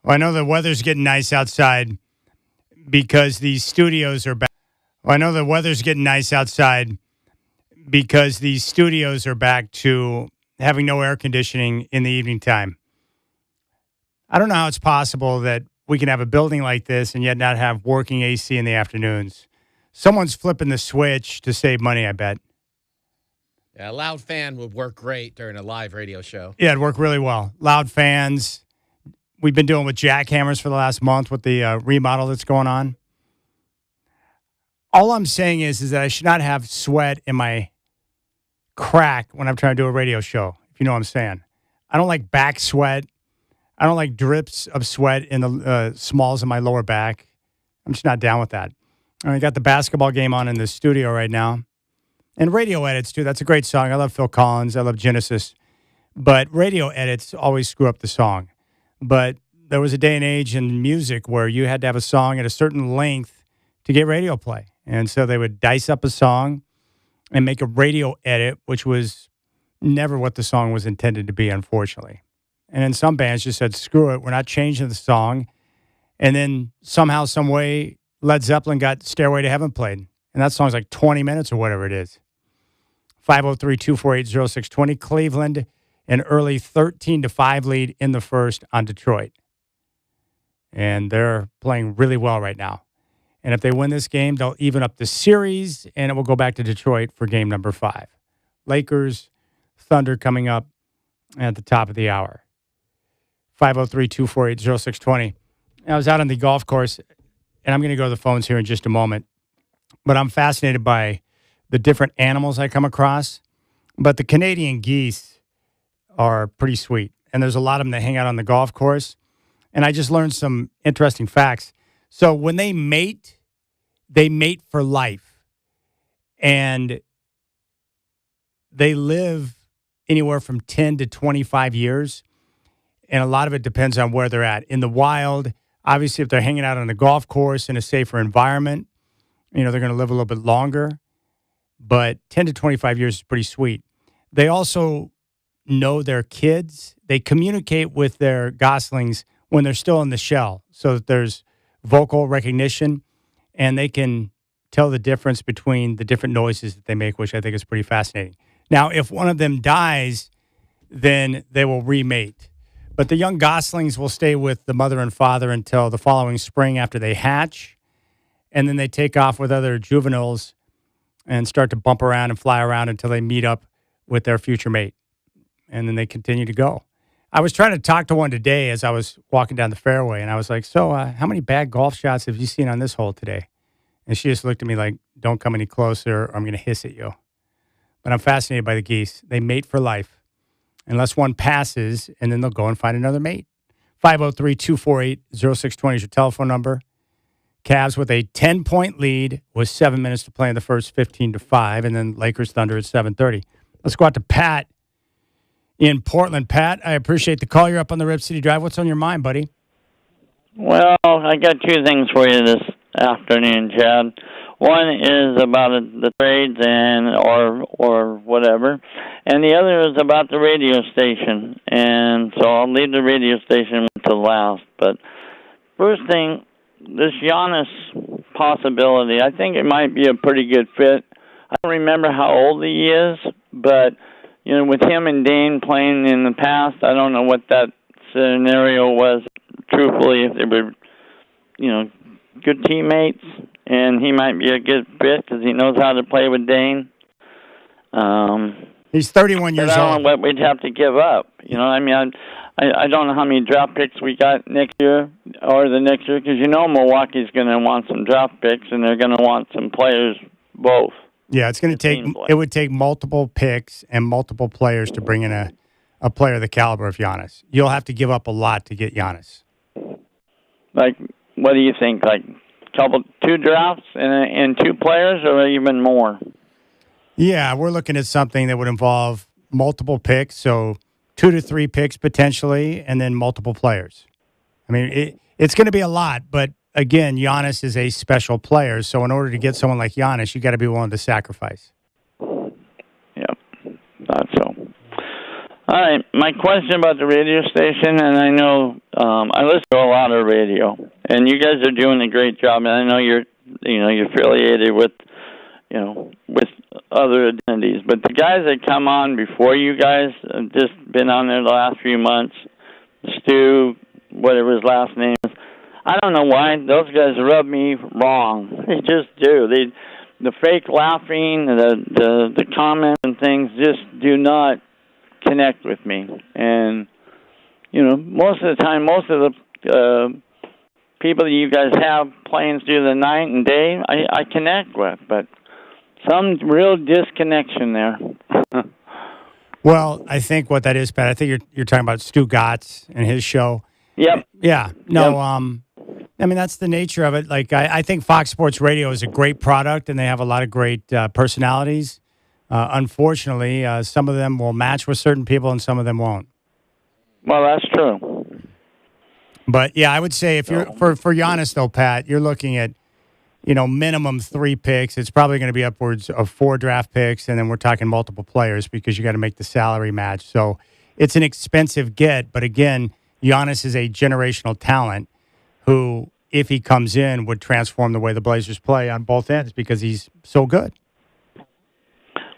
Well, I know the weather's getting nice outside because these studios are back. Well, I know the weather's getting nice outside because these studios are back to having no air conditioning in the evening time. I don't know how it's possible that we can have a building like this and yet not have working AC in the afternoons. Someone's flipping the switch to save money, I bet. Yeah, a loud fan would work great during a live radio show. Yeah, it'd work really well. Loud fans. We've been doing with jackhammers for the last month with the remodel that's going on. All I'm saying is that I should not have sweat in my crack when I'm trying to do a radio show, if you know what I'm saying. I don't like back sweat. I don't like drips of sweat in the smalls of my lower back. I'm just not down with that. I got the basketball game on in the studio right now. And radio edits, too. That's a great song. I love Phil Collins. I love Genesis. But radio edits always screw up the song. But there was a day and age in music where you had to have a song at a certain length to get radio play. And so they would dice up a song and make a radio edit, which was never what the song was intended to be, unfortunately. And then some bands just said, screw it, we're not changing the song. And then somehow, some way, Led Zeppelin got Stairway to Heaven played. And that song's like 20 minutes or whatever it is. 503-248-0620. Cleveland, an early 13-5 lead in the first on Detroit. And they're playing really well right now. And if they win this game, they'll even up the series, and it will go back to Detroit for game number 5. Lakers, Thunder coming up at the top of the hour. 503-248-0620. I was out on the golf course, and I'm going to go to the phones here in just a moment. But I'm fascinated by the different animals I come across. But the Canadian geese are pretty sweet. And there's a lot of them that hang out on the golf course. And I just learned some interesting facts. So when they mate for life. And they live anywhere from 10 to 25 years. And a lot of it depends on where they're at. In the wild, obviously, if they're hanging out on a golf course in a safer environment, they're going to live a little bit longer. But 10 to 25 years is pretty sweet. They also know their kids. They communicate with their goslings when they're still in the shell, so that there's vocal recognition, and they can tell the difference between the different noises that they make, which I think is pretty fascinating. Now, if one of them dies, then they will remate. But the young goslings will stay with the mother and father until the following spring after they hatch, and then they take off with other juveniles and start to bump around and fly around until they meet up with their future mate, and then they continue to go. I was trying to talk to one today as I was walking down the fairway, and I was like, so how many bad golf shots have you seen on this hole today? And she just looked at me like, don't come any closer or I'm going to hiss at you. But I'm fascinated by the geese. They mate for life unless one passes, and then they'll go and find another mate. 503-248-0620 is your telephone number. Cavs with a 10-point lead with 7 minutes to play in the first 15-5, and then Lakers Thunder at 7:30. Let's go out to Pat in Portland. Pat, I appreciate the call. You're up on the Rip City Drive. What's on your mind, buddy? Well, I got two things for you this afternoon, Chad. One is about the trades or whatever, and the other is about the radio station. And so I'll leave the radio station to last. But first thing, this Giannis possibility, I think it might be a pretty good fit. I don't remember how old he is, but with him and Dane playing in the past, I don't know what that scenario was. Truthfully, if they were, good teammates, and he might be a good fit because he knows how to play with Dane. He's 31 years old. I don't old. know what we'd have to give up. I don't know how many draft picks we got next year or the next year because Milwaukee's going to want some draft picks and they're going to want some players both. Yeah, it's going to take. It would take multiple picks and multiple players to bring in a player the caliber of Giannis. You'll have to give up a lot to get Giannis. Like, what do you think? Like, two drafts and two players, or even more? Yeah, we're looking at something that would involve multiple picks, so 2 to 3 picks potentially, and then multiple players. I mean, it's going to be a lot, but again, Giannis is a special player, so in order to get someone like Giannis, you got to be willing to sacrifice. Yep, thought so. All right, my question about the radio station, and I know I listen to a lot of radio, and you guys are doing a great job, and I know you're affiliated with other identities, but the guys that come on before you guys have just been on there the last few months, Stu, whatever his last name is, I don't know why those guys rub me wrong. They just do. The fake laughing, the comments and things just do not connect with me. And most of the time, most of the people that you guys have playing through the night and day, I connect with, but some real disconnection there. Well, I think what that is, Pat, I think you're talking about Stu Gotts and his show. Yep. Yeah. No, Yep. I mean, that's the nature of it. Like, I think Fox Sports Radio is a great product, and they have a lot of great personalities. Unfortunately, some of them will match with certain people, and some of them won't. Well, that's true. But, yeah, I would say if you're for Giannis, though, Pat, you're looking at, minimum 3 picks. It's probably going to be upwards of 4 draft picks, and then we're talking multiple players because you got to make the salary match. So it's an expensive get. But, again, Giannis is a generational talent who, if he comes in, would transform the way the Blazers play on both ends because he's so good.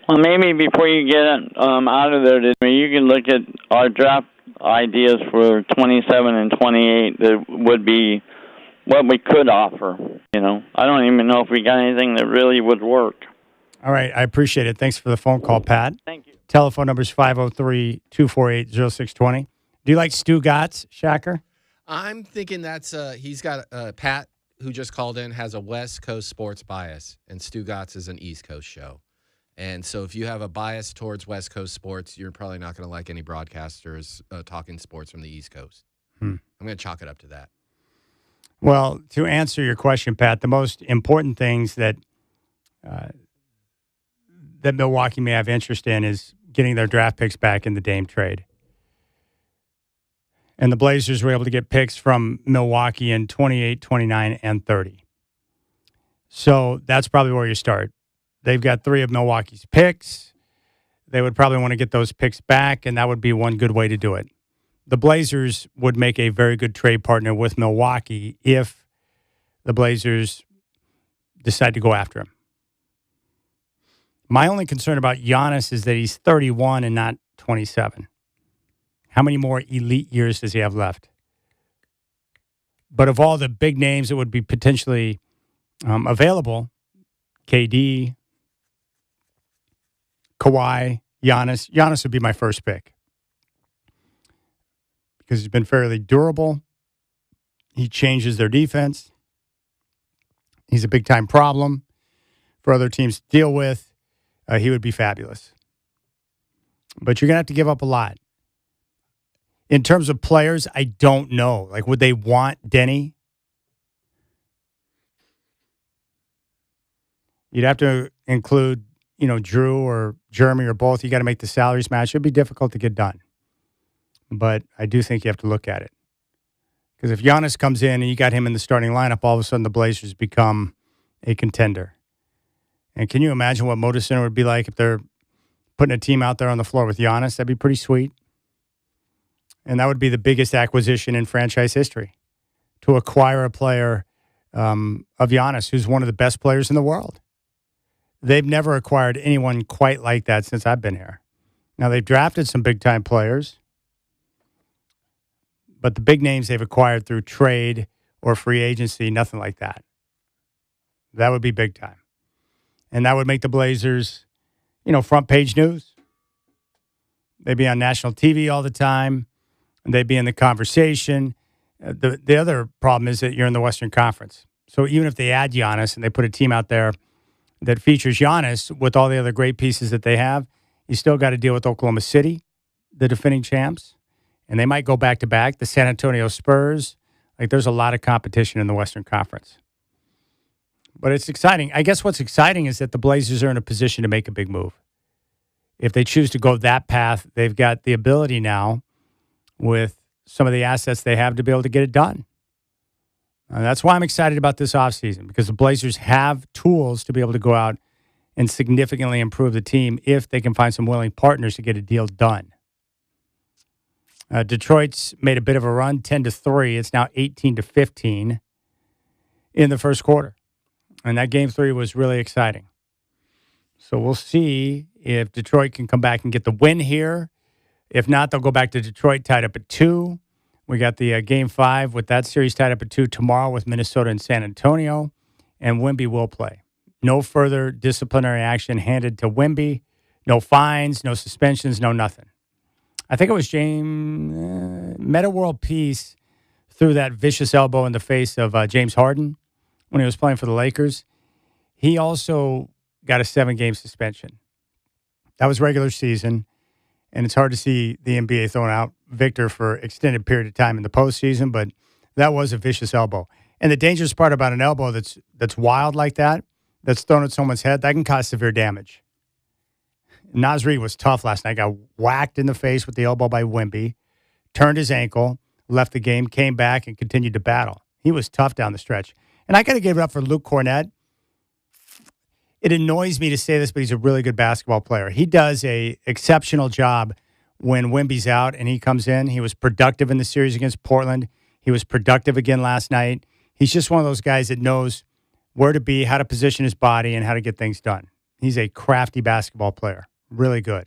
Well, maybe before you get out of there, you can look at our draft ideas for 27 and 28 that would be what we could offer. I don't even know if we got anything that really would work. All right. I appreciate it. Thanks for the phone call, Pat. Thank you. Telephone number is 503-248-0620. Do you like Stu Gotts, Shacker? I'm thinking that's he's got Pat, who just called in, has a West Coast sports bias, and Stu Gotts is an East Coast show. And so if you have a bias towards West Coast sports, you're probably not going to like any broadcasters talking sports from the East Coast. I'm going to chalk it up to that. Well, to answer your question, Pat, the most important things that that Milwaukee may have interest in is getting their draft picks back in the Dame trade. And the Blazers were able to get picks from Milwaukee in 28, 29, and 30. So that's probably where you start. They've got 3 of Milwaukee's picks. They would probably want to get those picks back, and that would be one good way to do it. The Blazers would make a very good trade partner with Milwaukee if the Blazers decide to go after him. My only concern about Giannis is that he's 31 and not 27. How many more elite years does he have left? But of all the big names that would be potentially available, KD, Kawhi, Giannis would be my first pick because he's been fairly durable. He changes their defense. He's a big-time problem for other teams to deal with. He would be fabulous. But you're going to have to give up a lot. In terms of players, I don't know. Like, would they want Denny? You'd have to include, Drew or Jeremy or both. You got to make the salaries match. It'd be difficult to get done. But I do think you have to look at it. Because if Giannis comes in and you got him in the starting lineup, all of a sudden the Blazers become a contender. And can you imagine what Moda Center would be like if they're putting a team out there on the floor with Giannis? That'd be pretty sweet. And that would be the biggest acquisition in franchise history, to acquire a player of Giannis, who's one of the best players in the world. They've never acquired anyone quite like that since I've been here. Now, they've drafted some big-time players, but the big names they've acquired through trade or free agency, nothing like that. That would be big time. And that would make the Blazers, front page news. They'd be on national TV all the time. And they'd be in the conversation. The other problem is that you're in the Western Conference. So even if they add Giannis and they put a team out there that features Giannis with all the other great pieces that they have, you still got to deal with Oklahoma City, the defending champs. And they might go back-to-back. The San Antonio Spurs. Like, there's a lot of competition in the Western Conference. But it's exciting. I guess what's exciting is that the Blazers are in a position to make a big move. If they choose to go that path, they've got the ability now with some of the assets they have to be able to get it done. That's why I'm excited about this offseason, because the Blazers have tools to be able to go out and significantly improve the team if they can find some willing partners to get a deal done. Detroit's made a bit of a run, 10-3. It's now 18-15 in the first quarter. And that game 3 was really exciting. So we'll see if Detroit can come back and get the win here. If not, they'll go back to Detroit tied up at 2. We got the game 5 with that series tied up at 2 tomorrow with Minnesota and San Antonio. And Wemby will play. No further disciplinary action handed to Wemby. No fines, no suspensions, no nothing. I think it was James Meta World Peace threw that vicious elbow in the face of James Harden when he was playing for the Lakers. He also got a 7-game suspension. That was regular season, and it's hard to see the NBA throwing out Victor for extended period of time in the postseason, but that was a vicious elbow. And the dangerous part about an elbow that's wild like that, that's thrown at someone's head, that can cause severe damage. Naz Reid was tough last night. Got whacked in the face with the elbow by Wemby, turned his ankle, left the game, came back, and continued to battle. He was tough down the stretch. And I got to give it up for Luke Cornett. It annoys me to say this, but he's a really good basketball player. He does a exceptional job when Wemby's out and he comes in. He was productive in the series against Portland. He was productive again last night. He's just one of those guys that knows where to be, how to position his body, and how to get things done. He's a crafty basketball player. Really good.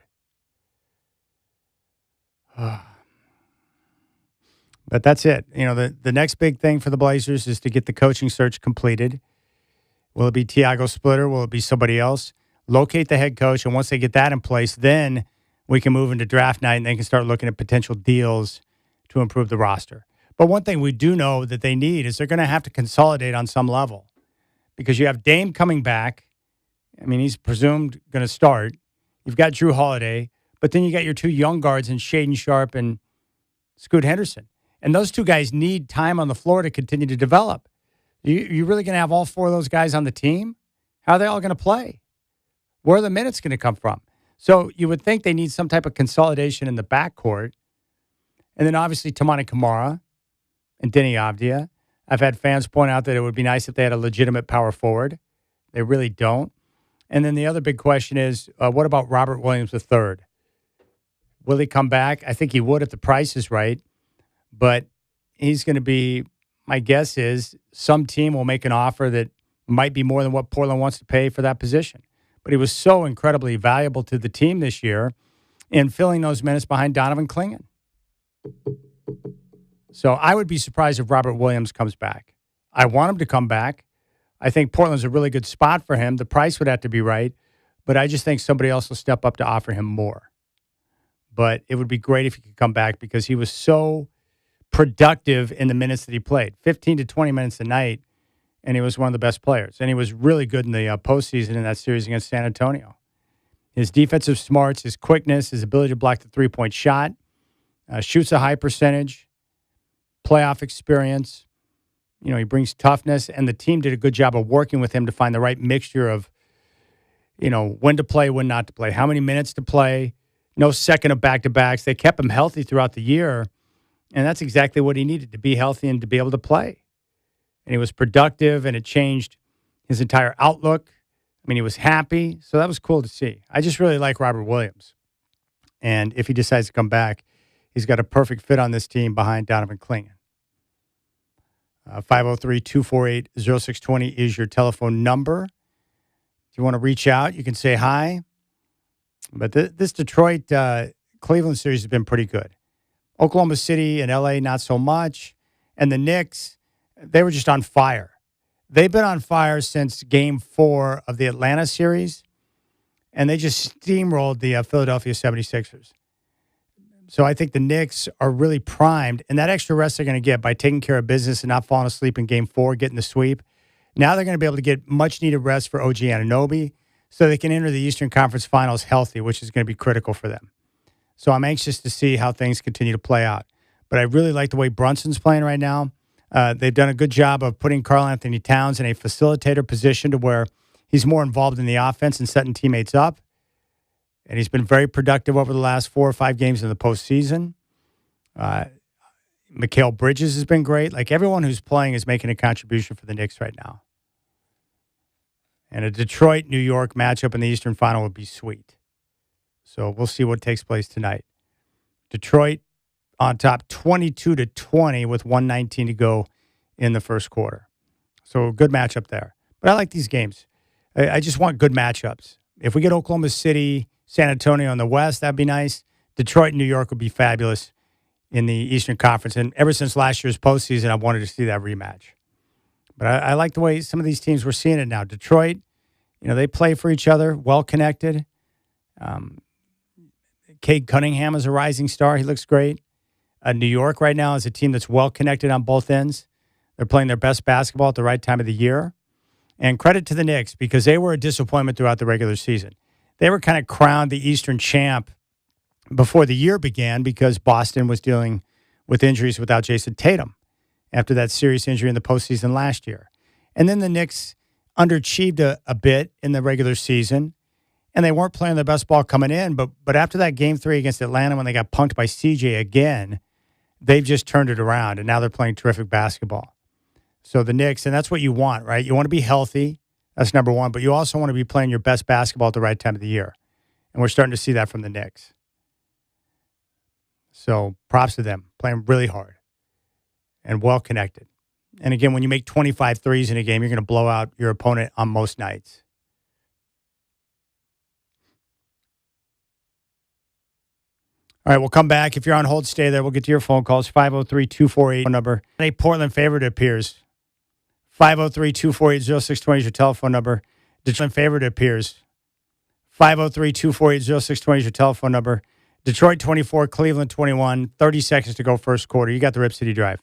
But that's it. You know, the next big thing for the Blazers is to get the coaching search completed. Will it be Tiago Splitter? Will it be somebody else? Locate the head coach, and once they get that in place, then we can move into draft night and they can start looking at potential deals to improve the roster. But one thing we do know that they need is they're going to have to consolidate on some level because you have Dame coming back. I mean, he's presumed going to start. You've got Drew Holiday, but then you got your 2 young guards in Shaedon Sharpe and Scoot Henderson. And those 2 guys need time on the floor to continue to develop. You really going to have all 4 of those guys on the team? How are they all going to play? Where are the minutes going to come from? So you would think they need some type of consolidation in the backcourt. And then obviously Tamani Kamara and Denny Avdia. I've had fans point out that it would be nice if they had a legitimate power forward. They really don't. And then the other big question is, what about Robert Williams III? Will he come back? I think he would if the price is right. But he's going to be, my guess is, some team will make an offer that might be more than what Portland wants to pay for that position. But he was so incredibly valuable to the team this year in filling those minutes behind Donovan Clingan. So I would be surprised if Robert Williams comes back. I want him to come back. I think Portland's a really good spot for him. The price would have to be right, but I just think somebody else will step up to offer him more. But it would be great if he could come back because he was so productive in the minutes that he played, 15 to 20 minutes a night, and he was one of the best players. And he was really good in the postseason in that series against San Antonio. His defensive smarts, his quickness, his ability to block the three-point shot, shoots a high percentage, playoff experience. You know, he brings toughness, and the team did a good job of working with him to find the right mixture of, you know, when to play, when not to play, how many minutes to play, no second of back-to-backs. They kept him healthy throughout the year, and that's exactly what he needed, to be healthy and to be able to play. And he was productive, and it changed his entire outlook. I mean, he was happy, so that was cool to see. I just really like Robert Williams. And if he decides to come back, he's got a perfect fit on this team behind Donovan Clingan. 503-248-0620 is your telephone number. If you want to reach out, you can say hi. But this Detroit-Cleveland series has been pretty good. Oklahoma City and L.A., not so much. And the Knicks, they were just on fire. They've been on fire since Game 4 of the Atlanta series, and they just steamrolled the Philadelphia 76ers. So I think the Knicks are really primed, and that extra rest they're going to get by taking care of business and not falling asleep in Game 4, getting the sweep. Now they're going to be able to get much-needed rest for OG Anunoby so they can enter the Eastern Conference Finals healthy, which is going to be critical for them. So I'm anxious to see how things continue to play out. But I really like the way Brunson's playing right now. They've done a good job of putting Karl Anthony Towns in a facilitator position to where he's more involved in the offense and setting teammates up. And he's been very productive over the last 4 or 5 games in the postseason. Mikal Bridges has been great. Like, everyone who's playing is making a contribution for the Knicks right now. And a Detroit-New York matchup in the Eastern Final would be sweet. So we'll see what takes place tonight. Detroit, on top 22-20 with 119 to go in the first quarter. So good matchup there. But I like these games. I just want good matchups. If we get Oklahoma City, San Antonio in the West, that'd be nice. Detroit and New York would be fabulous in the Eastern Conference. And ever since last year's postseason, I've wanted to see that rematch. But I like the way some of these teams, we're seeing it now. Detroit, they play for each other, well-connected. Cade Cunningham is a rising star. He looks great. New York right now is a team that's well-connected on both ends. They're playing their best basketball at the right time of the year. And credit to the Knicks because they were a disappointment throughout the regular season. They were kind of crowned the Eastern champ before the year began because Boston was dealing with injuries without Jason Tatum after that serious injury in the postseason last year. And then the Knicks underachieved a bit in the regular season, and they weren't playing their best ball coming in. But after that Game 3 against Atlanta when they got punked by CJ again, they've just turned it around, and now they're playing terrific basketball. So the Knicks, and that's what you want, right? You want to be healthy. That's number one. But you also want to be playing your best basketball at the right time of the year. And we're starting to see that from the Knicks. So props to them, playing really hard and well-connected. And again, when you make 25 threes in a game, you're going to blow out your opponent on most nights. All right, we'll come back. If you're on hold, stay there. We'll get to your phone calls. 503-248 number. A Portland favorite appears. 503-248-0620 is your telephone number. Detroit favorite appears. 503-248-0620 is your telephone number. Detroit 24, Cleveland 21. 30 seconds to go first quarter. You got the Rip City Drive.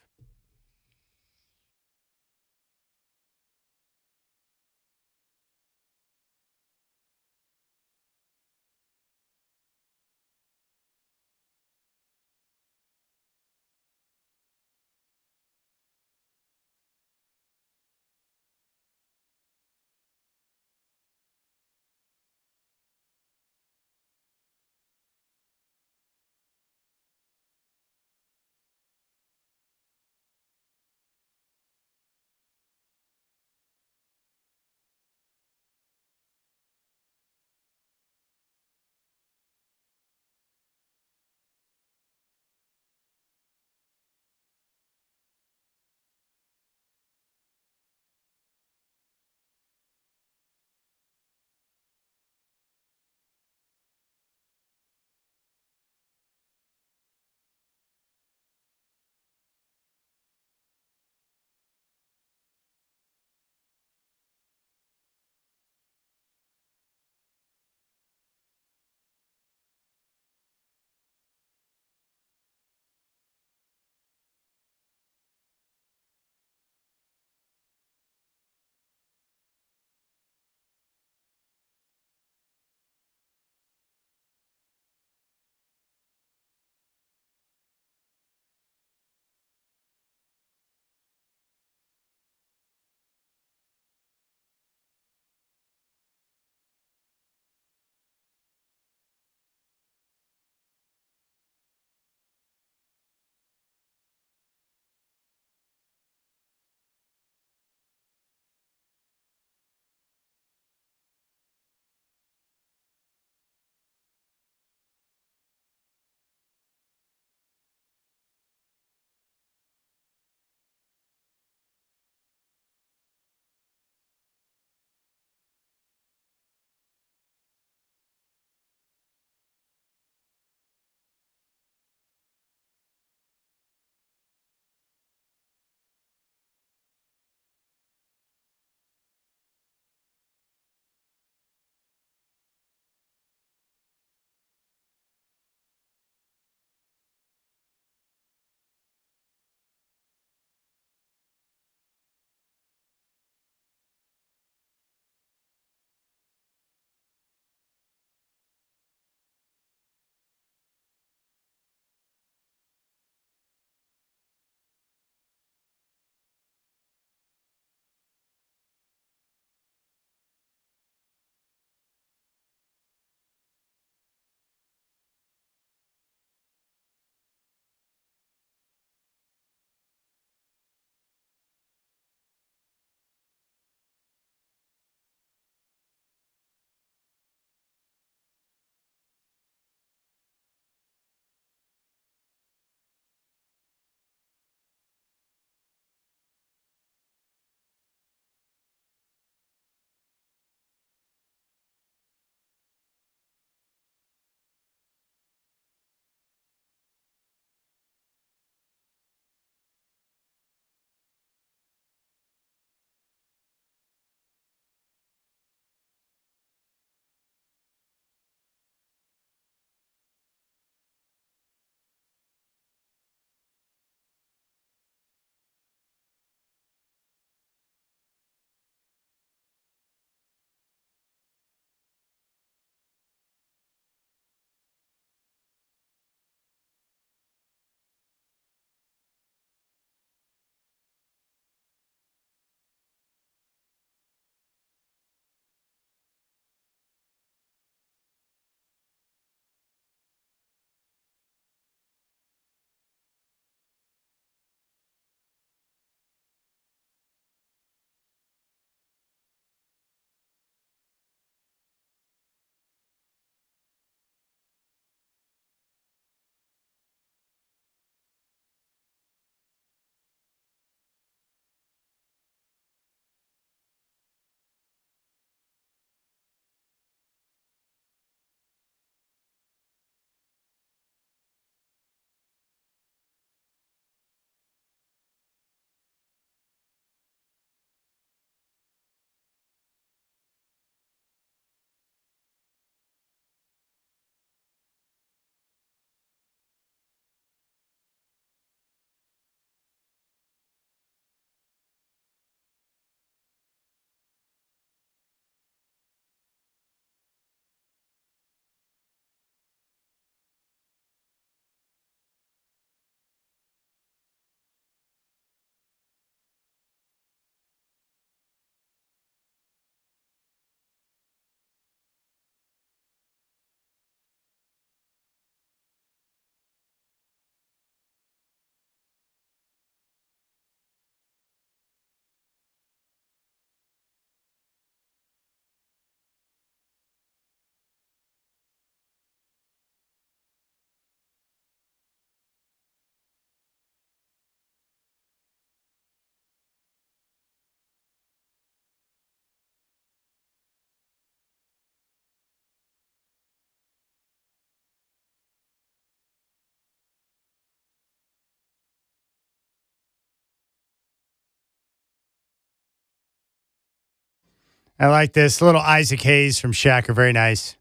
I like this. Little Isaac Hayes from Shacker. Very nice.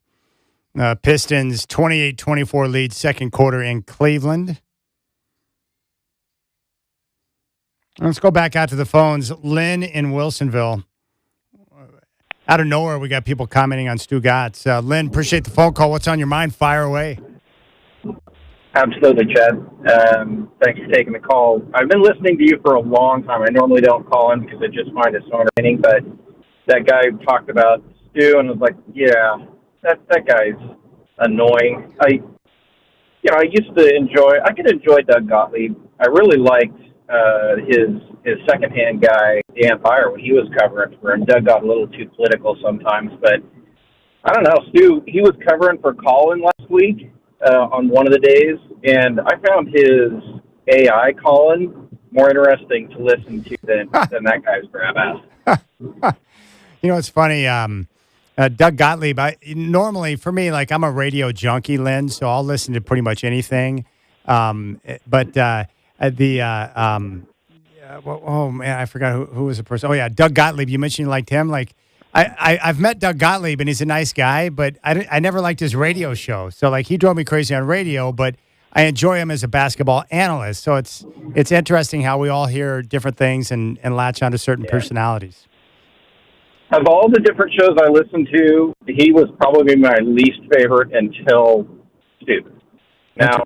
Pistons 28-24 lead second quarter in Cleveland. Let's go back out to the phones. Lynn in Wilsonville. Out of nowhere, we got people commenting on Stu Gatz. Lynn, appreciate the phone call. What's on your mind? Fire away. Absolutely, Chad. Thanks for taking the call. I've been listening to you for a long time. I normally don't call in because I just find it so entertaining, but that guy talked about Stu, and I was like, yeah, that guy's annoying. I used to enjoy Doug Gottlieb. I really liked his secondhand guy, Dan Fire, when he was covering for him. Doug got a little too political sometimes, but I don't know. Stu, he was covering for Colin last week on one of the days, and I found his AI Colin more interesting to listen to than that guy's grab ass. You know, it's funny. Doug Gottlieb, normally for me, like I'm a radio junkie, Lynn, so I'll listen to pretty much anything. Oh man, I forgot who was the person. Oh yeah, Doug Gottlieb. You mentioned you liked him. Like I've met Doug Gottlieb and he's a nice guy, but I never liked his radio show. So like he drove me crazy on radio, but I enjoy him as a basketball analyst. So it's interesting how we all hear different things and latch onto certain personalities. Of all the different shows I listened to, he was probably my least favorite until Stu. Now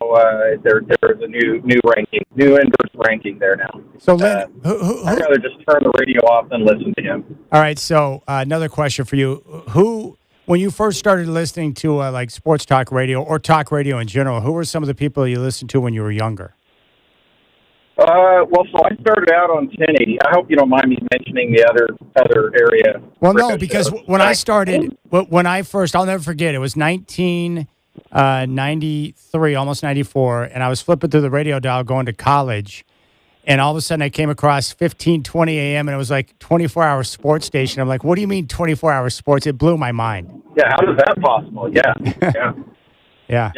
there's a new ranking, new inverse ranking there now. So Lynn, I'd rather just turn the radio off than listen to him. All right. So another question for you: when you first started listening to like sports talk radio or talk radio in general, who were some of the people you listened to when you were younger? So I started out on 1080. I hope you don't mind me mentioning the other area. Well, no, because when I started, I'll never forget, it was 1993, almost 94, and I was flipping through the radio dial going to college, and all of a sudden I came across 1520 AM, and it was like 24-hour sports station. I'm like, what do you mean 24-hour sports? It blew my mind. Yeah, how is that possible? Yeah, yeah. Yeah.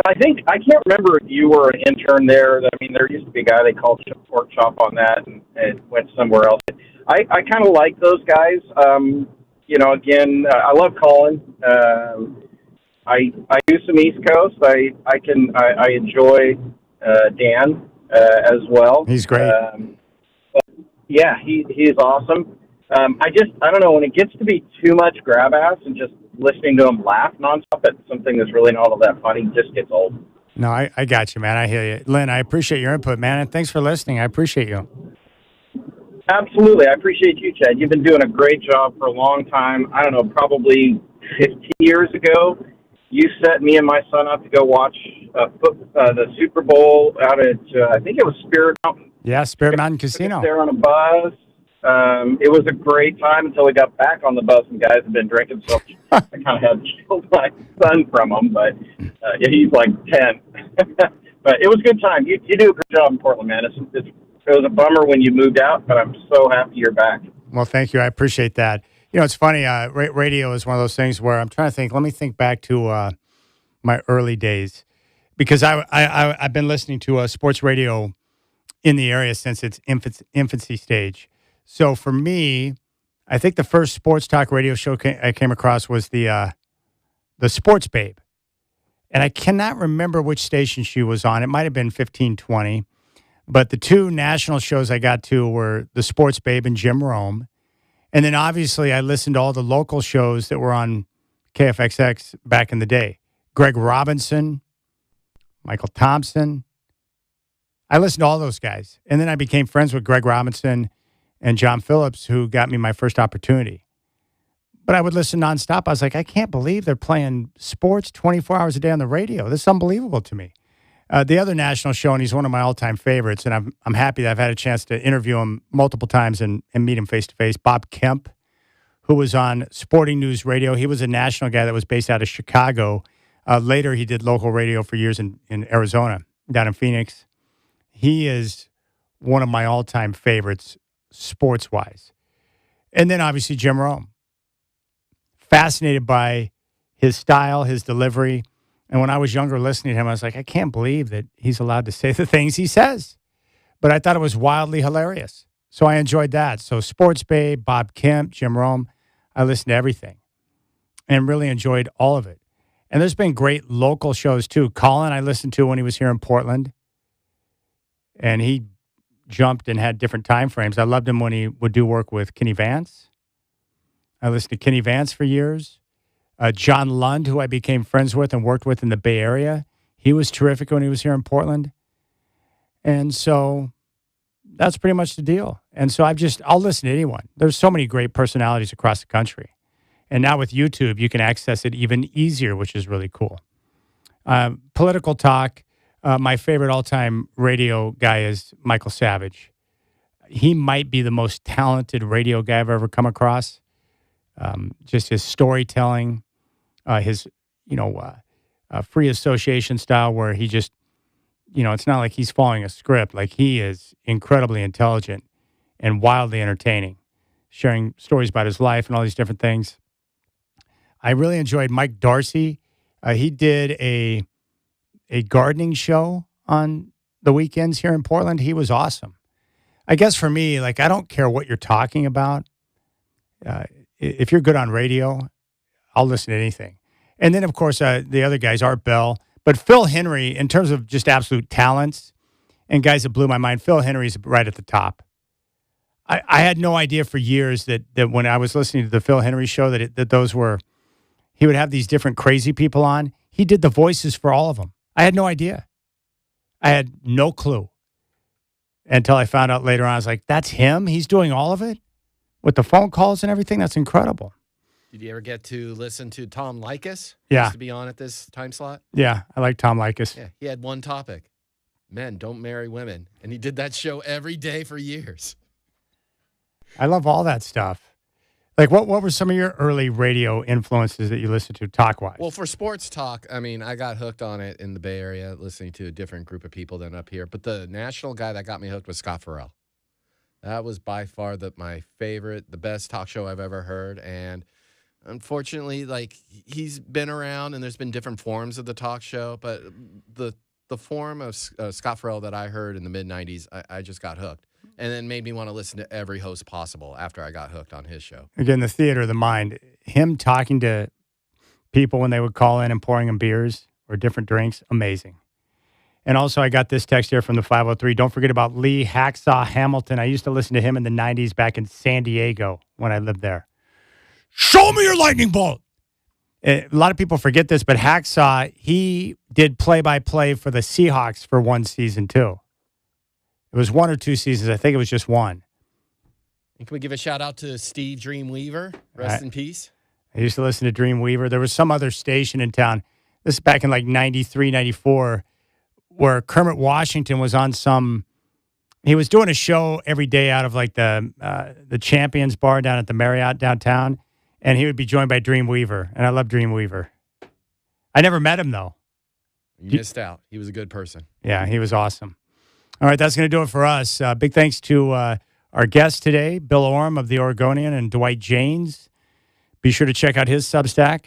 I can't remember if you were an intern there. I mean, there used to be a guy they called Pork Chop on that and went somewhere else. I kind of like those guys. Again, I love Colin. I do some East Coast. I enjoy Dan as well. He's great. But yeah, he's awesome. I don't know, when it gets to be too much grab ass and just listening to him laugh nonstop at something that's really not all that funny just gets old. No, I got you, man. I hear you. Lynn, I appreciate your input, man, and thanks for listening. I appreciate you. Absolutely. I appreciate you, Chad. You've been doing a great job for a long time. I don't know, probably 15 years ago, you set me and my son up to go watch the Super Bowl out at, I think it was Spirit Mountain. Yeah, Spirit Mountain Casino. There on a bus. It was a great time until we got back on the bus and guys had been drinking, so I kind of had to shield my son from him, but he's like 10. But it was a good time. You do a good job in Portland, man. It was a bummer when you moved out, but I'm so happy you're back. Well, thank you. I appreciate that. You know, it's funny. Radio is one of those things where I'm trying to think. Let me think back to my early days, because I've been listening to sports radio in the area since its infancy stage. So for me, I think the first sports talk radio show I came across was the Sports Babe, and I cannot remember which station she was on. It might have been 1520, but the two national shows I got to were the Sports Babe and Jim Rome. And then obviously I listened to all the local shows that were on KFXX back in the day. Greg Robinson, Michael Thompson. I listened to all those guys. And then I became friends with Greg Robinson and John Phillips, who got me my first opportunity. But I would listen nonstop. I was like, I can't believe they're playing sports 24 hours a day on the radio. This is unbelievable to me. The other national show, and he's one of my all-time favorites, and I'm happy that I've had a chance to interview him multiple times and meet him face-to-face, Bob Kemp, who was on Sporting News Radio. He was a national guy that was based out of Chicago. Later, he did local radio for years in Arizona, down in Phoenix. He is one of my all-time favorites sports-wise. And then, obviously, Jim Rome. Fascinated by his style, his delivery. And when I was younger listening to him, I was like, I can't believe that he's allowed to say the things he says. But I thought it was wildly hilarious. So I enjoyed that. So Sports Babe, Bob Kemp, Jim Rome, I listened to everything and really enjoyed all of it. And there's been great local shows too. Colin, I listened to when he was here in Portland. And he jumped and had different time frames. I loved him when he would do work with Kenny Vance. I listened to Kenny Vance for years. John Lund, who I became friends with and worked with in the Bay Area. He was terrific when he was here in Portland. And so that's pretty much the deal. And so I'll listen to anyone. There's so many great personalities across the country. And now with YouTube, you can access it even easier, which is really cool. Political talk. My favorite all-time radio guy is Michael Savage. He might be the most talented radio guy I've ever come across. Just his storytelling, his free association style, where he just, it's not like he's following a script. Like, he is incredibly intelligent and wildly entertaining, sharing stories about his life and all these different things. I really enjoyed Mike Darcy. He did a gardening show on the weekends here in Portland. He was awesome. I guess for me, like, I don't care what you're talking about. If you're good on radio, I'll listen to anything. And then, of course, the other guys, Art Bell. But Phil Henry, in terms of just absolute talents and guys that blew my mind, Phil Henry's right at the top. I had no idea for years that when I was listening to the Phil Henry show that those were, he would have these different crazy people on. He did the voices for all of them. I had no idea. I had no clue until I found out later on. I was like, that's him? He's doing all of it? With the phone calls and everything? That's incredible. Did you ever get to listen to Tom Likas? Yeah. He used to be on at this time slot? Yeah, I like Tom Likas. Yeah, he had one topic. Men don't marry women. And he did that show every day for years. I love all that stuff. Like, what were some of your early radio influences that you listened to talk-wise? Well, for sports talk, I mean, I got hooked on it in the Bay Area, listening to a different group of people than up here. But the national guy that got me hooked was Scott Farrell. That was by far my favorite, the best talk show I've ever heard. And unfortunately, like, he's been around and there's been different forms of the talk show. But the form of Scott Farrell that I heard in the mid-'90s, I just got hooked. And then made me want to listen to every host possible after I got hooked on his show. Again, the theater of the mind. Him talking to people when they would call in and pouring them beers or different drinks, amazing. And also, I got this text here from the 503. Don't forget about Lee Hacksaw Hamilton. I used to listen to him in the 90s back in San Diego when I lived there. Show me your lightning bolt. A lot of people forget this, but Hacksaw, he did play-by-play for the Seahawks for one season, too. It was 1 or 2 seasons. I think it was just one. And can we give a shout out to Steve Dreamweaver? Rest in peace. I used to listen to Dreamweaver. There was some other station in town. This is back in like 93, 94, where Kermit Washington was on he was doing a show every day out of like the Champions Bar down at the Marriott downtown. And he would be joined by Dreamweaver. And I love Dreamweaver. I never met him, though. You missed out. He was a good person. Yeah, he was awesome. All right, that's going to do it for us. Big thanks to our guests today, Bill Oram of the Oregonian and Dwight Jaynes. Be sure to check out his Substack,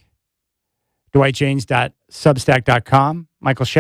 dwightjaynes.substack.com. Michael Schack